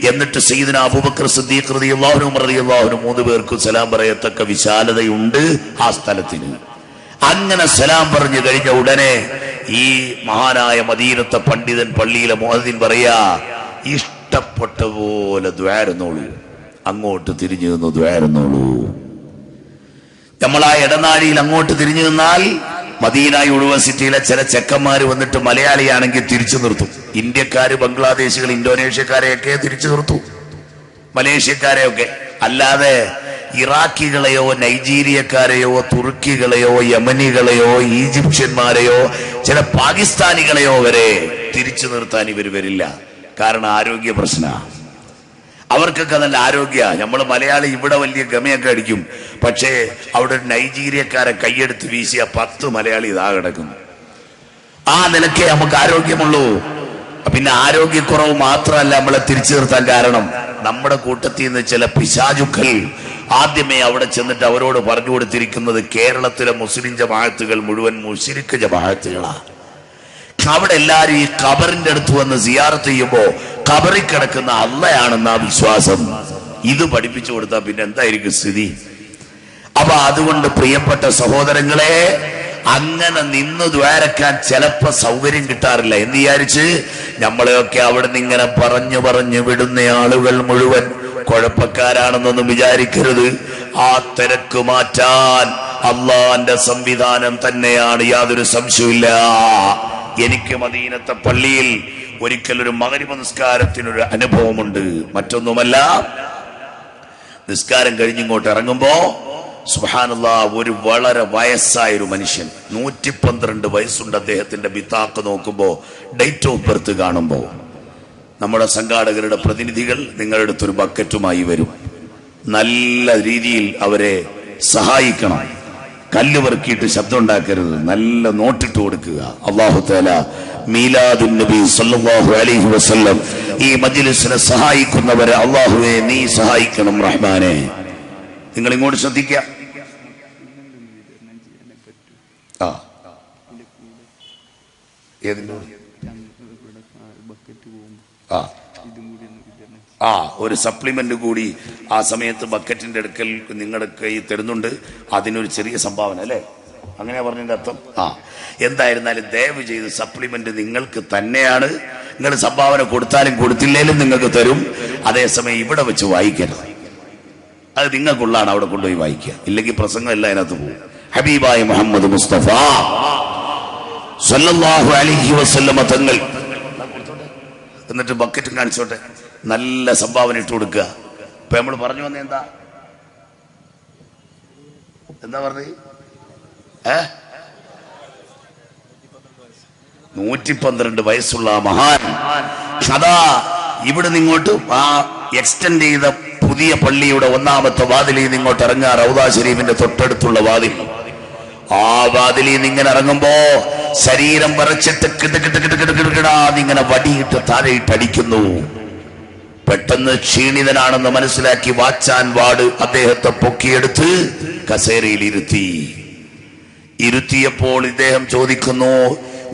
എന്നിട്ട് സയ്യിദുനാ അബൂബക്കർ സിദ്ദീഖ് റളിയല്ലാഹു അൻഹു റളിയല്ലാഹു അൻഹു 3 പേർക്കും സലാം പറയത്തക്ക വിശാലതയുണ്ട് ആ സ്ഥലത്തിന്. അങ്ങനെ സലാം പറഞ്ഞു കഴിഞ്ഞ ഉടനെ ഈ മഹാനായ മദീനത്തെ പണ്ഡിതൻ പള്ളിയിലെ മുഅദ്ദിൻ പറയാ, ഇഷ്ടപ്പെട്ട പോലെ ദ്വാരുന്നോളൂ, അങ്ങോട്ട് തിരിഞ്ഞു നിന്നു ദ്വാരുന്നോളൂ. നമ്മൾ ആ ഇടനാഴിയിൽ അങ്ങോട്ട് തിരിഞ്ഞു നിന്നാൽ മദീന യൂണിവേഴ്സിറ്റിയിലെ ചില ചെക്കന്മാര് വന്നിട്ട് മലയാളിയാണെങ്കിൽ തിരിച്ചു നിർത്തും. ഇന്ത്യക്കാര്, ബംഗ്ലാദേശികൾ, ഇന്തോനേഷ്യക്കാരെയൊക്കെ തിരിച്ചു നിർത്തും, മലേഷ്യക്കാരെയൊക്കെ. അല്ലാതെ ഇറാഖികളെയോ നൈജീരിയക്കാരെയോ തുർക്കികളെയോ യമനികളെയോ ഈജിപ്ഷ്യന്മാരെയോ ചില പാകിസ്ഥാനികളെയോ വരെ തിരിച്ചു നിർത്താൻ ഇവർ വരില്ല. കാരണം ആരോഗ്യ പ്രശ്നമാണ്. അവർക്കൊക്കെ നല്ല ആരോഗ്യ. നമ്മൾ മലയാളി ഇവിടെ വലിയ ഗമയൊക്കെ അടിക്കും, പക്ഷേ അവിടെ നൈജീരിയക്കാരെ കൈയെടുത്ത് വീശിയ 10 മലയാളി ഇതാ കിടക്കുന്നു. ആ നിലക്കേ നമുക്ക് ആരോഗ്യമുള്ളൂ. പിന്നെ ആരോഗ്യക്കുറവ് മാത്രമല്ല നമ്മളെ തിരിച്ചു നിർത്താൻ കാരണം, നമ്മുടെ കൂട്ടത്തിൽ നിന്ന് ചില പിശാചുക്കൾ ആദ്യമേ അവിടെ ചെന്നിട്ട് അവരോട് പറഞ്ഞു കൊടുത്തിരിക്കുന്നത് കേരളത്തിലെ മുസ്ലിം ജമാഅത്തുകൾ മുഴുവൻ മുശ്രിക്ക് ജമാഅത്തുകളാണ്. അവിടെ എല്ലാരും ഈ ഖബറിന്റെ അടുത്ത് വന്ന് സിയാറത്ത് ചെയ്യുമ്പോ ഖബറിൽ കിടക്കുന്ന അള്ളയാണെന്നാ വിശ്വാസം. ഇത് പഠിപ്പിച്ചു കൊടുത്താൽ പിന്നെ എന്തായിരിക്കും സ്ഥിതി? അപ്പൊ അതുകൊണ്ട് പ്രിയപ്പെട്ട സഹോദരങ്ങളെ, അങ്ങനെ നിന്ന് ദ്വാരക്കാൻ ചിലപ്പോ സൗകര്യം കിട്ടാറില്ല എന്ന് വിചാരിച്ച് നമ്മളെയൊക്കെ അവിടെ നിന്ന് ഇങ്ങനെ പറഞ്ഞു വിടുന്ന ആളുകൾ മുഴുവൻ കുഴപ്പക്കാരാണെന്നൊന്നും വിചാരിക്കരുത്. ആ തിരക്ക് മാറ്റാൻ അള്ളാന്റെ സംവിധാനം തന്നെയാണ്, യാതൊരു സംശയമില്ല. എനിക്ക് മദീനത്തെ പള്ളിയിൽ ഒരിക്കൽ ഒരു മഗ്‌രിബ് നിസ്കാരത്തിനൊരു അനുഭവമുണ്ട്. മറ്റൊന്നുമല്ല, നിസ്കാരം കഴിഞ്ഞിങ്ങോട്ട് ഇറങ്ങുമ്പോ സുബ്ഹാനല്ലാഹ്, ഒരു വളരെ വയസ്സായ ഒരു മനുഷ്യൻ, 112 വയസ്സുണ്ട് അദ്ദേഹത്തിന്റെ ബിത്താക്ക് നോക്കുമ്പോ, ഡേറ്റ് ഓഫ് ബർത്ത് കാണുമ്പോ, നമ്മുടെ സംഘാടകരുടെ പ്രതിനിധികൾ നിങ്ങളുടെ അടുത്തൊരു ബക്കറ്റുമായി വരും. നല്ല രീതിയിൽ അവരെ സഹായിക്കണം. കല്ല് പെറുക്കിയിട്ട് ശബ്ദം ഉണ്ടാക്കരുത്, നല്ല നോട്ടിട്ട് കൊടുക്കുക. അല്ലാഹു തആല മീലാദുൻ നബി സല്ലല്ലാഹു അലൈഹി വസല്ലം ഈ മജ്ലിസിനെ സഹായിക്കുന്നവരെ അല്ലാഹുവേ നീ സഹായിക്കണം റഹ്മാനെ. നിങ്ങൾ ഇങ്ങോട്ട് ശ്രദ്ധിക്കുക. ഒരു സപ്ലിമെന്റ് കൂടി ആ സമയത്ത് ബക്കറ്റിന്റെ അടുക്കൽ നിങ്ങളുടെ കൈ തരുന്നുണ്ട്. അതിനൊരു ചെറിയ സംഭാവന അല്ലേ, അങ്ങനെയാ പറഞ്ഞതിന്റെ അർത്ഥം. എന്തായിരുന്നാലും ദയവ് ചെയ്ത് സപ്ലിമെന്റ് നിങ്ങൾക്ക് തന്നെയാണ്. നിങ്ങൾ സംഭാവന കൊടുത്താലും കൊടുത്തില്ലേലും നിങ്ങൾക്ക് തരും. അതേസമയം ഇവിടെ വെച്ച് വായിക്കരുത്, അത് നിങ്ങൾക്കുള്ളതാണ്. അവിടെ കൊണ്ടുപോയി വായിക്കുക, ഇല്ലെങ്കിൽ പ്രസംഗം എല്ലാം അതിനകത്ത് പോകും. ഹബീബായ മുഹമ്മദ് മുസ്തഫ സല്ലല്ലാഹു അലൈഹി വസല്ലമ തങ്ങൾ എന്നിട്ട് ബക്കറ്റും കാണിച്ചോട്ടെ, നല്ല സംഭാവന ഇട്ട് കൊടുക്കുക. ഇപ്പൊ നമ്മൾ പറഞ്ഞു വന്ന എന്താ പറഞ്ഞു? 112 വയസ്സുള്ള മഹാൻ അതാ ഇവിടെ നിങ്ങോട്ട് ആ എക്സ്റ്റെൻഡ് ചെയ്ത പുതിയ പള്ളിയുടെ 1ാമത്തെ വാതിലിൽ നിന്ന് ഇങ്ങോട്ട് ഇറങ്ങുക. റൗദാ ശരീഫിന്റെ തൊട്ടടുത്തുള്ള വാതിൽ. ആ വാതിലിൽ നിന്ന് ഇങ്ങനെ ഇറങ്ങുമ്പോ ശരീരം വരച്ചിട്ട് കിടകിടാന്നിങ്ങനെ വടിയിട്ട് താഴെയിട്ടടിക്കുന്നു. പെട്ടെന്ന് ക്ഷീണിതനാണെന്ന് മനസ്സിലാക്കി വാച്ചാൻ വാർഡ് അദ്ദേഹത്തെ പൊക്കിയെടുത്ത് കസേരയിൽ ഇരുത്തിയപ്പോൾ ഇദ്ദേഹം ചോദിക്കുന്നു,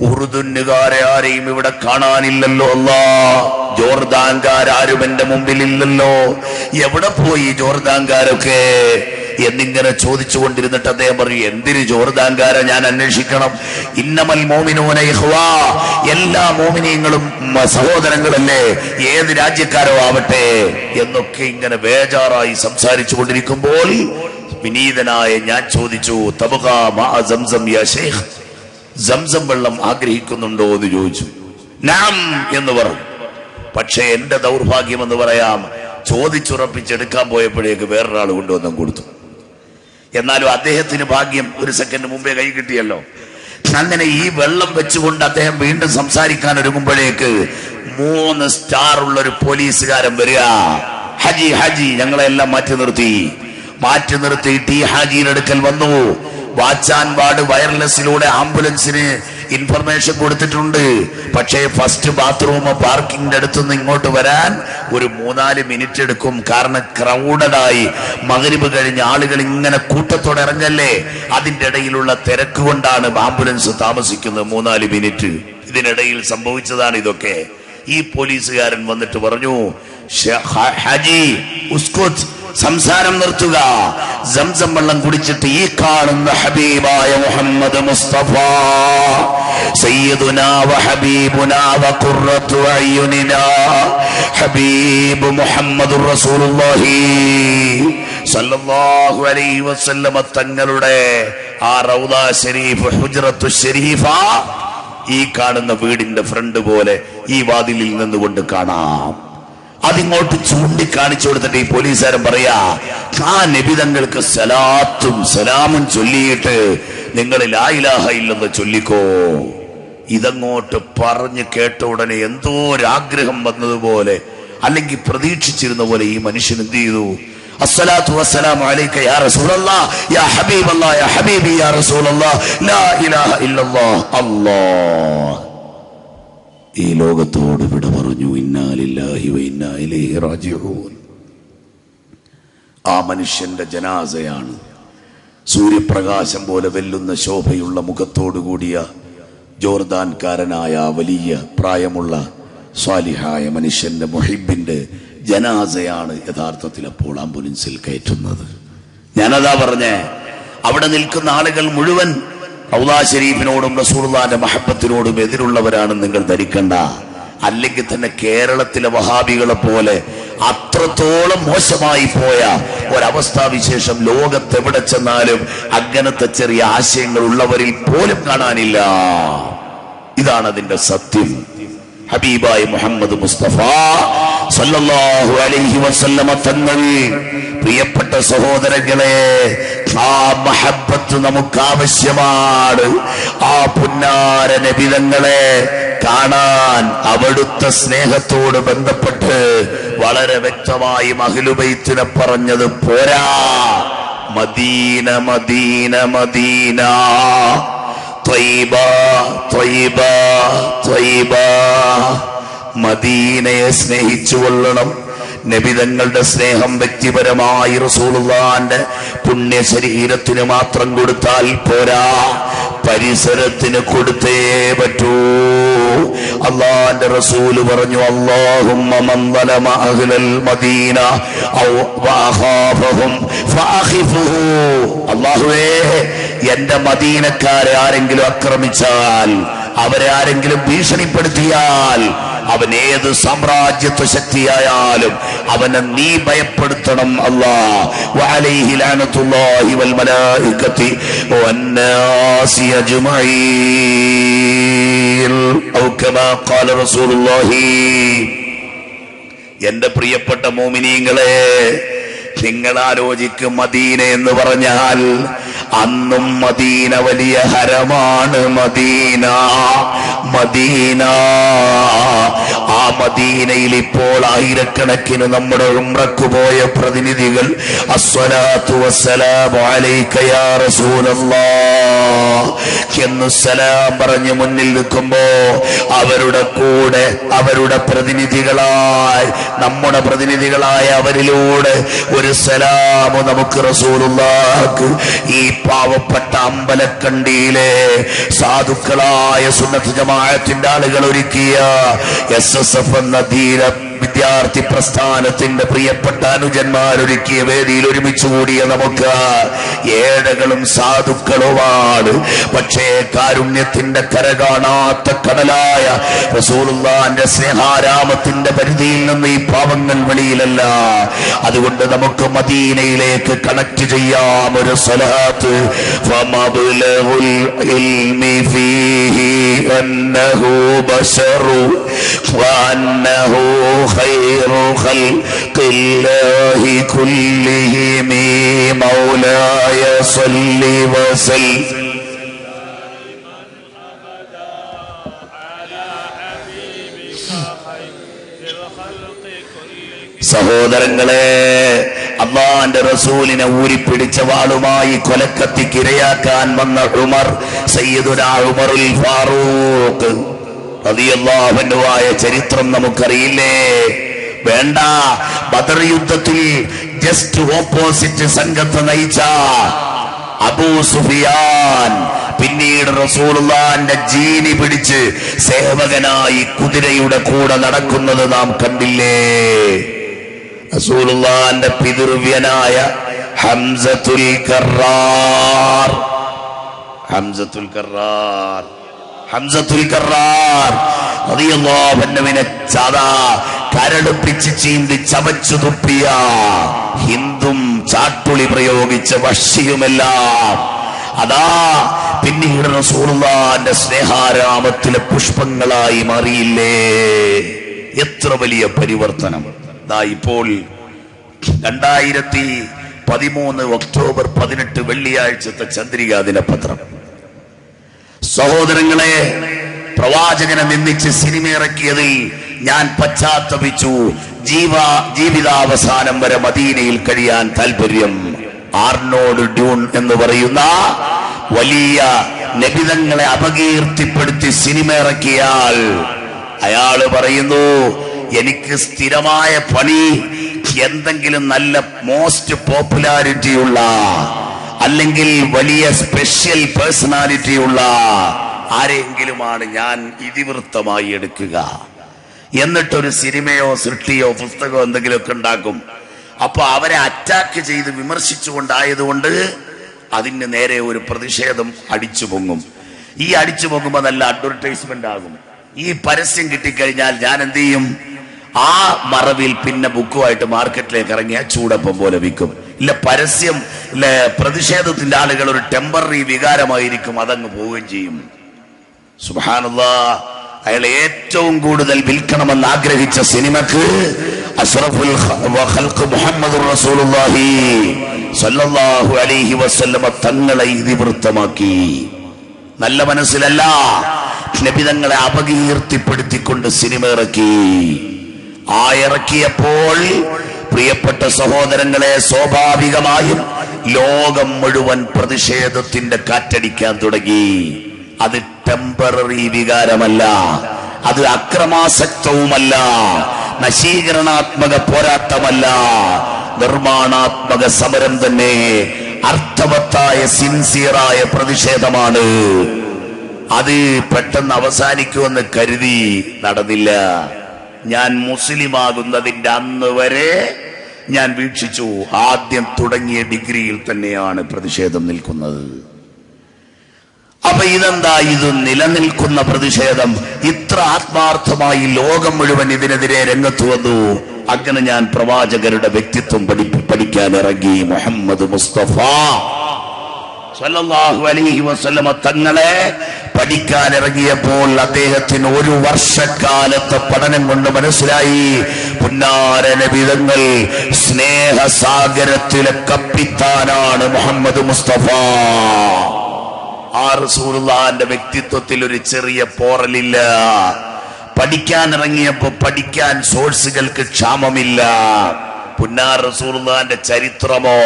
ഉറുദുന്നുകാരെ ആരെയും ഇവിടെ കാണാനില്ലല്ലോ അല്ലാ, ജോർദാൻകാരും എന്റെ മുമ്പിലില്ലല്ലോ, എവിടെ പോയി ജോർദാൻകാരൊക്കെ എന്നിങ്ങനെ ചോദിച്ചുകൊണ്ടിരുന്നിട്ട് അദ്ദേഹം പറഞ്ഞു, എന്തിന് ജോർദാൻകാരെ ഞാൻ അന്വേഷിക്കണം? ഇന്നമൽ മോമിനൂന ഇഖ്വാ, എല്ലാ മോമിനീങ്ങളും സഹോദരങ്ങളല്ലേ, ഏത് രാജ്യക്കാരോ ആവട്ടെ എന്നൊക്കെ ഇങ്ങനെ ബേജാറായി സംസാരിച്ചു കൊണ്ടിരിക്കുമ്പോൾ വിനീതനായ ഞാൻ ചോദിച്ചു, തബ്ഖാ മാ സംസം യാ ശൈഖ്, സംസം വെള്ളം ആഗ്രഹിക്കുന്നുണ്ടോ എന്ന് ചോദിച്ചു. നാം എന്ന് പറഞ്ഞു. പക്ഷെ എന്റെ ദൗർഭാഗ്യം എന്ന് പറയാം, ചോദിച്ചുറപ്പിച്ചെടുക്കാൻ പോയപ്പോഴേക്ക് വേറൊരാൾ കൊണ്ടുവന്നും കൊടുത്തു. എന്നാലും അദ്ദേഹത്തിന് ഭാഗ്യം, ഒരു സെക്കൻഡ് മുമ്പേ കൈ കിട്ടിയല്ലോ. അങ്ങനെ ഈ വെള്ളം വെച്ചുകൊണ്ട് അദ്ദേഹം വീണ്ടും സംസാരിക്കാൻ ഒരുങ്ങുമ്പോഴേക്ക് 3 സ്റ്റാർ ഉള്ള ഒരു പോലീസുകാരൻ വരിക. ഹജി ഹജി ഞങ്ങളെല്ലാം മാറ്റി നിർത്തിയിട്ട് ഈ ഹാജിയുടെ അടുക്കൽ വന്നു. വാച്ചാൻ വാർഡ് വയർലെസ്സിലൂടെ ആംബുലൻസിന് ഇൻഫർമേഷൻ കൊടുത്തിട്ടുണ്ട്. പക്ഷേ ഫസ്റ്റ് ബാത്റൂം പാർക്കിങ്ങിന്റെ അടുത്തുനിന്ന് ഇങ്ങോട്ട് വരാൻ ഒരു 3-4 മിനിറ്റ് എടുക്കും. കാരണം ക്രൗഡഡായി മഗ്‌രിബ് കഴിഞ്ഞ് ആളുകൾ ഇങ്ങനെ കൂട്ടത്തോടെ ഇറങ്ങല്ലേ, അതിന്റെ ഇടയിലുള്ള തിരക്ക് കൊണ്ടാണ് ആംബുലൻസ് താമസിക്കുന്നത് 3-4 മിനിറ്റ്. ഇതിനിടയിൽ സംഭവിച്ചതാണ് ഇതൊക്കെ. ഈ പോലീസുകാരൻ വന്നിട്ട് പറഞ്ഞു, ഹാജി ഉസ്കുത്, സംസാരം നിർത്തുക, സംസം വെള്ളം കുടിച്ചിട്ട് ഈ കാണുന്ന ഹബീബായ മുഹമ്മദ് മുസ്തഫ സയ്യിദുനാ വ ഹബീബുനാ വ ഖുർറത്തു അയ്യുനിനാ ഹബീബ് മുഹമ്മദുർ റസൂലുള്ളാഹി സല്ലല്ലാഹു അലൈഹി വസല്ലം തങ്ങളുടെ ആ റൗദാ ശരീഫ്, ഹുജ്റത്തു ശരീഫ ഈ കാണുന്ന വീടിന്റെ ഫ്രണ്ട് പോലെ ഈ വാതിലിൽ നിന്നുകൊണ്ട് കാണാം. അതിങ്ങോട്ട് ചൂണ്ടിക്കാണിച്ചു കൊടുത്തിട്ട് ഈ പോലീസുകാരൻ പറയാ, ആ നബിതങ്ങൾക്ക് സലാത്തും സലാമും ചൊല്ലിയിട്ട് നിങ്ങൾ ലാ ഇലാഹ ഇല്ലല്ലാഹ് ചൊല്ലിക്കോ. ഇതങ്ങോട്ട് പറഞ്ഞു കേട്ട ഉടനെ എന്തോ ഒരാഗ്രഹം വന്നതുപോലെ, അല്ലെങ്കിൽ പ്രതീക്ഷിച്ചിരുന്ന പോലെ ഈ മനുഷ്യൻ എന്ത് ചെയ്തു? അസ്സലാത്തു വസ്സലാമു അലൈക യാ റസൂലല്ലാഹ് യാ ഹബീബല്ലാഹ് യാ ഹബീബി യാ റസൂലല്ലാഹ് ലാ ഇലാഹ ഇല്ലല്ലാഹ് അല്ലാഹ്. ഈ ലോകത്തോട് വിട പറഞ്ഞു. ഇന്നാ ലില്ലാഹി വ ഇന്നാ ഇലൈഹി റാജിഊൻ. ആ മനുഷ്യന്റെ ജനാസയാണ്. സൂര്യപ്രകാശം പോലെ വെല്ലുന്ന ശോഭയുള്ള മുഖത്തോടുകൂടിയ ജോർദാൻകാരനായ വലിയ പ്രായമുള്ള സ്വാലിഹായ മനുഷ്യന്റെ മുഹിബിന്റെ ജനാസയാണ് യഥാർത്ഥത്തിൽ അപ്പോൾ ആംബുലൻസിൽ കയറ്റുന്നത്. ഞാനതാ പറഞ്ഞേ, അവിടെ നിൽക്കുന്ന ആളുകൾ മുഴുവൻ റൗദാ ശരീഫിനോടും റസൂലുള്ളാഹിന്റെ മഹബത്തിനോടും എതിരുള്ളവരാണെന്ന് നിങ്ങൾ ധരിക്കണ്ട. അല്ലെങ്കിൽ തന്നെ കേരളത്തിലെ വഹാബികളെ പോലെ അത്രത്തോളം മോശമായി പോയ ഒരവസ്ഥാവിശേഷം ലോകത്തെവിടെ ചെന്നാലും അങ്ങനത്തെ ചെറിയ ആശയങ്ങൾ ഉള്ളവരിൽ പോലും കാണാനില്ല. ഇതാണ് അതിന്റെ സത്യം. ഹബീബായ മുഹമ്മദ് മുസ്തഫ സല്ലല്ലാഹു അലൈഹി വസല്ലമ തങ്ങൾ. പ്രിയപ്പെട്ട സഹോദരങ്ങളെ, ആ മഹബ്ബത്ത് നമുക്ക് ആവശ്യമാണ്. ആ പുന്നാര നബി തങ്ങളെ കാണാൻ അവിടുത്തെ സ്നേഹത്തോട് ബന്ധപ്പെട്ട് വളരെ വ്യക്തമായി അഹ്ലുബൈത്തിനെ പറഞ്ഞത് പോരാ. Medina Medina Medina, Taiba Taiba Taiba. മദീനയെ സ്നേഹിച്ചു കൊള്ളണം. നബിതങ്ങളുടെ സ്നേഹം വ്യക്തിപരമായി റസൂലുള്ളാഹിന്റെ പുണ്യ ശരീരത്തിന് മാത്രം കൊടുത്താൽ പോരാ, പരിസരത്തിന് കൊടുത്തേ പറ്റൂ. അല്ലാഹുവിന്റെ റസൂല് പറഞ്ഞു, അല്ലാഹുമ്മ മൻ ളലമ അഹ്ലൽ മദീന ഔ വഖാഫഹും ഫഅഖിഫുഹു. അല്ലാഹുവേ, എന്റെ മദീനക്കാരെ ആരെങ്കിലും ആക്രമിച്ചാൽ, അവരെ ആരെങ്കിലും ഭീഷണിപ്പെടുത്തിയാൽ, അവൻ ഏത് സാമ്രാജ്യത്വ ശക്തിയായാലും അവനെ നീ ഭയപ്പെടുത്തണം അല്ലാഹ്. വഅലൈഹി ലഅനത്തുല്ലാഹി വൽ മലായികതി വന്നാസി അജ്മഈൻ ഔ കമാ ഖാല റസൂലുള്ളാഹി. എന്റെ പ്രിയപ്പെട്ട മുഅ്മിനീങ്ങളെ, നിങ്ങൾ ആലോചിക്കും, മദീന എന്ന് പറഞ്ഞാൽ അന്നും മദീന വലിയ ഹരമാണ്. മദീന മദീന ആ മദീനയിൽ ഇപ്പോൾ ആയിരക്കണക്കിന് നമ്മുടെ ഉംറക്ക് പോയ പ്രതിനിധികൾ അസ്സലാത്തു വസ്സലാമു അലൈക യാ റസൂലല്ലാഹ് എന്ന് സലാം പറഞ്ഞ് മുന്നിൽ നിൽക്കുമ്പോ അവരുടെ കൂടെ അവരുടെ പ്രതിനിധികളായി, നമ്മുടെ പ്രതിനിധികളായ അവരിലൂടെ ഒരു സലാമു നമുക്ക് റസൂലുള്ളാഹിക്ക് ഈ പാവപ്പെട്ട അമ്പലക്കണ്ടിയിലെ സാധുക്കളായ സുന്നത്ത് ജമാഅത്തിന്റെ ആളുകൾ ഒരുക്കിയ SSF എന്ന ധീര വിദ്യാർത്ഥി പ്രസ്ഥാനത്തിന്റെ പ്രിയപ്പെട്ട അനുജന്മാരൊരുക്കിയ വേദിയിൽ ഒരുമിച്ച് കൂടിയ നമുക്ക് ഏഴകളും സാധുക്കളുമാണ്. പക്ഷേ കാരുണ്യത്തിന്റെ കര കാണാത്ത കടലായ റസൂലുള്ളാഹിന്റെ സ്നേഹാരാമത്തിന്റെ പരിധിയിൽ നിന്ന് ഈ പാവങ്ങൾ വെളിയിലല്ല. അതുകൊണ്ട് നമുക്ക് മദീനയിലേക്ക് കണക്ട് ചെയ്യാം ഒരു സ്വലാത്ത്. ഫമബ്ലഗുൽ ഇൽമി ഫീഹി അന്നഹു ബശറു വഅന്നഹു خير خلق الله كلهم مولاي صل وسلم സഹോദരങ്ങളെ, അല്ലാഹുവിന്റെ റസൂലിനെ ഊരിപ്പിടിച്ച വാളുമായി കൊലക്കത്തിക്കിരയാക്കാൻ വന്ന ഉമർ, സയ്യിദുനാ ഉമറുൽ ഫാറൂഖ് റളിയല്ലാഹു അൻഹു ആയ ചരിത്രം നമുക്കറിയില്ലേ? വേണ്ട, ബദർ യുദ്ധത്തിൽ ജസ്റ്റ് ഓപ്പോസിറ്റ് സംഘത്തെ നയിച്ച അബൂ സുഫിയാൻ പിന്നീട് റസൂലുള്ളാഹിന്റെ ജീനി പിടിച്ച് സേവകനായി കുതിരയുടെ കൂടെ നടക്കുന്നത് നാം കണ്ടില്ലേ? റസൂലുള്ളാഹിന്റെ പിതൃവ്യനായ ഹംസത്തുൽ കറാർ റളിയല്ലാഹു അൻഹുവിനെ കരടുപ്പിച്ച് ചീന്തി ചവച്ചു തുപ്പിയ ഹിന്ദും ചാട്ടുളി പ്രയോഗിച്ച വഷിയുമെല്ലാം അതാ പിന്നീട് റസൂലുള്ളാഹിന്റെ സ്നേഹാരാമത്തിലെ പുഷ്പങ്ങളായി മാറിയില്ലേ? എത്ര വലിയ പരിവർത്തനം! ഇപ്പോൾ 2013 ഒക്ടോബർ 18 വെള്ളിയാഴ്ചത്തെ ചന്ദ്രികാ ദിനപത്രം. സഹോദരങ്ങളെ, പ്രവാചകനെ നിന്ദിച്ച് സിനിമ ഇറക്കിയതിൽ ഞാൻ പശ്ചാത്തപിച്ചു. ജീവിതാവസാനം വരെ മദീനയിൽ കഴിയാൻ താല്പര്യം. ആർണോൾഡ് ഡ്യൂൺ എന്ന് പറയുന്ന വലിയ നബിതങ്ങളെ അപകീർത്തിപ്പെടുത്തി സിനിമ ഇറക്കിയാൽ അയാള് പറയുന്നു, എനിക്ക് സ്ഥിരമായ പണി എന്തെങ്കിലും നല്ല മോസ്റ്റ് പോപ്പുലാരിറ്റി ഉള്ള അല്ലെങ്കിൽ വലിയ സ്പെഷ്യൽ പേഴ്സണാലിറ്റി ഉള്ള ആരെങ്കിലുമാണ് ഞാൻ ഇതിവൃത്തമായി എടുക്കുക. എന്നിട്ടൊരു സിനിമയോ സൃഷ്ടിയോ പുസ്തകമോ എന്തെങ്കിലുമൊക്കെ ഉണ്ടാക്കും. അപ്പൊ അവരെ അറ്റാക്ക് ചെയ്ത് വിമർശിച്ചുകൊണ്ടായതുകൊണ്ട് അതിന് നേരെ ഒരു പ്രതിഷേധം അടിച്ചു പൊങ്ങും. ഈ അടിച്ചു പൊങ്ങുമ്പോൾ നല്ല അഡ്വർടൈസ്മെന്റ് ആകും. ഈ പരസ്യം കിട്ടിക്കഴിഞ്ഞാൽ ഞാൻ എന്ത് ചെയ്യും? ആ മറവിൽ പിന്നെ ബുക്കുമായിട്ട് മാർക്കറ്റിലേക്ക് ഇറങ്ങിയ ചൂടപ്പം പോലെ വിൽക്കും. ഇല്ല, പരസ്യം പ്രതിഷേധത്തിന്റെ ആളുകൾ ഒരു ടെമ്പററി വികാരമായിരിക്കും, അതങ്ങ് പോവുകയും ചെയ്യും. സുബ്ഹാനല്ലാഹ്. അയാൾ ഏറ്റവും കൂടുതൽ വിൽക്കണമെന്ന് ആഗ്രഹിച്ച സിനിമക്ക് അഷ്റഫുൽ ഖൽഖ് മുഹമ്മദുർ റസൂലുള്ളാഹി സ്വല്ലല്ലാഹു അലൈഹി വസല്ലമ തങ്ങളെ ഇതിവൃത്തമാക്കി. നല്ല മനസ്സിലല്ല, നബി തങ്ങളെ അപകീർത്തിപ്പെടുത്തിക്കൊണ്ട് സിനിമ ഇറക്കി. ആ ഇറക്കിയപ്പോൾ പ്രിയപ്പെട്ട സഹോദരങ്ങളെ, സ്വാഭാവികമായും ലോകം മുഴുവൻ പ്രതിഷേധത്തിന്റെ കാറ്റടിക്കാൻ തുടങ്ങി. അത് ടെമ്പററി വികാരമല്ല, അത് അക്രമാസക്തവുമല്ല, നശീകരണാത്മക പോരാട്ടമല്ല, നിർമ്മാണാത്മക സമരം തന്നെ. അർത്ഥവത്തായ സിൻസിയറായ പ്രതിഷേധമാണ്. അത് പെട്ടെന്ന് അവസാനിക്കുമെന്ന് കരുതി നടന്നില്ല. ഞാൻ മുസ്ലിമാകുന്നതിന്റെ അന്ന് വരെ ഞാൻ വീക്ഷിച്ചു, ആദ്യം തുടങ്ങിയ ഡിഗ്രിയിൽ തന്നെയാണ് പ്രതിഷേധം നിൽക്കുന്നത്. അപ്പൊ ഇതെന്താ, ഇത് നിലനിൽക്കുന്ന പ്രതിഷേധം? ഇത്ര ആത്മാർത്ഥമായി ലോകം മുഴുവൻ ഇതിനെതിരെ രംഗത്ത് വന്നു. അങ്ങനെ ഞാൻ പ്രവാചകരുടെ വ്യക്തിത്വം പഠിക്കാൻ ഇറങ്ങി. മുഹമ്മദ് മുസ്തഫ സല്ലല്ലാഹു അലൈഹി വസല്ലമ തങ്ങളെ പഠിക്കാൻ ഇറങ്ങിയപ്പോൾ അദ്ദേഹത്തിന് ഒരു വർഷക്കാലത്തെ പഠനം കൊണ്ട് മനസ്സിലായി, പുന്നാര നബി തങ്ങൾ സ്നേഹസാഗരത്തിലെ കപ്പിത്താനാണ് മുഹമ്മദ് മുസ്തഫ. ആ റസൂലുള്ളാഹിന്റെ വ്യക്തിത്വത്തിൽ ഒരു ചെറിയ പോറലില്ല. പഠിക്കാൻ ഇറങ്ങിയപ്പോ പഠിക്കാൻ സോഴ്സുകൾക്ക് ക്ഷാമമില്ല. പുന്നാർ റസൂലുള്ളാഹിന്റെ ചരിത്രമോ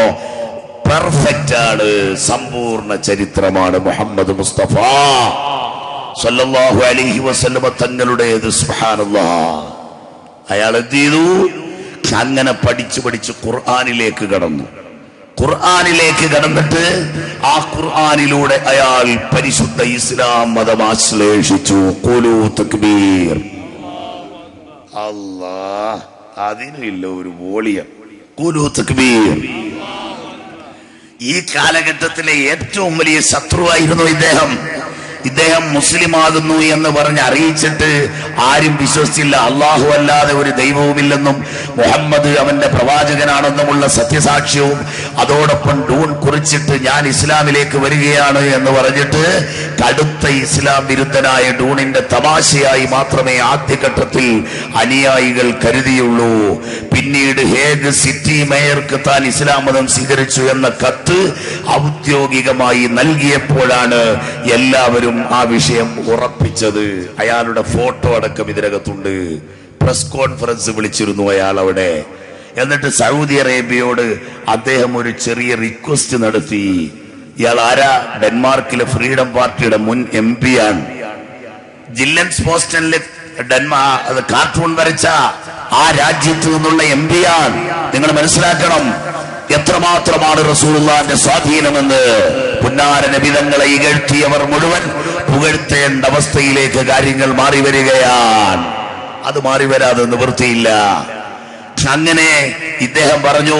പെർഫെക്റ്റ് ആണ്, സമ്പൂർണ്ണ ചരിത്രമാണ് മുഹമ്മദ് മുസ്തഫ സല്ലല്ലാഹു അലൈഹി വസല്ലമ തങ്ങളുടേത്. സുബ്ഹാനല്ലാഹ്. അയാൾ എന്ത് ചെയ്തു? അങ്ങനെ പഠിച്ചു ഖുർആനിലേക്ക് കടന്നു. ഖുർആനിലേക്ക് കടന്നിട്ട് ആ ഖുർആനിലൂടെ അയാൾ പരിശുദ്ധ ഇസ്ലാം മതം ആശ്ലേഷിച്ചു. ഖുലൂ തക്ബീർ. അല്ലാഹ്, അതിനില്ല ഒരു വോളിയം. ഖുലൂ തക്ബീർ. ഈ കാലഘട്ടത്തിലെ ഏറ്റവും വലിയ ശത്രുവായിരുന്നു ഇദ്ദേഹം മുസ്ലിമാകുന്നു എന്ന് പറഞ്ഞ് അറിയിച്ചിട്ട് ആരും വിശ്വസിച്ചില്ല. അള്ളാഹു അല്ലാതെ ഒരു ദൈവവുമില്ലെന്നും മുഹമ്മദ് അവന്റെ പ്രവാചകനാണെന്നുമുള്ള സത്യസാക്ഷ്യവും അതോടൊപ്പം ഡൂൺ കുറിച്ചിട്ട് ഞാൻ ഇസ്ലാമിലേക്ക് വരികയാണ് എന്ന് പറഞ്ഞിട്ട് കടുത്ത ഇസ്ലാം വിരുദ്ധനായ ഡൂണിന്റെ തമാശയായി മാത്രമേ ആദ്യഘട്ടത്തിൽ അനുയായികൾ കരുതിയുള്ളൂ. പിന്നീട് ഹേഗ് സിറ്റി മേയർക്ക് താൻ ഇസ്ലാം മതം സ്വീകരിച്ചു എന്ന കത്ത് ഔദ്യോഗികമായി നൽകിയപ്പോഴാണ് എല്ലാവരും ആ വിഷയം ഉറപ്പിച്ചത്. അയാളുടെ ഫോട്ടോ അടക്കം ഇതിനകത്തുണ്ട്. പ്രസ് കോൺഫറൻസ് വിളിച്ചിരുന്നു അയാൾ അവിടെ. എന്നിട്ട് സൗദി അറേബ്യയോട് അദ്ദേഹം ഒരു ചെറിയ റിക്വസ്റ്റ് നടത്തി. ഇയാൾ ആരാ? ഡെൻമാർക്കിലെ ഫ്രീഡം പാർട്ടിയുടെ മുൻ MP ആണ്. ജില്ലൻസ് പോസ്റ്റനിലെ കാർട്ടൂൺ വരച്ച ആ രാജ്യത്ത് നിന്നുള്ള MP ആണ്. നിങ്ങൾ മനസ്സിലാക്കണം എത്രമാത്രമാണ് റസൂലുള്ളാഹിന്റെ സ്വാധീനമെന്ന്. പുന്നാര നബി തങ്ങളെ ഇകഴ്ത്തിയവർ മുഴുവൻ പുകഴ്ത്തേണ്ട അവസ്ഥയിലേക്ക് കാര്യങ്ങൾ മാറി വരികയാണ്. അത് മാറി വരാതെ നിവൃത്തിയില്ല. അങ്ങനെ ഇദ്ദേഹം പറഞ്ഞു,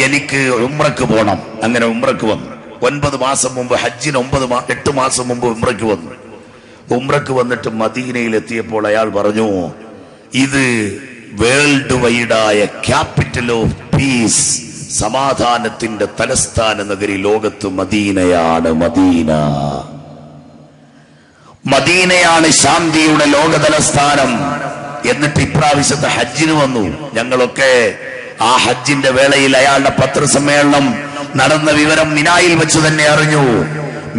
എനിക്ക് ഉംറക്ക് പോണം. അങ്ങനെ ഉംറക്ക് വന്നു. 9 മാസം മുമ്പ് ഹജ്ജിന് 8 മാസം മുമ്പ് ഉംറക്ക് വന്നു. ഉംറക്ക് വന്നിട്ട് മദീനയിൽ എത്തിയപ്പോൾ അയാൾ പറഞ്ഞു, ഇത് വേൾഡ് വൈഡായ ക്യാപിറ്റൽ ഓഫ് പീസ്, സമാധാനത്തിന്റെ തലസ്ഥാന നഗരി ലോകത്ത് മദീനയാണ്. മദീനയാണ് ശാന്തിയുടെ ലോക തലസ്ഥാനം. എന്നിട്ട് ഇപ്രാവശ്യത്തെ ഹജ്ജിന് വന്നു. ഞങ്ങളൊക്കെ ആ ഹജ്ജിന്റെ വേളയിൽ അയാളുടെ പത്രസമ്മേളനം നടന്ന വിവരം മിനായിൽ വെച്ച് തന്നെ അറിഞ്ഞു.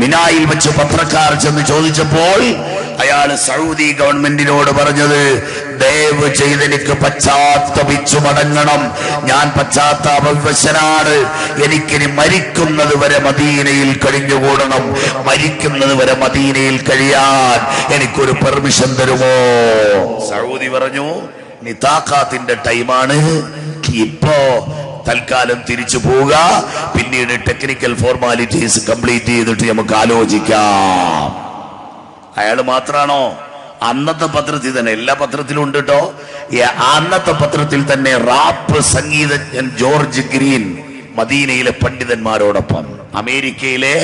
മിനായിൽ വെച്ച് പത്രക്കാർ ചെന്ന് ചോദിച്ചപ്പോൾ അയാൾ സൗദി ഗവൺമെന്റിനോട് പറഞ്ഞത്, ദയവ് ചെയ്തെനിക്ക് പശ്ചാത്തപിച്ചു മടങ്ങണം. ഞാൻ പശ്ചാത്താപവിവശനാണ്. എനിക്കിനി മരിക്കുന്നത് വരെ മദീനയിൽ കഴിഞ്ഞുകൂടണം. മരിക്കുന്നത് വരെ മദീനയിൽ കഴിയാൻ എനിക്കൊരു പെർമിഷൻ തരുമോ? സൗദി പറഞ്ഞു, നിതാഖാത്തിന്റെ ടൈമാണ്, ഇപ്പോ തൽക്കാലം തിരിച്ചു പോവുക, പിന്നീട് ടെക്നിക്കൽ ഫോർമാലിറ്റീസ് കംപ്ലീറ്റ് ചെയ്തിട്ട് നമുക്ക് ആലോചിക്കാം. അയാൾ മാത്രാണോ? അന്നത്തെ പത്രത്തിൽ തന്നെ, എല്ലാ പത്രത്തിലും ഉണ്ട് കേട്ടോ. അന്നത്തെ പത്രത്തിൽ തന്നെ റാപ്പ് സംഗീതജ്ഞൻ ജോർജ് ഗ്രീൻ മദീനയിലെ പണ്ഡിതന്മാരോടൊപ്പം, അമേരിക്കയിലെ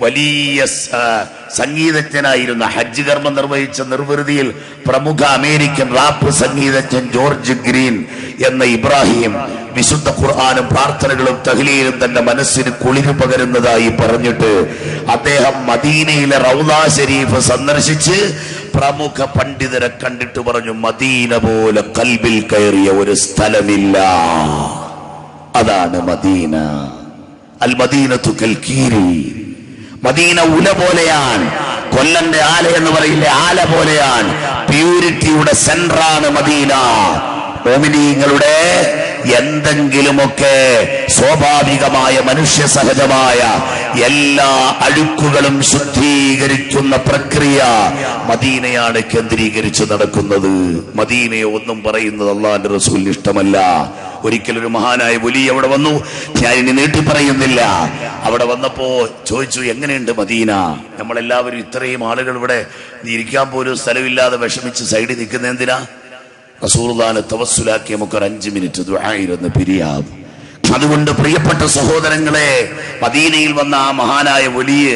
വലിയ സംഗീതജ്ഞനായിരുന്ന, ഹജ്ജ് കർമ്മം നിർവഹിച്ച നിർവൃതിയിൽ പ്രമുഖ അമേരിക്കൻ റാപ്പ് സംഗീതജ്ഞൻ ജോർജ് ഗ്രീൻ എന്ന ഇബ്രാഹിം വിശുദ്ധ ഖുർആനും പ്രാർത്ഥനകളും തഹ്ലീലും തന്റെ മനസ്സിന് കുളിര് പകരുന്നതായി പറഞ്ഞിട്ട് അദ്ദേഹം മദീനയിലെ റൗള ശരീഫ് സന്ദർശിച്ച് പ്രമുഖ പണ്ഡിതരെ കണ്ടിട്ട് പറഞ്ഞു, മദീന പോലെ കൽബിൽ കയറിയ ഒരു സ്ഥലമില്ല, അതാണ് മദീന. അൽ മദീനത്തു കൽകീരി, മദീന ഉല പോലെയാണ്. കൊല്ലന്റെ ആല എന്ന് പറയില്ലേ, ആല പോലെയാണ്. പ്യൂരിറ്റിയുടെ സെന്ററാണ് മദീന. മോമിനീങ്ങളുടെ എന്തെങ്കിലുമൊക്കെ സ്വാഭാവികമായ മനുഷ്യ സഹജമായ എല്ലാ അഴുക്കുകളും ശുദ്ധീകരിക്കുന്ന പ്രക്രിയ മദീനയാണ് കേന്ദ്രീകരിച്ച് നടക്കുന്നത്. മദീനയെ ഒന്നും പറയുന്നത് അല്ലാഹുവിന്റെ റസൂലിന് ഇഷ്ടമല്ല. ഒരിക്കലൊരു മഹാനായ വലിയ അവിടെ വന്നു, ഞാൻ ഇനി നീട്ടി പറയുന്നില്ല. അവിടെ വന്നപ്പോ ചോദിച്ചു, എങ്ങനെയുണ്ട് മദീന? നമ്മളെല്ലാവരും ഇത്രയും ആളുകൾ ഇവിടെ ഇരിക്കാൻ പോലും സ്ഥലമില്ലാതെ വിഷമിച്ച് സൈഡിൽ നിൽക്കുന്ന എന്തിനാ? റസൂലുള്ളാഹിനെ തവസ്സുലാക്കി നമുക്കൊരു 5 മിനിറ്റ് ദുആഇരുന്ന് പിരിയാം. അതുകൊണ്ട് പ്രിയപ്പെട്ട സഹോദരങ്ങളെ, മദീനയിൽ വന്ന ആ മഹാനായ വലിയ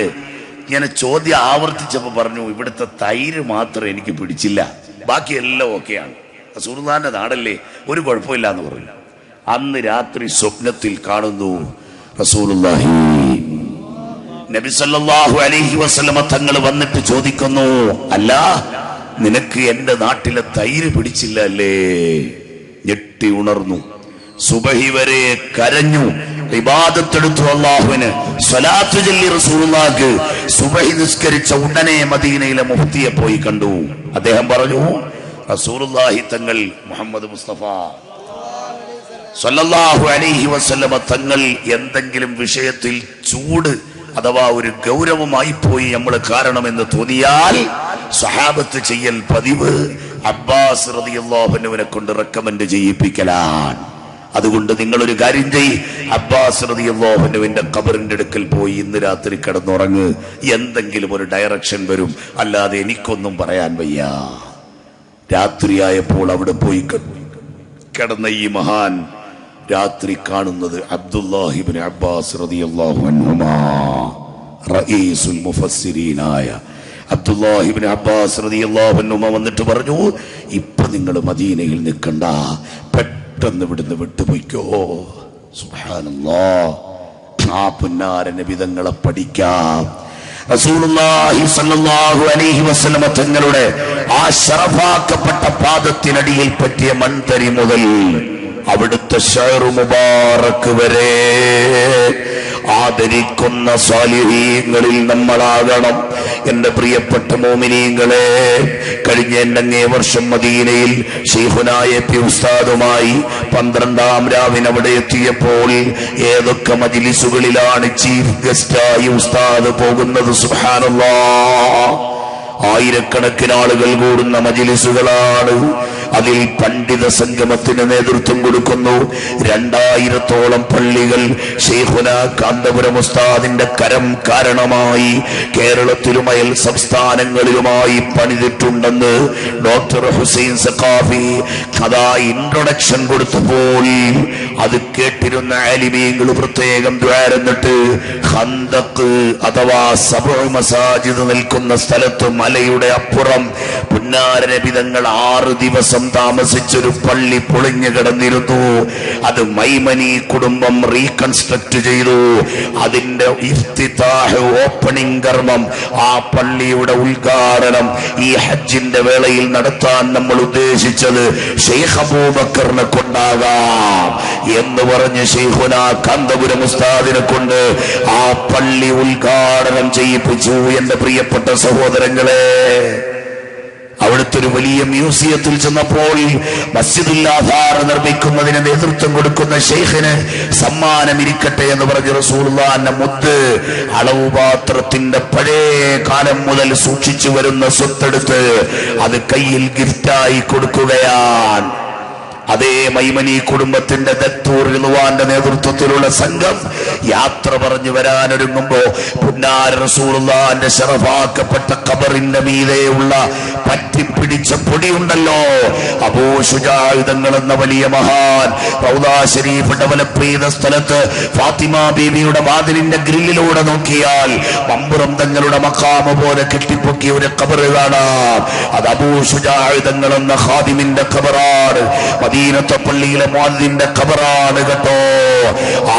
ഞാൻ ചോദ്യം ആവർത്തിച്ചപ്പോ പറഞ്ഞു, ഇവിടുത്തെ തൈര് മാത്രം എനിക്ക് പിടിച്ചില്ല, ബാക്കി എല്ലാം ഓക്കെയാണ്. റസൂലുള്ളാഹിന്റെ നാടല്ലേ, ഒരു കുഴപ്പമില്ല എന്ന് പറഞ്ഞു. അന്ന് രാത്രി സ്വപ്നത്തിൽ കാണുന്നു റസൂലുള്ളാഹി നബി സല്ലല്ലാഹു അലൈഹി വസല്ലമ തങ്ങൾ വന്നിട്ട് ചോദിക്കുന്നു, അല്ല നിനക്ക് എന്റെ നാട്ടിലെ തൈര് പിടിച്ചില്ല അല്ലേ? ഞെട്ടി ഉണർന്നു. സുബഹി വരെ കരഞ്ഞു, ഇബാദത്തെടുത്തു അല്ലാഹുവിന്, സ്വലാത്ത് ചൊല്ലി റസൂലുള്ളാഹിക്ക്. സുബഹി നിസ്കരിച്ച ഉടനെ മദീനയിലെ മുഫ്തിയെ പോയി കണ്ടു. അദ്ദേഹം പറഞ്ഞു, റസൂലുള്ളാഹി തങ്ങൾ മുഹമ്മദ് മുസ്തഫ സല്ലല്ലാഹു അലൈഹി വസല്ലമ തങ്ങൾ എന്തെങ്കിലും വിഷയത്തിൽ ചൂട് അഥവാ ഒരു ഗൗരവമായി പോയി നമ്മൾ കാരണമെന്ന് തോന്നിയാൽ സ്വഹാബത്ത് ചെയ്യൽ പതിവ് അബ്ബാസ് റളിയല്ലാഹു അൻഹുവിനെ കൊണ്ട് റെക്കമെൻഡ് ചെയ്യിപ്പിക്കലാണ്. അതുകൊണ്ട് നിങ്ങളൊരു കാര്യം ചെയ്യ്, അബ്ബാസ് റളിയല്ലാഹു അൻഹുവിന്റെ ഖബറിന്റെ അടുക്കൽ പോയി ഇന്ന് രാത്രി കിടന്നുറങ്ങ്. എന്തെങ്കിലും ഒരു ഡയറക്ഷൻ വരും, അല്ലാതെ എനിക്കൊന്നും പറയാൻ വയ്യ. രാത്രിയായപ്പോൾ അവിടെ പോയി കിടന്ന ഈ മഹാൻ രാത്രി കാണുന്നത് അബ്ദുല്ലാഹി ഇബ്നു അബ്ബാസ് റളിയല്ലാഹു അൻഹുമാ, റഈസുൽ മുഫസ്സിരീനായ അബ്ദുല്ലാഹി ഇബ്നു അബ്ബാസ് റളിയല്ലാഹു അൻഹുമാ വന്നിട്ട് പറഞ്ഞു, ഇപ്പൊ നിങ്ങൾ മദീനയിൽ നിൽക്കണ്ട, പെട്ടെന്ന് ഇവിടുന്ന് വിട്ടുപോയിക്കോ. സുബ്ഹാനല്ലാഹ്, ആ പുന്നാര നബി തങ്ങളെ പഠിക്കാം. റസൂലുള്ളാഹി സ്വല്ലല്ലാഹു അലൈഹി വസല്ലമ തങ്ങളുടെ ആ ശറഫാക്കപ്പെട്ട പാദത്തിനടിയിൽ പറ്റിയ മൺതരി മുതൽ അവിടുത്തെ ശഅറു മുബാറക് വരെ ആദരിക്കുന്ന സാലിഹീങ്ങളിൽ നമ്മളാകണം. എന്റെ പ്രിയപ്പെട്ട മോമിനീങ്ങളെ, കഴിഞ്ഞ അങ്ങേ വർഷം മദീനയിൽ ശൈഖുനായ പി ഉസ്താദുമായി 12ാം രാവിന് അവിടെ എത്തിയപ്പോൾ ഏതൊക്കെ മജ്ലിസുകളിലാണ് ചീഫ് ഗസ്റ്റായി ഉസ്താദ് പോകുന്നത്. സുബ്ഹാനല്ലാഹ്, ആയിരക്കണക്കിന് ആളുകൾ കൂടുന്ന മജ്ലിസുകളാണ്. അതിൽ പണ്ഡിത സംഗമത്തിന് നേതൃത്വം കൊടുക്കുന്നു. 2000-ഓളം പള്ളികൾ ശൈഖുന കാന്തപുരം ഉസ്താദിന്റെ കരം കാരണമായി കേരളത്തിലും അയൽ സംസ്ഥാനങ്ങളിലുമായി പണിതിട്ടുണ്ടെന്ന് ഡോക്ടർ ഹുസൈൻ സഖാഫി അതാ ഇൻട്രൊഡക്ഷൻ കൊടുത്തപ്പോൾ അത് കേട്ടിരുന്ന ആലിമീങ്ങൾ പ്രത്യേകം ദ്വാരന്നിട്ട് ഖന്ദഖ് അഥവാ സബഉ മസാജിദ് നിൽക്കുന്ന സ്ഥലത്ത് മലയുടെ അപ്പുറം പുന്നാര നബി തങ്ങൾ 6 ദിവസം താമസിച്ചൊരു പള്ളി പൊളിഞ്ഞു കിടന്നിരുന്നു. അത് മൈമനി കുടുംബം റീകൺസ്ട്രക്ട് ചെയ്തു. അതിന്റെ ഇഫ്തിതാഹ്, ഓപ്പണിംഗ് കർമ്മം, ആ പള്ളിയുടെ ഉദ്ഘാടനം ഈ ഹജ്ജിന്റെ വേളയിൽ നടത്താൻ നമ്മൾ ഉദ്ദേശിച്ചത് ശൈഖ് അബൂബക്കറിനെ കൊണ്ടാകാം എന്ന് പറഞ്ഞ് ശൈഖുന കാന്തപുരം ഉസ്താദിനെ കൊണ്ട് ആ പള്ളി ഉദ്ഘാടനം ചെയ്യിപ്പിച്ചു. എന്റെ പ്രിയപ്പെട്ട സഹോദരങ്ങളെ, അവിടുത്തെ ഒരു വലിയ മ്യൂസിയത്തിൽ ചെന്നപ്പോൾ മസ്ജിദുൽ ആധാർ നിർമ്മിക്കുന്നതിന് നേതൃത്വം കൊടുക്കുന്ന ശൈഖിന് സമ്മാനം ഇരിക്കട്ടെ എന്ന് പറഞ്ഞ് റസൂലുള്ളാഹിന്റെ മുത്ത് അളവുപാത്രത്തിന്റെ പഴയ കാലം മുതൽ സൂക്ഷിച്ചു വരുന്ന സ്വത്തെടുത്ത് അത് കയ്യിൽ ഗിഫ്റ്റായി കൊടുക്കുകയാണ്. അതേ മൈമനി കുടുംബത്തിന്റെ ദത്തൂർ റിളുവാന്റെ നേതൃത്വത്തിലുള്ള സംഘം യാത്ര പറഞ്ഞു വരാനൊരുങ്ങുമ്പോ പുന്നാര റസൂലുള്ളാഹിന്റെ ശറഫാക്കപ്പെട്ട ഖബറിന്റെ മീതെയുള്ള പറ്റിപ്പിടിച്ച പൊടിയുണ്ടല്ലോ, അബൂ ശുജാഅ തങ്ങൾ എന്ന വലിയ മഹാൻ റൗദാ ശരീഫ് ഡെവലപ്പ് ചെയ്ത സ്ഥലത്ത് ഫാത്തിമ ബീവിയുടെ വാതിലിന്റെ ഗ്രില്ലിലൂടെ നോക്കിയാൽ മമ്പുറം തങ്ങളുടെ മഖാമ പോലെ കെട്ടിപ്പൊക്കിയ ഒരു ഖബർ കാണാം. അത് അബൂ ശുജാഅ തങ്ങൾ എന്ന ഖാദിമിന്റെ ഖബറാണ്, മദീനത്തെ പള്ളിയിലെ മുഅദ്ദിന്റെ ഖബറാണ് കേട്ടോ.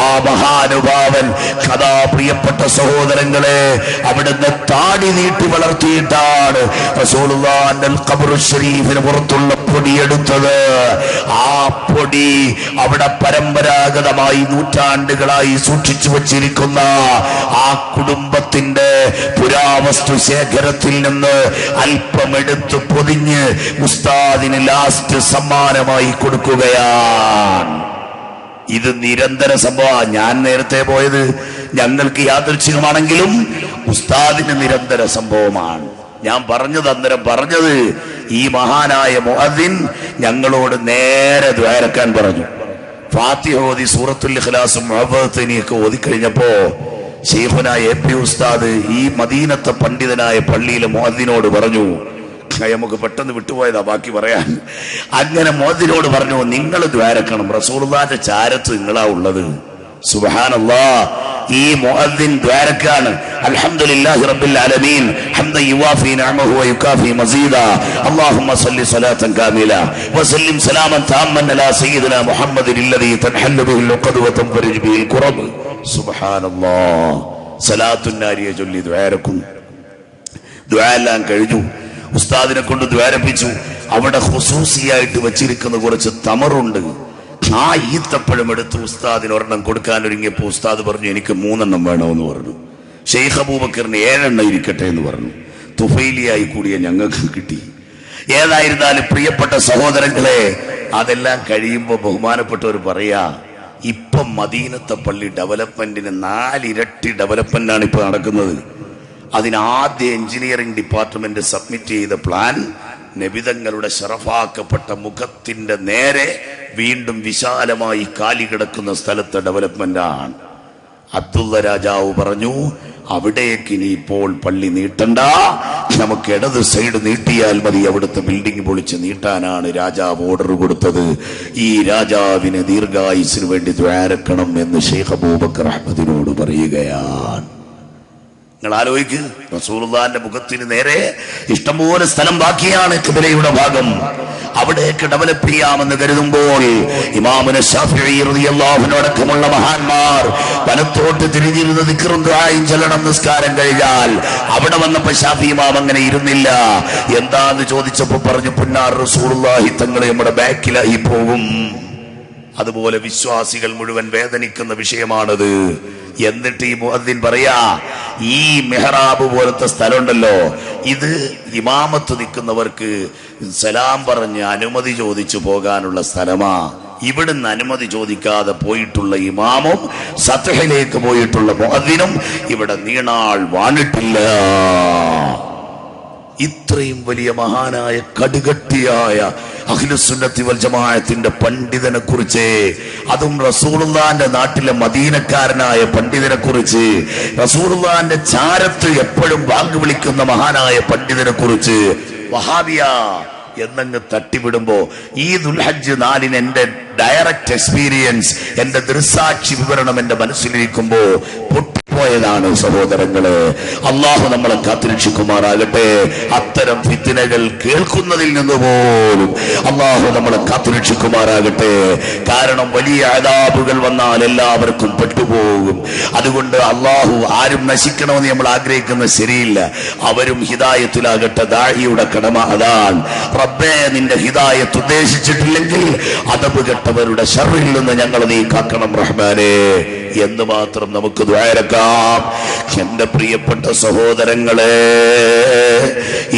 ആ മഹാനുഭാവൻ കഥാ പ്രിയപ്പെട്ട സഹോദരങ്ങളെ അവിടുന്ന് താടി നീട്ടി വളർത്തിയിട്ടാണ് റസൂലുള്ളാഹിന്റെ ഖബർ ശരീഫിന് പുറത്തുള്ള പൊടിയെടുത്തത്. ആ പൊടി അവിടെ പരമ്പരാഗതമായി നൂറ്റാണ്ടുകളായി സൂക്ഷിച്ചു വച്ചിരിക്കുന്ന ആ കുടുംബത്തിന്റെ പുരാവസ്തു ശേഖരത്തിൽ നിന്ന് അല്പമെടുത്ത് പൊതിഞ്ഞ് ഉസ്താദിന് ലാസ്റ്റ് സമ്മാനമായി കൊടുക്കുകയാണ്. ഇത് നിരന്തര സംഭവമാണ്. ഞാൻ നേരത്തെ പോയത് ഞങ്ങൾക്ക് യാദൃച്ഛികമാണെങ്കിലും ഉസ്താദിന് നിരന്തര സംഭവമാണ്. ഞാൻ പറഞ്ഞത് ഈ മഹാനായ മുഅദ്ദിൻ ഞങ്ങളോട് നേരെ ദ്വാരക്കാൻ പറഞ്ഞു. ഫാത്തിഹ ഓതി സൂറത്തുൽ ഇഖ്ലാസും മുഅവ്വദത്തനിയൊക്കെ ഓതിക്കഴിഞ്ഞപ്പോ ശൈഖുന എ.പി. ഉസ്താദ് ഈ മദീനത്തെ പണ്ഡിതനായ പള്ളിയിലെ മുഅദ്ദിനോട് പറഞ്ഞു, നമുക്ക് പെട്ടെന്ന് വിട്ടുപോയതാ ബാക്കി പറയാൻ. അങ്ങനെ മുഅദ്ദിനോട് പറഞ്ഞു, നിങ്ങൾ ദ്വാരക്കണം, റസൂലുള്ളാഹിന്റെ ചാരത്ത് നിങ്ങളാ ഉള്ളത്. സുബ്ഹാനല്ലാഹ്, ഈ മുഅദ്ദിൻ ദ്വാരക്കാണ്. അൽഹംദുലില്ലാഹി റബ്ബിൽ ആലമീൻ ഹംദൻ യുവാഫി നിഅമഹു വയുകാഫി മസീദ അല്ലാഹുമ്മ സ്വല്ലി സ്വലാത്തൻ കാമില വസല്ലിം സലാമൻ താമ്മൻ അലാ സയ്യിദിനാ മുഹമ്മദിൻ അല്ലദീ തൻഹല്ലു ബിഹിൽ ഉഖദ വതൻഫരിജു ബിഹിൽ ഖുറബ്. സുബ്ഹാനല്ലാഹ്, സലാത്തുൻ നാരിയ ചൊല്ലി ദ്വാരക്കും. ദുആ എല്ലാം കഴിഞ്ഞു. ഉസ്താദിനെ കൊണ്ട് ദ്വാരപ്പിച്ചു. അവിടെ ഖുസൂസിയായിട്ട് വെച്ചിരിക്കുന്ന കുറച്ച് തമറുണ്ട്. ആ ഈത്തപ്പഴം എടുത്ത് ഉസ്താദിന് ഒരെണ്ണം കൊടുക്കാൻ ഒരുങ്ങിയപ്പോ ഉസ്താദ് പറഞ്ഞു, എനിക്ക് 3 എണ്ണം വേണമെന്ന് പറഞ്ഞു. ഷെയ്ഖ് അബൂബക്കറിന് 7 എണ്ണം ഇരിക്കട്ടെ എന്ന് പറഞ്ഞു. തുഫൈലിയായി കൂടിയ ഞങ്ങൾക്ക് കിട്ടി. ഏതായിരുന്നാലും പ്രിയപ്പെട്ട സഹോദരങ്ങളെ, അതെല്ലാം കഴിയുമ്പോൾ ബഹുമാനപ്പെട്ടവർ പറയാ, ഇപ്പം മദീനത്തെ പള്ളി ഡെവലപ്മെന്റിന് 4 ഇരട്ടി ഡെവലപ്മെന്റാണ് ഇപ്പൊ നടക്കുന്നത്. അതിനാദ്യ എഞ്ചിനീയറിംഗ് ഡിപ്പാർട്ട്മെന്റ് സബ്മിറ്റ് ചെയ്ത പ്ലാൻ നബിതങ്ങളുടെ ശറഫാക്കപ്പെട്ട മുഖത്തിന്റെ നേരെ വീണ്ടും വിശാലമായി കാലി കിടക്കുന്ന സ്ഥലത്തെ ഡെവലപ്മെന്റാണ്. അബ്ദുള്ള രാജാവ് പറഞ്ഞു, അവിടേക്ക് ഇനി ഇപ്പോൾ പള്ളി നീട്ടണ്ട, നമുക്ക് ഇടത് സൈഡ് നീട്ടിയാൽ മതി, അവിടുത്തെ ബിൽഡിംഗ് പൊളിച്ച് നീട്ടാനാണ് രാജാവ് ഓർഡർ കൊടുത്തത്. ഈ രാജാവിന് ദീർഘായുസിന് വേണ്ടി ദ്വാരക്കണം എന്ന് ഷെയ്ഖ് അബൂബക്കർ അഹ്മദിനോട് പറയുകയാണ്. നിങ്ങൾ ആലോചിക്ക്, റസൂലുള്ളാഹിന്റെ മുഖത്തിന് നേരെ ഇഷ്ടംപോലെ സ്ഥലം ബാക്കിയാണ് ഖിബലയുടെ ഭാഗം. അവിടേക്ക് ഡെവലപ്പ് ചെയ്യാമെന്ന് കരുതുമ്പോൾ ഇമാമുന ശാഫിഈ റളിയല്ലാഹു അൻഹു അടക്കമുള്ള മഹാന്മാർ വലത്തോട്ട് തിരിഞ്ഞിരുന്ന ദിക്റും ദുആയും ചൊല്ലണം നിസ്കാരം കഴിഞ്ഞാൽ. അവിടെ വന്നപ്പോ ശാഫി ഇമാം അങ്ങനെ ഇരുന്നില്ല. എന്താന്ന് ചോദിച്ചപ്പോ പറഞ്ഞു, പുന്നാർ റസൂലുള്ളാഹി തങ്ങളെ നമ്മുടെ ബാക്കിലായി പോകും. അതുപോലെ വിശ്വാസികൾ മുഴുവൻ വേദനിക്കുന്ന വിഷയമാണത്. എന്നിട്ട് ഈ മുഅദ്ദിൻ പറയാ, ഈ മെഹ്റാബ് പോലത്തെ സ്ഥലമുണ്ടല്ലോ, ഇത് ഇമാമത്ത് നിൽക്കുന്നവർക്ക് സലാം പറഞ്ഞ് അനുമതി ചോദിച്ചു പോകാനുള്ള സ്ഥലമാ. ഇവിടുന്ന് അനുമതി ചോദിക്കാതെ പോയിട്ടുള്ള ഇമാമും സത്ഹിലേക്ക് പോയിട്ടുള്ള മുഅദ്ദിനും ഇവിടെ നീണാൾ വാണിട്ടില്ല. ഇത്രയും വലിയ മഹാനായ കടുകട്ടിയായ അഹ്ലുസുന്നത്തി വൽ ജമാഅത്തിന്റെ പണ്ഡിതനെ കുറിച്ച്, അതും റസൂലുള്ളാഹിന്റെ നാട്ടിലെ മദീനക്കാരനായ പണ്ഡിതനെ കുറിച്ച്, റസൂലുള്ളാഹിന്റെ ചാരത്ത് എപ്പോഴും വാങ്ങി വിളിക്കുന്ന മഹാനായ പണ്ഡിതനെ കുറിച്ച് വഹാബിയ എന്നങ്ങ് തട്ടിവിടുമ്പോ, ഈ ദുൽഹജ്ജ് 4 എന്റെ ഡയറക്റ്റ് എക്സ്പീരിയൻസ്, എന്റെ ദൃസാക്ഷി വിവരണം എന്റെ മനസ്സിലിരിക്കുമ്പോ പൊട്ടിപ്പോയതാണ് സഹോദരങ്ങളെ. അള്ളാഹു നമ്മളെ കാത്തുരക്ഷിക്കുമാറാകട്ടെ. അത്തരം ഫിത്നകൾ കേൾക്കുന്നതിൽ നിന്ന് പോലും അള്ളാഹു നമ്മളെ കാത്തുരക്ഷിക്കുമാറാകട്ടെ. കാരണം വലിയ അദാബുകൾ വന്നാൽ എല്ലാവർക്കും പെട്ടുപോകും. അതുകൊണ്ട് അള്ളാഹു ആരും നശിക്കണമെന്ന് നമ്മൾ ആഗ്രഹിക്കുന്നത് ശരിയില്ല. അവരും ഹിദായത്തിലാകട്ടെ. ദാഇയുടെ കടമ അതാണ്. റബ്ബേ, നിന്റെ ഹിദായത്ത് ഉദ്ദേശിച്ചിട്ടില്ലെങ്കിൽ അദബ് കെട്ടവരുടെ ശർറിൽ നിന്ന് ഞങ്ങൾ നീ കാക്കണം റഹ്മാനേ എന്ന് മാത്രം നമുക്ക് ദുആരക്കാം. എന്റെ പ്രിയപ്പെട്ട സഹോദരങ്ങളെ,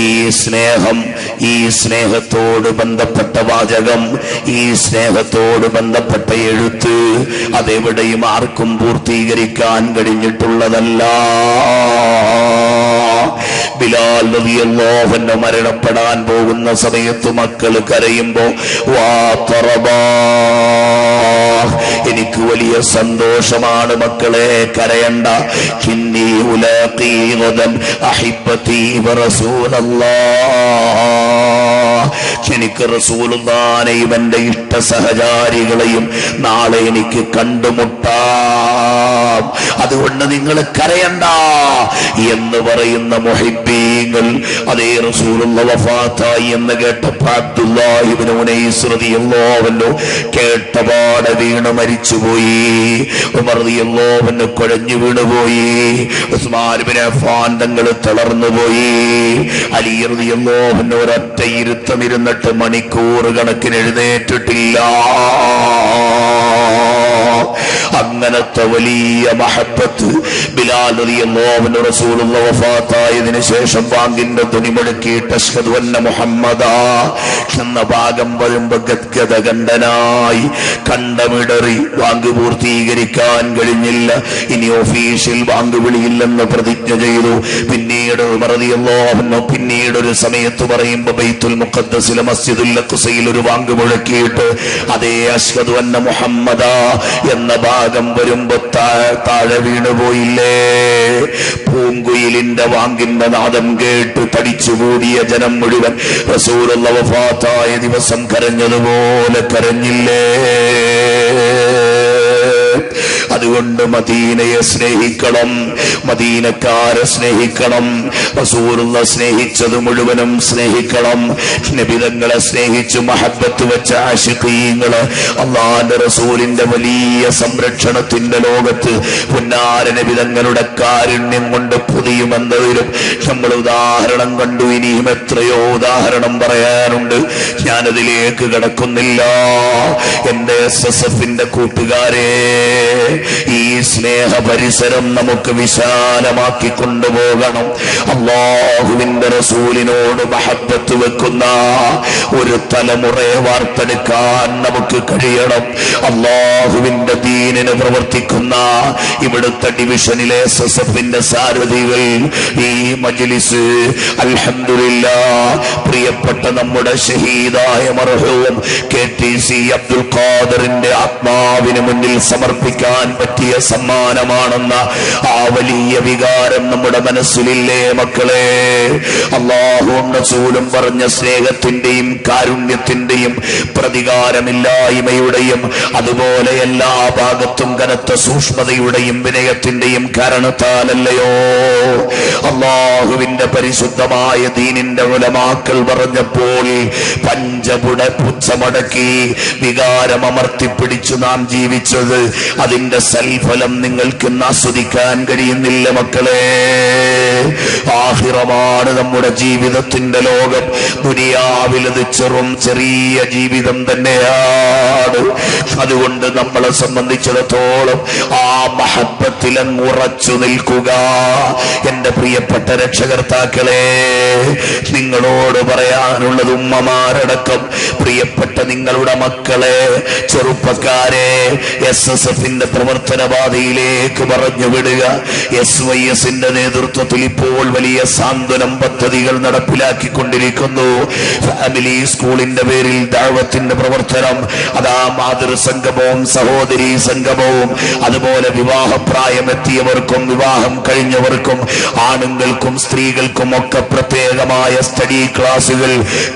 ഈ സ്നേഹം, ഈ സ്നേഹത്തോട് ബന്ധപ്പെട്ട വാചകം, ഈ സ്നേഹത്തോട് ബന്ധപ്പെട്ട എഴുത്ത് അതെവിടെയും ആർക്കും പൂർത്തീകരിക്കാൻ കഴിഞ്ഞിട്ടുള്ളതല്ല. ബിലാൽ റളിയല്ലാഹു അൻഹു മരണപ്പെടാൻ പോകുന്ന സമയത്ത് മക്കൾ കരയുമ്പോ വാ തറബാ, എനിക്ക് വലിയ സന്തോഷമാണ് മക്കളെ, കരയണ്ട. കിന്നി ഉലാഖി ഗദൻ അഹിബ്ബതി വറസൂലല്ലാഹ്, എനിക്ക് റസൂലുള്ളാഹിനെയും എൻ്റെ ഇഷ്ട സഹചാരികളെയും നാളെ എനിക്ക് കണ്ടുമുട്ടാം, അതുകൊണ്ട് നിങ്ങൾ കരയണ്ട എന്ന് പറയുന്ന മുഹിബ്ബീങ്ങൾ. അതേ റസൂലുള്ളാഹി വഫാത്തായി എന്ന് കേട്ടപ്പോൾ അബ്ദുല്ലാഹി ഇബ്നു ഉനൈസ് റളിയല്ലാഹു അൻഹു കേട്ടപാടെ വീണ് മരിച്ചുപോയി. ഉമർ റളിയല്ലാഹു അൻഹു കുഴഞ്ഞു വീണുപോയി. ഉസ്മാൻ ഇബ്നു അഫ്ഫാൻ തങ്ങൾ തളർന്നുപോയി. അലി റളിയല്ലാഹു അൻഹു ഒരൊറ്റ ഇരുത്തമിരുന്നിട്ട് മണിക്കൂർ കണക്കിന് എഴുന്നേറ്റിട്ടില്ല. അങ്ങനത്തെ വലിയ മഹബ്ബത്ത് ബിലാൽ റളിയല്ലാഹു അൻഹു റസൂലുള്ളാഹി വഫാത്തായതിനു ശേഷം ബാങ്കിന്റെ ധ്വനി മുഴക്കിയിട്ട് അശ്ഹദു അന്ന മുഹമ്മദാ എന്ന ഭാഗം വരുമ്പോ ഗദ്ഗദ കണ്ഠനായി കണ്ടമിടറി ബാങ്ക് പൂർത്തീകരിക്കാൻ കഴിഞ്ഞില്ല. ഇനി ഒഫീഷ്യൽ ബാങ്ക് വിളിയില്ലെന്ന് പ്രതിജ്ഞ ചെയ്തു. പിന്നീട് ഉമർ റളിയല്ലാഹു അൻഹു പിന്നീട് ഒരു സമയത്ത് പറയുമ്പോ ബൈത്തുൽ മുഖദ്ദസിലെ മസ്ജിദുൽ അഖ്സയിൽ ഒരു ബാങ്ക് മുഴക്കിയിട്ട് അതേ അശ്ഹദു അന്ന മുഹമ്മദാ എന്ന ഭാഗം വരുമ്പോ താഴെ വീണുപോയില്ലേ. പൂങ്കുയിലിന്റെ വാങ്കിന്റെ നാദം കേട്ട് തടിച്ചുകൂടിയ ജനം മുഴുവൻ റസൂലുള്ളാഹി വഫാത്തായ ദിവസം കരഞ്ഞതുപോലെ കരഞ്ഞില്ലേ. അതുകൊണ്ട് മദീനയെ സ്നേഹിക്കണം, മദീനക്കാരെ സ്നേഹിക്കണം, റസൂലുള്ളാഹി സ്നേഹിച്ചത് മുഴുവനും സ്നേഹിക്കണം. നബിതങ്ങളെ സ്നേഹിച്ചു മഹബ്ബത്ത് വെച്ച ആശിഖീങ്ങള് അല്ലാഹുവിന്റെ റസൂലിന്റെ വലിയ സംരക്ഷണത്തിന്റെ ലോകത്ത് പുന്നാര നബിതങ്ങളുടെ കാരുണ്യം കൊണ്ട് പുതിയുമെന്നതിലും നമ്മൾ ഉദാഹരണം കണ്ടു. ഇനിയും എത്രയോ ഉദാഹരണം പറയാനുണ്ട്, ഞാനതിലേക്ക് കടക്കുന്നില്ല. എന്റെ SSFന്റെ കൂട്ടുകാരെ, ഈ സ്നേഹ പരിസരം നമുക്ക് വിശാലമാക്കി കൊണ്ടുപോകണം. അല്ലാഹുവിന്റെ റസൂലിനോട് മഹബ്ബത്ത് വെക്കുന്ന ഒരു തലമുറയെ വാർത്തെടുക്കാൻ നമുക്ക് കഴിയണം. അല്ലാഹുവിന്റെ ദീനിന് പ്രവർത്തിക്കുന്ന ഇവിടുത്തെ ഡിവിഷനിലെ SSFന്റെ സാരഥികൾ, ഈ മജ്ലിസ് അൽഹംദുലില്ലാഹ് പ്രിയപ്പെട്ട നമ്മുടെ ഷഹീദായ മർഹൂം KTC അബ്ദുൽ ഖാദറിന്റെ ആത്മാവിന് മുന്നിൽ സമർപ്പിക്കാൻ പറ്റിയ സമ്മാനമാണെന്ന ആ വലിയ വികാരം നമ്മുടെ മനസ്സിലില്ലേ മക്കളെ? അല്ലാഹുവും റസൂലും പറഞ്ഞ സ്നേഹത്തിന്റെയും കാരുണ്യത്തിന്റെയും പ്രതികാരമില്ലായ്മയുടെയും അതുപോലെ എല്ലാ ഭാഗത്തും കനത്ത സൂക്ഷ്മതയുടെയും വിനയത്തിന്റെയും കാരണത്താലല്ലയോ അല്ലാഹുവിന്റെ പരിശുദ്ധമായ ദീനിന്റെ ഉലമാക്കൾ പറഞ്ഞപ്പോൾ പഞ്ചപുട പുച്ഛമടക്കി വികാരം അമർത്തിപ്പിടിച്ചു നാം ജീവിച്ചത്? അതിന്റെ സൽഫലം നിങ്ങൾക്ക് ആസ്വദിക്കാൻ കഴിയുന്നില്ല മക്കളെ. ആഖിറമാണ് നമ്മുടെ ജീവിതത്തിന്റെ ലോകം. ദുനിയാവിലത് ചെറിയ ജീവിതം തന്നെയാണ്. അതുകൊണ്ട് നമ്മളെ സംബന്ധിച്ചിടത്തോളം ആ മഹബ്ബത്തിൽ അങ്ങ് ഉറച്ചു നിൽക്കുക. എന്റെ പ്രിയപ്പെട്ട രക്ഷകർത്താക്കളെ, നിങ്ങളോട് പറയാനുള്ളത് ഉമ്മമാരടക്കം പ്രിയപ്പെട്ട നിങ്ങളുടെ മക്കളെ, ചെറുപ്പക്കാരെ SSFന്റെ പ്രവർത്തന പാതയിലേക്ക് പറഞ്ഞു വിടുക. SYSന്റെ നേതൃത്വത്തിൽ ഇപ്പോൾ വലിയ സാന്ത്വനം പദ്ധതികൾ നടപ്പിലാക്കിക്കൊണ്ടിരിക്കുന്നു. ഫാമിലി സ്കൂളിന്റെ പേരിൽ ദഅവത്തിന്റെ പ്രവർത്തനം, അതാ മാതൃസംഗമവും സഹോദരി സംഗമവും അതുപോലെ വിവാഹപ്രായമെത്തിയവർക്കും വിവാഹം കഴിഞ്ഞവർക്കും ആണുങ്ങൾക്കും സ്ത്രീകൾക്കും ഒക്കെ പ്രത്യേകമായ സ്റ്റഡി ക്ലാസുകൾ,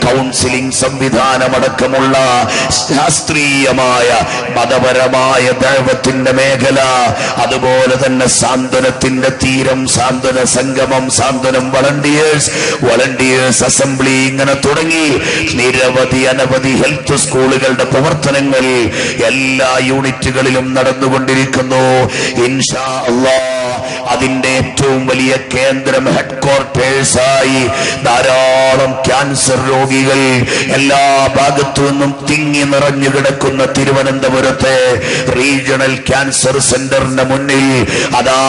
കൗൺസിലിംഗ് സംവിധാനമടക്കമുള്ള ശാസ്ത്രീയമായ മതപരമായ ദഅവത്തിന്റെ മേഖല, അതുപോലെ തന്നെ സാന്ത്വനത്തിന്റെ തീരം, സാന്ത്വന സംഗമം, സാന്ത്വനം വളണ്ടിയേഴ്സ് അസംബ്ലി, ഇങ്ങനെ തുടങ്ങി അനവധി ഹെൽത്ത് സ്കൂളുകളുടെ പ്രവർത്തനങ്ങൾ എല്ലാ യൂണിറ്റുകളിലും നടന്നുകൊണ്ടിരിക്കുന്നു. ഇൻഷാ അല്ലാഹ് അതിന്റെ ഏറ്റവും വലിയ കേന്ദ്രം ഹെഡ്ക്വാർട്ടേഴ്സായി ധാരാളം ക്യാൻസർ രോഗികൾ എല്ലാ ഭാഗത്തു നിന്നും തിങ്ങി നിറഞ്ഞു കിടക്കുന്ന തിരുവനന്തപുരത്തെ റീജിയണൽ ക്യാൻസർ സെന്ററിന്റെ മുന്നിൽ അതാ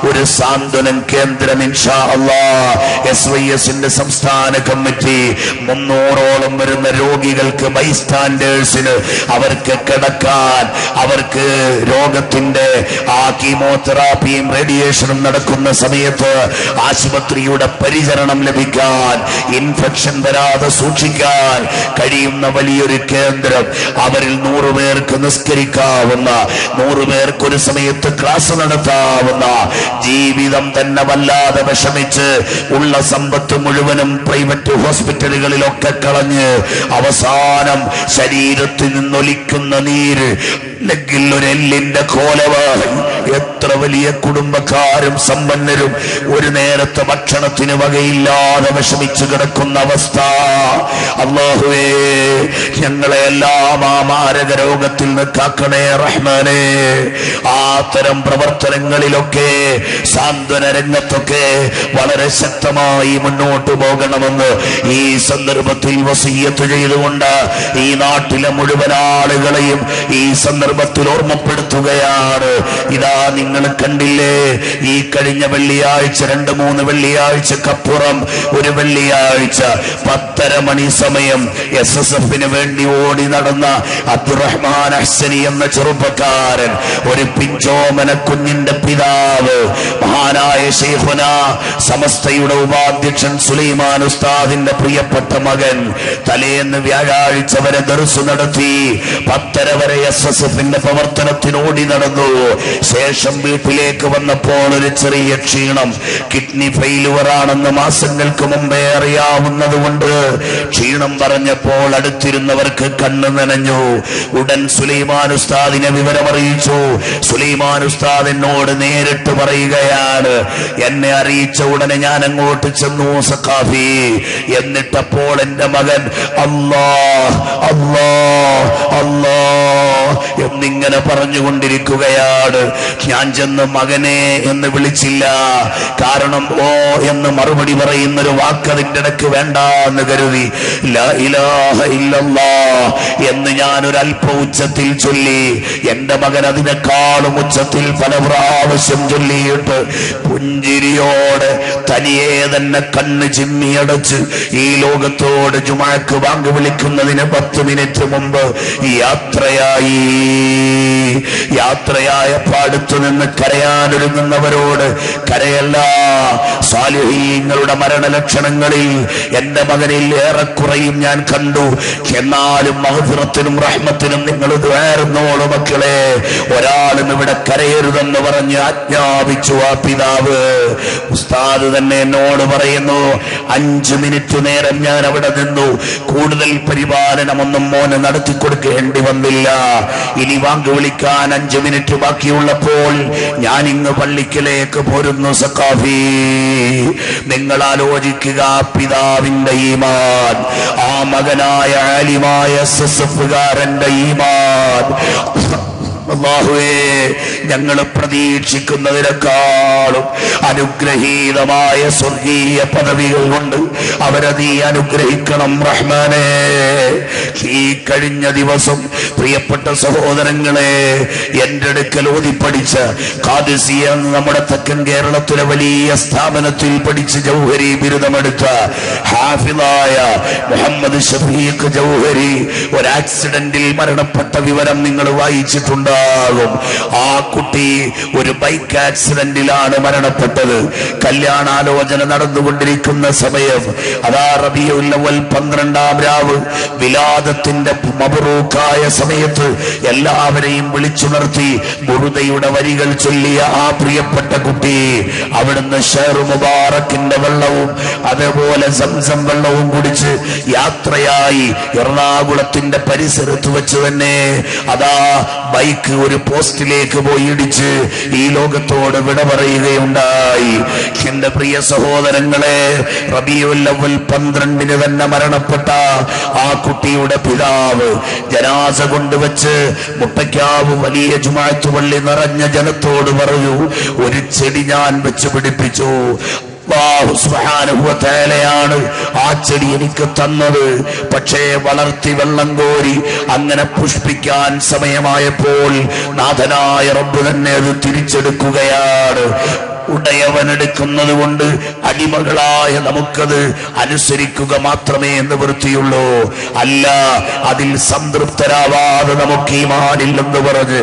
ഒരു സാന്ത്വനം കേന്ദ്രം ഇൻഷാ അല്ലാഹ് SYSന്റെ സംസ്ഥാന കമ്മിറ്റി 300ഓളം വരുന്ന രോഗികൾക്ക് ബൈസ്റ്റാൻഡേഴ്സിന് അവർക്ക് കിടക്കാൻ, അവർക്ക് രോഗത്തിന്റെ ആ കീമോതെറാപ്പിയും റേഡിയേഷനും നടക്കുന്ന സമയത്ത് ആശുപത്രിയുടെ പരിചരണം ലഭിക്കാൻ, ഇൻഫെക്ഷൻ വരാതെ സൂക്ഷിക്കാൻ കഴിയുന്ന വലിയൊരു കേന്ദ്രം. അവരിൽ 100 പേർക്ക് നിസ്കരിക്കാവുന്ന, 100 പേർക്ക് ഒരു സമയത്ത് ക്ലാസ് നടത്താവുന്ന, ജീവിതം തന്നെ വല്ലാതെ വിഷമിച്ച് ഉള്ള സമ്പത്ത് മുഴുവനും പ്രൈവറ്റ് ഹോസ്പിറ്റലുകളിലൊക്കെ കളഞ്ഞ് അവസാനം ശരീരത്തിൽ നിന്നൊലിക്കുന്ന നീര് അല്ലെങ്കിൽ ഒരു എല്ലിന്റെ കോലവായി എത്ര വലിയ കുടുംബക്കാരും സമ്പന്നരും ഒരു നേരത്തെ ഭക്ഷണത്തിന് വകയില്ലാതെ വിഷമിച്ചു കിടക്കുന്ന അവസ്ഥ. അല്ലാഹുവേ, ഞങ്ങളെ എല്ലാം ആ മാരക രോഗത്തിൽ നിന്ന് കാക്കണേ റഹ്മാനേ. ആ തരം പ്രവർത്തനങ്ങളിലൊക്കെ സാന്ത്വന രംഗത്തൊക്കെ വളരെ ശക്തമായി മുന്നോട്ട് പോകണമെന്ന് ഈ സന്ദർഭത്തിൽ വസിയ്യത്ത് ചെയ്തുകൊണ്ട് ഈ നാട്ടിലെ മുഴുവൻ ആളുകളെയും ഈ സന്ദർഭത്തിൽ ഓർമ്മപ്പെടുത്തുകയാണ്. ഇതാ നിങ്ങൾ കണ്ടില്ലേ, ഈ കഴിഞ്ഞ വെള്ളിയാഴ്ച 2-3 വെള്ളിയാഴ്ചക്കപ്പുറം ഒരു വെള്ളിയാഴ്ച 10:30 മണി സമയം SSFന് വേണ്ടി ഓടി നടന്ന അബ്ദുറഹ്മാൻ അഹ്സനി എന്ന ചെറുപ്പക്കാരൻ, ഒരു പിഞ്ചോമന കുഞ്ഞിന്റെ പിതാവ്, മഹാനായ ശൈഖുന സമസ്തയുടെ ഉപാധ്യക്ഷൻ സുലൈമാൻ ഉസ്താദിന്റെ പ്രിയപ്പെട്ട മകൻ, തലേന്ന് വ്യാഴാഴ്ച വരെ ദർസ് നടത്തി 10:30 വരെ SSFന്റെ പ്രവർത്തനത്തിനോടി നടന്നു. ശേഷം വീട്ടിലേക്ക് വന്നപ്പോൾ ഒരു ചെറിയ ക്ഷീണം, കിഡ്നി ഫെയിലുവർ ആണെന്ന് മാസങ്ങൾക്ക് മുമ്പേ അറിയാവുന്നത് കൊണ്ട് ക്ഷീണം പറഞ്ഞപ്പോൾ അടുത്തിരുന്നവർക്ക് കണ്ണു നനഞ്ഞു. ഉടൻ സുലൈമാൻ ഉസ്താദിനെ വിവരമറിയിച്ചു. സുലൈമാൻ ഉസ്താദ് എന്നോട് നേരിട്ട് പറയുകയാണ്, എന്നെ അറിയിച്ച ഉടനെ ഞാൻ അങ്ങോട്ട് ചെന്നു സഖാഫി. എന്നിട്ടപ്പോൾ എന്റെ മകൻ അല്ലാഹ് അല്ലാഹ് അല്ലാഹ് എന്നിങ്ങനെ പറഞ്ഞുകൊണ്ടിരിക്കുകയാണ്. ഞാൻ ചെന്ന് മകനെ എന്ന് വിളിച്ചില്ല. കാരണം ഓ എന്ന് മറുപടി പറയുന്നൊരു വാക്ക് അതിൻ്റെ ഇടയ്ക്ക് വേണ്ട എന്ന് കരുതി ലാ ഇലാഹ ഇല്ലല്ലാഹ് എന്ന് ഞാൻ ഒരു അല്പ ഉച്ചത്തിൽ ചൊല്ലി. എന്റെ മകൻ അതിനേക്കാളും ഉച്ചത്തിൽ പല പ്രാവശ്യം ചൊല്ലിയിട്ട് പുഞ്ചിരിയോടെ തനിയെ തന്നെ കണ്ണ് ചിമ്മിയടച്ച് ഈ ലോകത്തോട് ജുമാക്ക് ബാങ്ക് വിളിക്കുന്നതിന് 10 മിനിറ്റ് മുമ്പ് യാത്രയായ പാടത്തു നിന്ന് കരയാനൊരുങ്ങുന്നവരോട് കരയല്ല. സാലിഹീങ്ങളുടെ മരണലക്ഷണങ്ങളിൽ എന്റെ മകനിൽ ഏറെക്കുറയും ഞാൻ കണ്ടു. എന്നാലും മഗ്ഫിറത്തിനും റഹ്മത്തിനും നിങ്ങൾ ദ്വാരുന്നോളൂ മക്കളെ, ഒരാളും ഇവിടെ കരയരുതെന്ന് പറഞ്ഞ് ആജ്ഞാപിച്ചു ആ പിതാവ്. ഉസ്താദ് തന്നെ എന്നോട് പറയുന്നു, 5 മിനിറ്റ് നേരം ഞാൻ അവിടെ നിന്നു. കൂടുതൽ പരിപാലനമൊന്നും മോന് നടത്തി കൊടുക്കേണ്ടി വന്നില്ല. ഇനി വാങ്ക് വിളിക്കാൻ 5 മിനിറ്റ് ബാക്കിയുള്ളപ്പോൾ ഞാൻ ഇങ്ങ് പള്ളിക്കലേക്ക് പോരുന്നു സഖാഫി. നിങ്ങൾ ആലോചിക്കുക, പിതാവിന്റെ ഈമാൻ, ആ മകനായ ആലിമായ SSFകാരന്റെ ഈമാൻ. അല്ലാഹുവേ, ഞങ്ങൾ പ്രതീക്ഷിക്കുന്നതിനേക്കാളും അനുഗ്രഹീതമായ സ്വർഗീയ പദവികൾ കൊണ്ട് അവരെ നീ അനുഗ്രഹിക്കണം റഹ്മാനേ. ഈ കഴിഞ്ഞ ദിവസം പ്രിയപ്പെട്ട സഹോദരങ്ങളെ, എന്റെ അടുക്കൽ ഓതിപ്പടിച്ച ഖാദിസിയ നമ്മുടെ തെക്കൻ കേരളത്തിലെ വലിയ സ്ഥാപനത്തിൽ പഠിച്ച് ജൗഹരി ബിരുദമെടുത്ത ഹാഫിളായ മുഹമ്മദ് ഷഫീഖ് ജൗഹരി ഒരു ആക്സിഡന്റിൽ മരണപ്പെട്ട വിവരം നിങ്ങൾ വായിച്ചിട്ടുണ്ട്. ആ കുട്ടി ഒരു ബൈക്ക് ആക്സിഡന്റിലാണ് മരണപ്പെട്ടത്. കല്യാണാലോചന നടന്നുകൊണ്ടിരിക്കുന്ന സമയം, അതാ റബീഉൽ അവ്വൽ 12-ാം രാവ്, വിലാദത്തിന്റെ മബ്റൂക്കായ സമയത്ത് എല്ലാവരെയും വിളിച്ചുണർത്തി ബുറുദയുടെ വരികൾ ചൊല്ലിയ ആ പ്രിയപ്പെട്ട കുട്ടി അവിടുന്ന് ഷഹർ മുബാറക്കിന്റെ വെള്ളവും അതേപോലെ സംസം വെള്ളവും കുടിച്ച് യാത്രയായി എറണാകുളത്തിന്റെ പരിസരത്ത് വെച്ച് തന്നെ അതാ ബൈക്ക് ഒരു പോസ്റ്റിലേക്ക് പോയി ഇടിച്ച് ഈ ലോകത്തോട് വിട പറയുകയുണ്ടായി. എന്റെ പ്രിയ സഹോദരങ്ങളെ, റബീഉൽ അവ്വൽ 12-ന് തന്നെ മരണപ്പെട്ട ആ കുട്ടിയുടെ പിതാവ് ജനാസ കൊണ്ടുവച്ച് മുട്ടയ്ക്കാവ് വലിയ ജുമാഅത്ത് പള്ളി നിറഞ്ഞ ജനത്തോട് പറഞ്ഞു, ഒരു ചെടി ഞാൻ വെച്ച് പിടിപ്പിച്ചു. അല്ലാഹു സുബ്ഹാനഹു വ തആലയാണ് ആ ചെടി എനിക്ക് തന്നത്. പക്ഷേ വളർത്തി വെള്ളം കോരി അങ്ങനെ പുഷ്പിക്കാൻ സമയമായപ്പോൾ നാഥനായ റബ്ബ് തന്നെ അത് തിരിച്ചെടുക്കുകയാണ്. ഉടയവനെടുക്കുന്നത് കൊണ്ട് അടിമകളായ നമുക്കത് അനുസരിക്കുക മാത്രമേ നിവൃത്തിയുള്ളൂ. അല്ല, അതിൽ സംതൃപ്തരാവാതെ നമുക്ക് ഈമാനില്ലെന്ന് പറഞ്ഞ്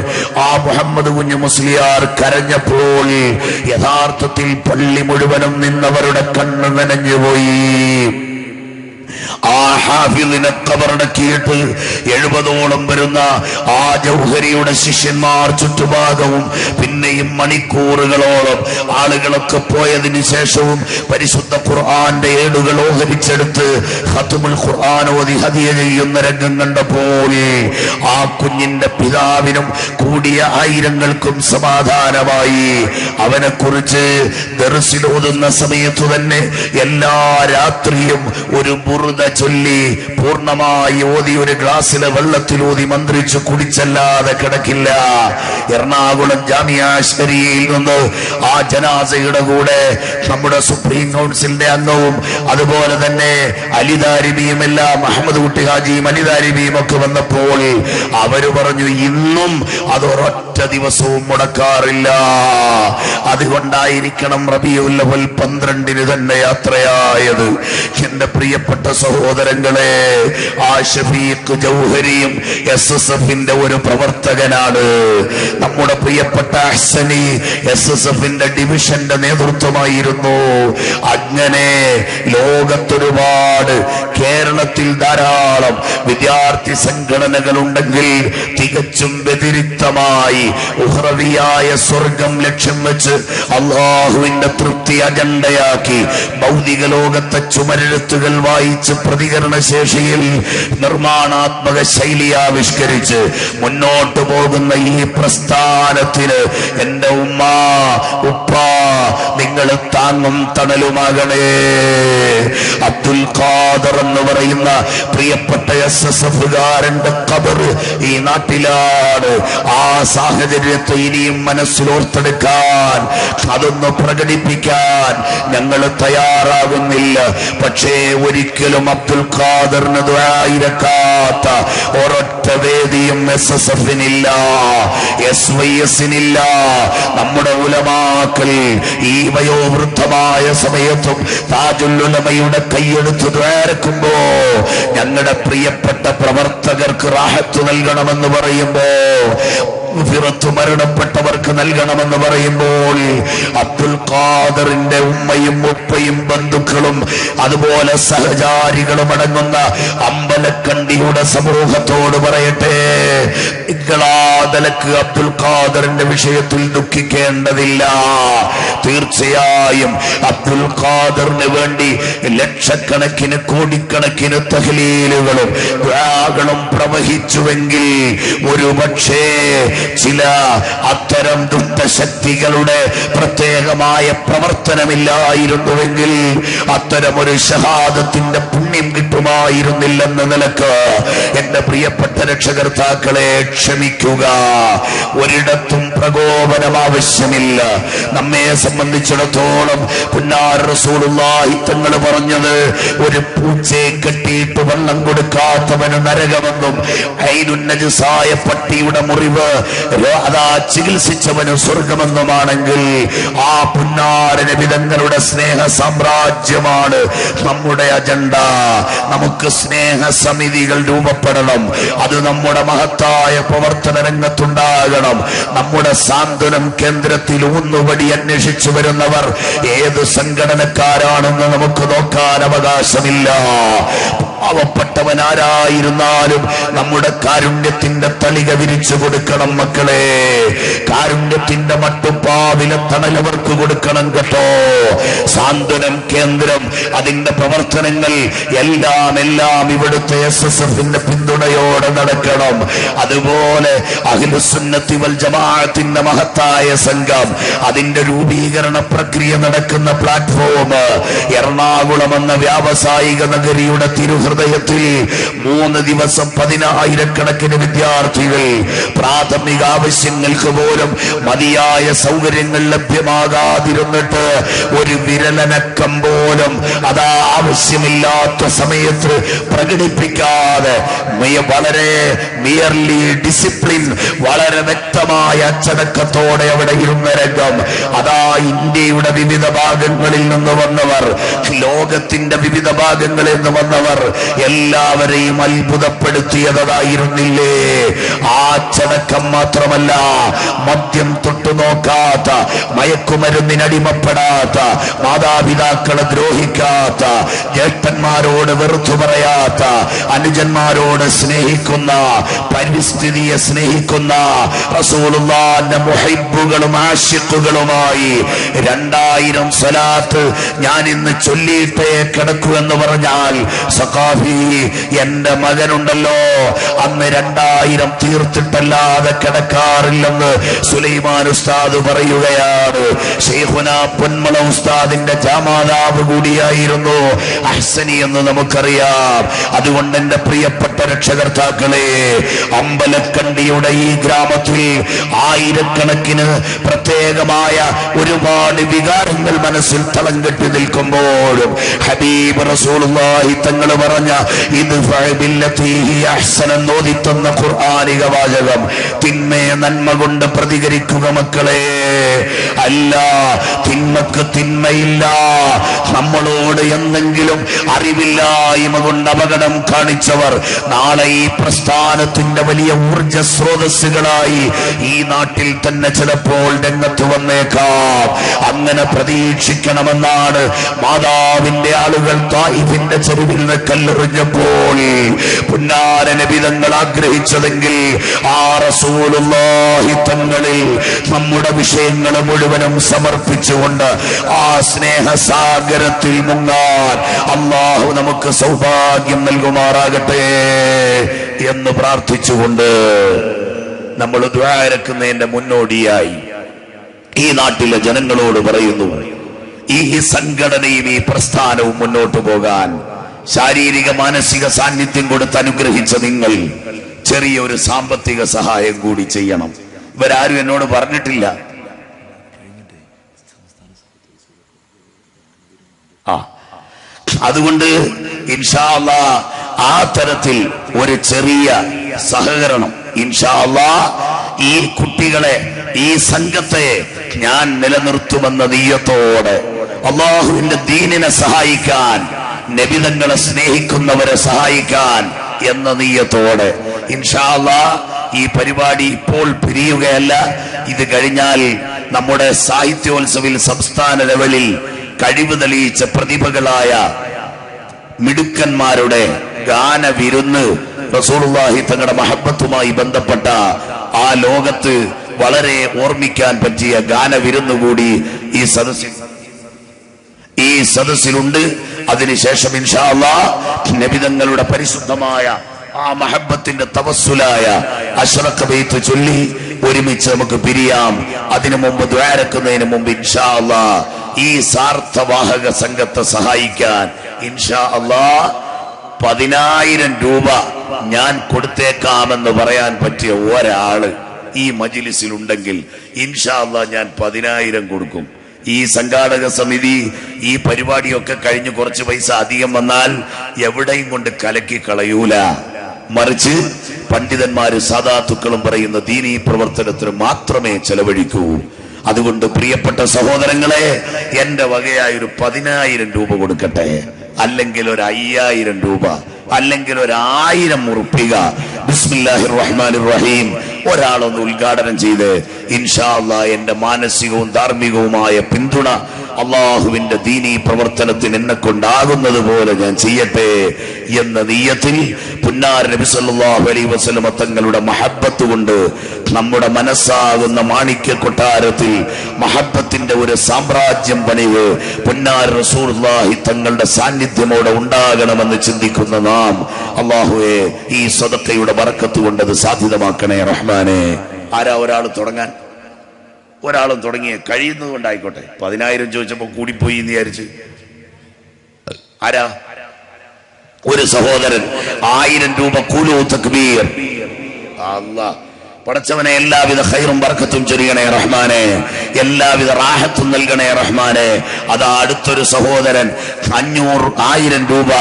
ആ മുഹമ്മദ് കുഞ്ഞു മുസ്ലിയാർ കരഞ്ഞപ്പോൾ യഥാർത്ഥത്തിൽ പള്ളി മുഴുവനും നിന്നവരുടെ കണ്ണ് നനഞ്ഞുപോയി. ആ ഹാഫിളിനെ ഖബറടക്കിയിട്ട് 70ഓളം വരുന്ന ആ ജൗഹരിയുടെ ശിഷ്യന്മാർ ചുറ്റുഭാഗവും പിന്നെയും മണിക്കൂറുകളോളം ആളുകളൊക്കെ പോയതിനു ശേഷവും പരിശുദ്ധ ഖുർആന്റെ ഏടുകൾ ഓഹരിച്ചെടുത്ത് ഖത്മുൽ ഖുർആൻ ഓതി ഹദിയ ചെയ്യുന്ന രംഗം കണ്ടപ്പോൾ ആ കുഞ്ഞിന്റെ പിതാവിനും കൂടിയ ആയിരങ്ങൾക്കും സമാധാനമായി. അവനെ കുറിച്ച് ദർസിൽ ഓതുന്ന സമയത്ത് തന്നെ എല്ലാ രാത്രിയും ഒരു ബുർദ ചൊല്ലി പൂർണ്ണമായി ഓതി ഒരു ഗ്ലാസ്സിലെ വെള്ളത്തിലൂതി മന്ത്രിച്ച് കുടിച്ചല്ലാതെ കിടക്കില്ല. എറണാകുളം ജാമിയ ശരിയയിൽ നിന്ന് ആ ജനാസയുടെ കൂടെ നമ്മുടെ സുപ്രീം കൗൺസിലിന്റെ അംഗവും അതുപോലെ തന്നെ അലിദാരിബിയും എല്ലാം മുഹമ്മദ് കുട്ടി ഹാജിയും അലിദാരിബിയും ഒക്കെ വന്നപ്പോൾ അവര് പറഞ്ഞു ഇന്നും അതൊരൊറ്റ ദിവസവും മുടക്കാറില്ല. അതുകൊണ്ടായിരിക്കണം റബീഉൽ അവ്വൽ 12 തന്നെ യാത്രയായത്. എന്റെ പ്രിയപ്പെട്ട സഹോദരങ്ങളെ, ആ ഷഫീഖ് ജൗഹരിയും SSFന്റെ ഒരു പ്രവർത്തകനാണ്. നമ്മുടെ പ്രിയപ്പെട്ട അഹ്സനി SSFന്റെ ഡിവിഷന്റെ നേതൃത്വമായിരുന്നു. അങ്ങനെ ലോകത്തൊരുപാട്, കേരളത്തിൽ ധാരാളം വിദ്യാർത്ഥി സംഘടനകൾ ഉണ്ടെങ്കിൽ തികച്ചും വ്യതിരിക്തമായി ഉഹ്റവിയായ സ്വർഗം ലക്ഷ്യം വെച്ച് അള്ളാഹുവിന്റെ തൃപ്തി അജണ്ടയാക്കി ഭൗതിക ലോകത്തെ ചുമരെഴുത്തുകൾ വായിച്ച് പ്രതികരണ ശേഷിയിൽ നിർമ്മാണാത്മക ശൈലി ആവിഷ്കരിച്ച് മുന്നോട്ട് പോകുന്ന ഈ പ്രസ്ഥാനത്തിന് എന്റെ ഉമ്മ ഉപ്പ നിങ്ങൾ താങ്ങും തണലുമാകണേ. അബ്ദുൽ ഖാദർ എന്ന് പറയുന്ന പ്രിയപ്പെട്ട SSFകാരന്റെ ഖബർ ഈ നാട്ടിലാണ്. ആ സാഹചര്യത്തെ ഇനിയും മനസ്സിലോർത്തെടുക്കാൻ, അതൊന്ന് പ്രകടിപ്പിക്കാൻ ഞങ്ങൾ തയ്യാറാകുന്നില്ല. പക്ഷേ ഒരിക്കലും അബ്ദുൽ ഖാദറിന് ദുആയിരക്കാത്ത ഒരൊറ്റ വേദിയും SSFനില്ല, SYSനില്ല. നമ്മുടെ ഉലമാക്കൾ ഈ വയോവൃദ്ധമായ സമയത്തും താജുൽ ഉലമയുടെ കൈയെടുത്ത് ദ്വാരക്കുമ്പോ ഞങ്ങളുടെ പ്രിയപ്പെട്ട പ്രവർത്തകർക്ക് റാഹത്ത് നൽകണമെന്ന് പറയുമ്പോ, മരണപ്പെട്ടവർക്ക് നൽകണമെന്ന് പറയുമ്പോൾ അബ്ദുൽ ഖാദറിന്റെ ഉമ്മയും ഉപ്പയും ബന്ധുക്കളും അതുപോലെ സഹചാരികളും അടങ്ങുന്ന അമ്പലക്കണ്ടിയുടെ സമൂഹത്തോട് പറയട്ടെ, നിങ്ങളാതലക്ക് അബ്ദുൽ ഖാദറിന്റെ വിഷയത്തിൽ ദുഃഖിക്കേണ്ടതില്ല. തീർച്ചയായും അബ്ദുൽ ഖാദറിന് വേണ്ടി ലക്ഷക്കണക്കിന് കോടിക്കണക്കിന് തഹ്ലീലുകളും ദുആകളും പ്രവഹിച്ചുവെങ്കിൽ ഒരുപക്ഷേ ചില അത്തരം ദുഷ്ടശക്തികളുടെ പ്രത്യേകമായ പ്രവർത്തനമില്ലായിരുന്നുവെങ്കിൽ അത്തരമൊരു ഷഹാദത്തിന്റെ പുണ്യം കിട്ടുമായിരുന്നില്ലെന്ന നിലക്ക് എന്റെ പ്രിയപ്പെട്ട രക്ഷകർത്താക്കളെ ക്ഷമിക്കുക. ഒരിടത്തും പ്രകോപനം ആവശ്യമില്ല. നമ്മെ സംബന്ധിച്ചിടത്തോളം പുന്നാർ റസൂലുള്ളാഹി തങ്ങൾ പറഞ്ഞത്, ഒരു പൂച്ചയെ കെട്ടിയിട്ട് വെള്ളം കൊടുക്കാത്തവന് നരകമെന്നും ഐനുന്നജസായ പട്ടിയുടെ മുറിവ് അതാ ചികിത്സിച്ചവന് സ്വർഗമെന്നുമാണെങ്കിൽ ആ പുന്നാര നബി തങ്ങളുടെ സ്നേഹ സാമ്രാജ്യമാണ് നമ്മുടെ അജണ്ട. നമുക്ക് സ്നേഹ സമിതികൾ രൂപപ്പെടണം. അത് നമ്മുടെ മഹത്തായ പ്രവർത്തന രംഗത്തുണ്ടാകണം. നമ്മുടെ സാന്ത്വനം കേന്ദ്രത്തിൽ ഊന്നുവടി അന്വേഷിച്ചു വരുന്നവർ ഏത് സംഘടനക്കാരാണെന്ന് നമുക്ക് നോക്കാൻ അവകാശമില്ല. പാവപ്പെട്ടവനാരായിരുന്നാലും നമ്മുടെ കാരുണ്യത്തിന്റെ തളിക വിരിച്ചു കൊടുക്കണം മക്കളെ. കാരുണ്യത്തിന്റെ മട്ടുപ്പാവിലെ തണലവർക്ക് കൊടുക്കണം കേട്ടോ. സാന്ത്വനം കേന്ദ്രം, അതിന്റെ പ്രവർത്തനങ്ങൾ എല്ലാം ഇവിടുത്തെ SSFന്റെ പിന്തുണയോടെ നടക്കണം. അതുപോലെ അഹ്ലുസുന്നത്തി വൽ ജമാഅത്തിന്റെ മഹത്തായ സംഘം, അതിന്റെ രൂപീകരണ പ്രക്രിയ നടക്കുന്ന പ്ലാറ്റ്ഫോം എറണാകുളം എന്ന വ്യാവസായിക നഗരിയുടെ തിരുഹൃദയം ഹൃദയത്തിൽ 3 ദിവസം 10,000-കണക്കിന് വിദ്യാർത്ഥികൾ പ്രാഥമിക ആവശ്യങ്ങൾക്ക് പോലും മതിയായ സൗകര്യങ്ങൾ ലഭ്യമാകാതിരുന്നിട്ട് ഒരു വിരലനക്കം പോലും അതാ ആവശ്യമില്ലാത്ത സമയത്ത് പ്രകടിപ്പിക്കാതെ വളരെ മിയർലി ഡിസിപ്ലിൻ, വളരെ വ്യക്തമായ അച്ചടക്കത്തോടെ അവിടെ ഇരുന്ന രംഗം അതാ ഇന്ത്യയുടെ വിവിധ ഭാഗങ്ങളിൽ നിന്ന് വന്നവർ, ലോകത്തിന്റെ വിവിധ ഭാഗങ്ങളിൽ നിന്ന് വന്നവർ എല്ലാവരെയും അത്ഭുതപ്പെടുത്തിയതായിരുന്നില്ലേ? ആ അച്ചടക്കം മാത്രമല്ല, മദ്യം തൊട്ടുനോക്കാത്ത, മയക്കുമരുന്നിനടിമപ്പെടാത്ത, മാതാപിതാക്കളെ ദ്രോഹിക്കാത്ത, ജ്യേഷ്ഠന്മാരോട് വെറുത്തു പറയാത്ത, അനുജന്മാരോട് സ്നേഹിക്കുന്ന, പരിസ്ഥിതിയെ സ്നേഹിക്കുന്ന റസൂലുള്ളാഹിന്റെ മുഹിബ്ബുകളും ആശിഖുകളുമായി 2000 സ്വലാത്ത് ഞാൻ ഇന്ന് ചൊല്ലിയിട്ടേ കിടക്കൂ എന്ന് പറഞ്ഞാൽ, സഖാഫി എന്റെ മകനുണ്ടല്ലോ അന്ന് 2000 തീർത്തിട്ടല്ലാതെ കിടക്കാറില്ലെന്ന് സുലൈമാൻ ഉസ്താദ് പറയുകയാണ്. ശൈഖുനാ പൊന്മള ഉസ്താദിന്റെ ജമാതാവ് കൂടിയായിരുന്നു അഹ്സനി എന്ന് നമുക്കറിയാം. അതുകൊണ്ട് എന്റെ പ്രിയപ്പെട്ട രക്ഷകർത്താക്കളെ, അമ്പലക്കണ്ടിയുടെ ഈ ഗ്രാമത്തിൽ ആയിരക്കണക്കിന് പ്രത്യേകമായ ഒരുപാട് വികാരങ്ങൾ മനസ്സിൽ തളം കെട്ടി നിൽക്കുമ്പോഴും ഹബീബ് റസൂലുള്ളാഹി തങ്ങൾ പറഞ്ഞ ഇത് ഓതിത്തുന്ന ഖുർആനിക വാചകം, തിന്മയെ നന്മ കൊണ്ട് പ്രതികരിക്കുക മക്കളെ. അല്ല, തിന്മക്ക് തിന്മയില്ല. നമ്മളോട് എന്തെങ്കിലും അറിവില്ലായ്മ കൊണ്ട് അപകടം കാണിച്ചവർ നാളെ ഈ പ്രസ്ഥാനത്തിന്റെ വലിയ ഊർജ സ്രോതസ്സുകളായി ഈ നാട്ടിൽ തന്നെ ചിലപ്പോൾ രംഗത്ത് വന്നേക്കാം. അങ്ങനെ പ്രതീക്ഷിക്കണമെന്നാണ് മാതാവിന്റെ ആളുകൾ തായിഫിന്റെ ചെരുവിൽ നിന്ന് കല്ലെറിഞ്ഞപ്പോൾ പുന്നാര നബി തങ്ങൾ ആഗ്രഹിച്ചതെങ്കിൽ ആ റസൂലുള്ളാഹി തങ്ങളിൽ നമ്മുടെ വിഷയങ്ങൾ മുഴുവനും സമർപ്പിച്ചുകൊണ്ട് ആ സ്നേഹസാഗരത്തിൽ മുങ്ങാൻ അല്ലാഹു നമുക്ക് സൗഭാഗ്യം നൽകുമാറാകട്ടെ എന്ന് പ്രാർത്ഥിച്ചുകൊണ്ട് നമ്മൾ ദുആ ഇറക്കുന്നതിന്റെ മുന്നോടിയായി ഈ നാട്ടിലെ ജനങ്ങളോട് പറയുന്നു, ഈ സംഘടനയും ഈ പ്രസ്ഥാനവും മുന്നോട്ട് പോകാൻ ശാരീരിക മാനസിക സാന്നിധ്യം കൊടുത്ത് അനുഗ്രഹിച്ച നിങ്ങൾ ചെറിയൊരു സാമ്പത്തിക സഹായം കൂടി ചെയ്യണം. ഇവരാരും എന്നോട് പറഞ്ഞിട്ടില്ല. അതുകൊണ്ട് ഇൻഷാ അല്ലാഹ് ആ തരത്തിൽ ഒരു ചെറിയ സഹകരണം ഇൻഷാ അല്ലാഹ് ഈ കുട്ടികളെ, ഈ സംഘത്തെ ഞാൻ നിലനിർത്തുമെന്ന നിയ്യത്തോടെ അല്ലാഹുവിന്റെ ദീനിനെ സഹായിക്കാൻ, നബിതങ്ങളെ സ്നേഹിക്കുന്നവരെ സഹായിക്കാൻ എന്ന നിയ്യത്തോടെ ഇൻഷാ അല്ലാഹ് ഈ പരിപാടി ഇപ്പോൾ പിരിയുകയല്ല. ഇത് കഴിഞ്ഞാൽ നമ്മുടെ സാഹിത്യോത്സവിൽ സംസ്ഥാന ലെവലിൽ കഴിവ് തെളിയിച്ച പ്രതിഭകളായ മിടുക്കന്മാരുടെ ഗാനവിരുന്ന്, റസൂലുള്ളാഹി തങ്ങളുടെ മഹബത്തുമായി ബന്ധപ്പെട്ട ആ ലോകത്ത് വളരെ ഓർമ്മിക്കാൻ പറ്റിയ ഗാനവിരുന്ന് കൂടി ഈ സദസ്സിലുണ്ട്. അതിനുശേഷം ഇൻഷാ അല്ലാഹ് നബിതങ്ങളുടെ പരിശുദ്ധമായ ആ മഹബത്തിന്റെ തവസ്സുലായ അശ്റഖ് ബൈത്ത് ചൊല്ലി ഒരുമിച്ച് നമുക്ക് പിരിയാം. അതിനു മുമ്പ് ദുആ ഇറക്കുന്നതിന് മുമ്പ് ഇൻഷാ അല്ലാഹ് ഈ സാർത്ഥവാഹക സംഘത്തെ സഹായിക്കാൻ ഇൻഷാ അല്ലാഹ് 10,000 രൂപ ഞാൻ കൊടുത്തേക്കാമെന്ന് പറയാൻ പറ്റിയ ഒരാള് ഈ മജ്ലിസിലുണ്ടെങ്കിൽ ഇൻഷാ അല്ലാഹ് ഞാൻ 10,000 കൊടുക്കും. ഈ സംഘാടക സമിതി ഈ പരിപാടിയൊക്കെ കഴിഞ്ഞ് കുറച്ച് പൈസ അധികം വന്നാൽ എവിടെയും കൊണ്ട് കലക്കി കളയൂല. മറിച്ച് പണ്ഡിതന്മാര് സാദാത്തുക്കളും പറയുന്ന ദീനീ പ്രവർത്തനത്തിന് മാത്രമേ ചെലവഴിക്കൂ. അതുകൊണ്ട് പ്രിയപ്പെട്ട സഹോദരങ്ങളെ, എന്റെ വകയായൊരു 10,000 രൂപ കൊടുക്കട്ടെ, അല്ലെങ്കിൽ ഒരു 5,000 രൂപ, അല്ലെങ്കിൽ ഒരു 1000 ഉറുപ്പിക. ബിസ്മില്ലാഹിർ റഹ്മാനിർ റഹീം ഒരാളൊന്ന് ഉദ്ഘാടനം ചെയ്ത് ഇൻഷാ അല്ലാഹ് എന്റെ മാനസികവും ധാർമ്മികവുമായ പിന്തുണ അള്ളാഹുവിന്റെ ദീനീ പ്രവർത്തനത്തിന് എന്നെ കൊണ്ടാകുന്നത് പോലെ ഞാൻ ചെയ്യട്ടെ എന്ന നിയ്യത്തിൽ പുന്നാര നബി സല്ലല്ലാഹു അലൈഹി വസല്ലം തങ്ങളുടെ മഹബ്ബത്ത് കൊണ്ട് നമ്മുടെ മനസ്സാകുന്ന മാണിക്യ കൊട്ടാരത്തിൽ മഹബ്ബത്തിന്റെ ഒരു സാമ്രാജ്യം പണിവ് പുന്നാര റസൂലുള്ളാഹി തങ്ങളുടെ സാന്നിധ്യമോടെ ഉണ്ടാകണമെന്ന് ചിന്തിക്കുന്ന നാം അല്ലാഹുവേ ഈ സദഖയുടെ ബറക്കത്ത് കൊണ്ട് അത് സാധ്യമാക്കണേ റഹ്മാനെ. ആരാ ഒരാൾ തുടങ്ങാൻ? ഒരാളും തുടങ്ങിയ കഴിയുന്നത് കൊണ്ടായിക്കോട്ടെ. 10,000 ചോദിച്ചപ്പോ കൂടിപ്പോയി എന്ന് വിചാരിച്ച് ആരാ? ഒരു സഹോദരൻ 1000 രൂപ കൂലു തക്ബീർ. അല്ലാഹ് പടച്ചവനെ എല്ലാവിധ ഖൈറും ബർക്കത്തും ചൊരിയണേ റഹ്മാനെ, എല്ലാവിധ റാഹത്തും നൽകണേ റഹ്മാനെ. അതാ അടുത്തൊരു സഹോദരൻ 1000 രൂപ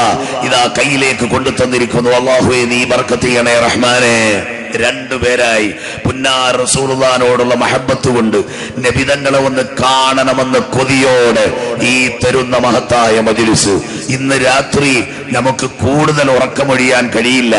ഇതാ കയ്യിലേക്ക് കൊണ്ടു തന്നിരിക്കുന്നു. അല്ലാഹുവേ നീ ബർക്കത്ത് ചെയ്യണേ റഹ്മാനെ. 2 പേരായി പുന്നാർ റസൂലുള്ളാഹിനോടുള്ള മഹബത്ത് കൊണ്ട് നബിതങ്ങളെ ഒന്ന് കാണണമെന്ന് കൊതിയോടെ ഈ തരുന്ന മഹത്തായ മജ്ലിസ് ഇന്ന് രാത്രി നമുക്ക് കൂടുതൽ ഉറക്കമൊഴിയാൻ കഴിയില്ല.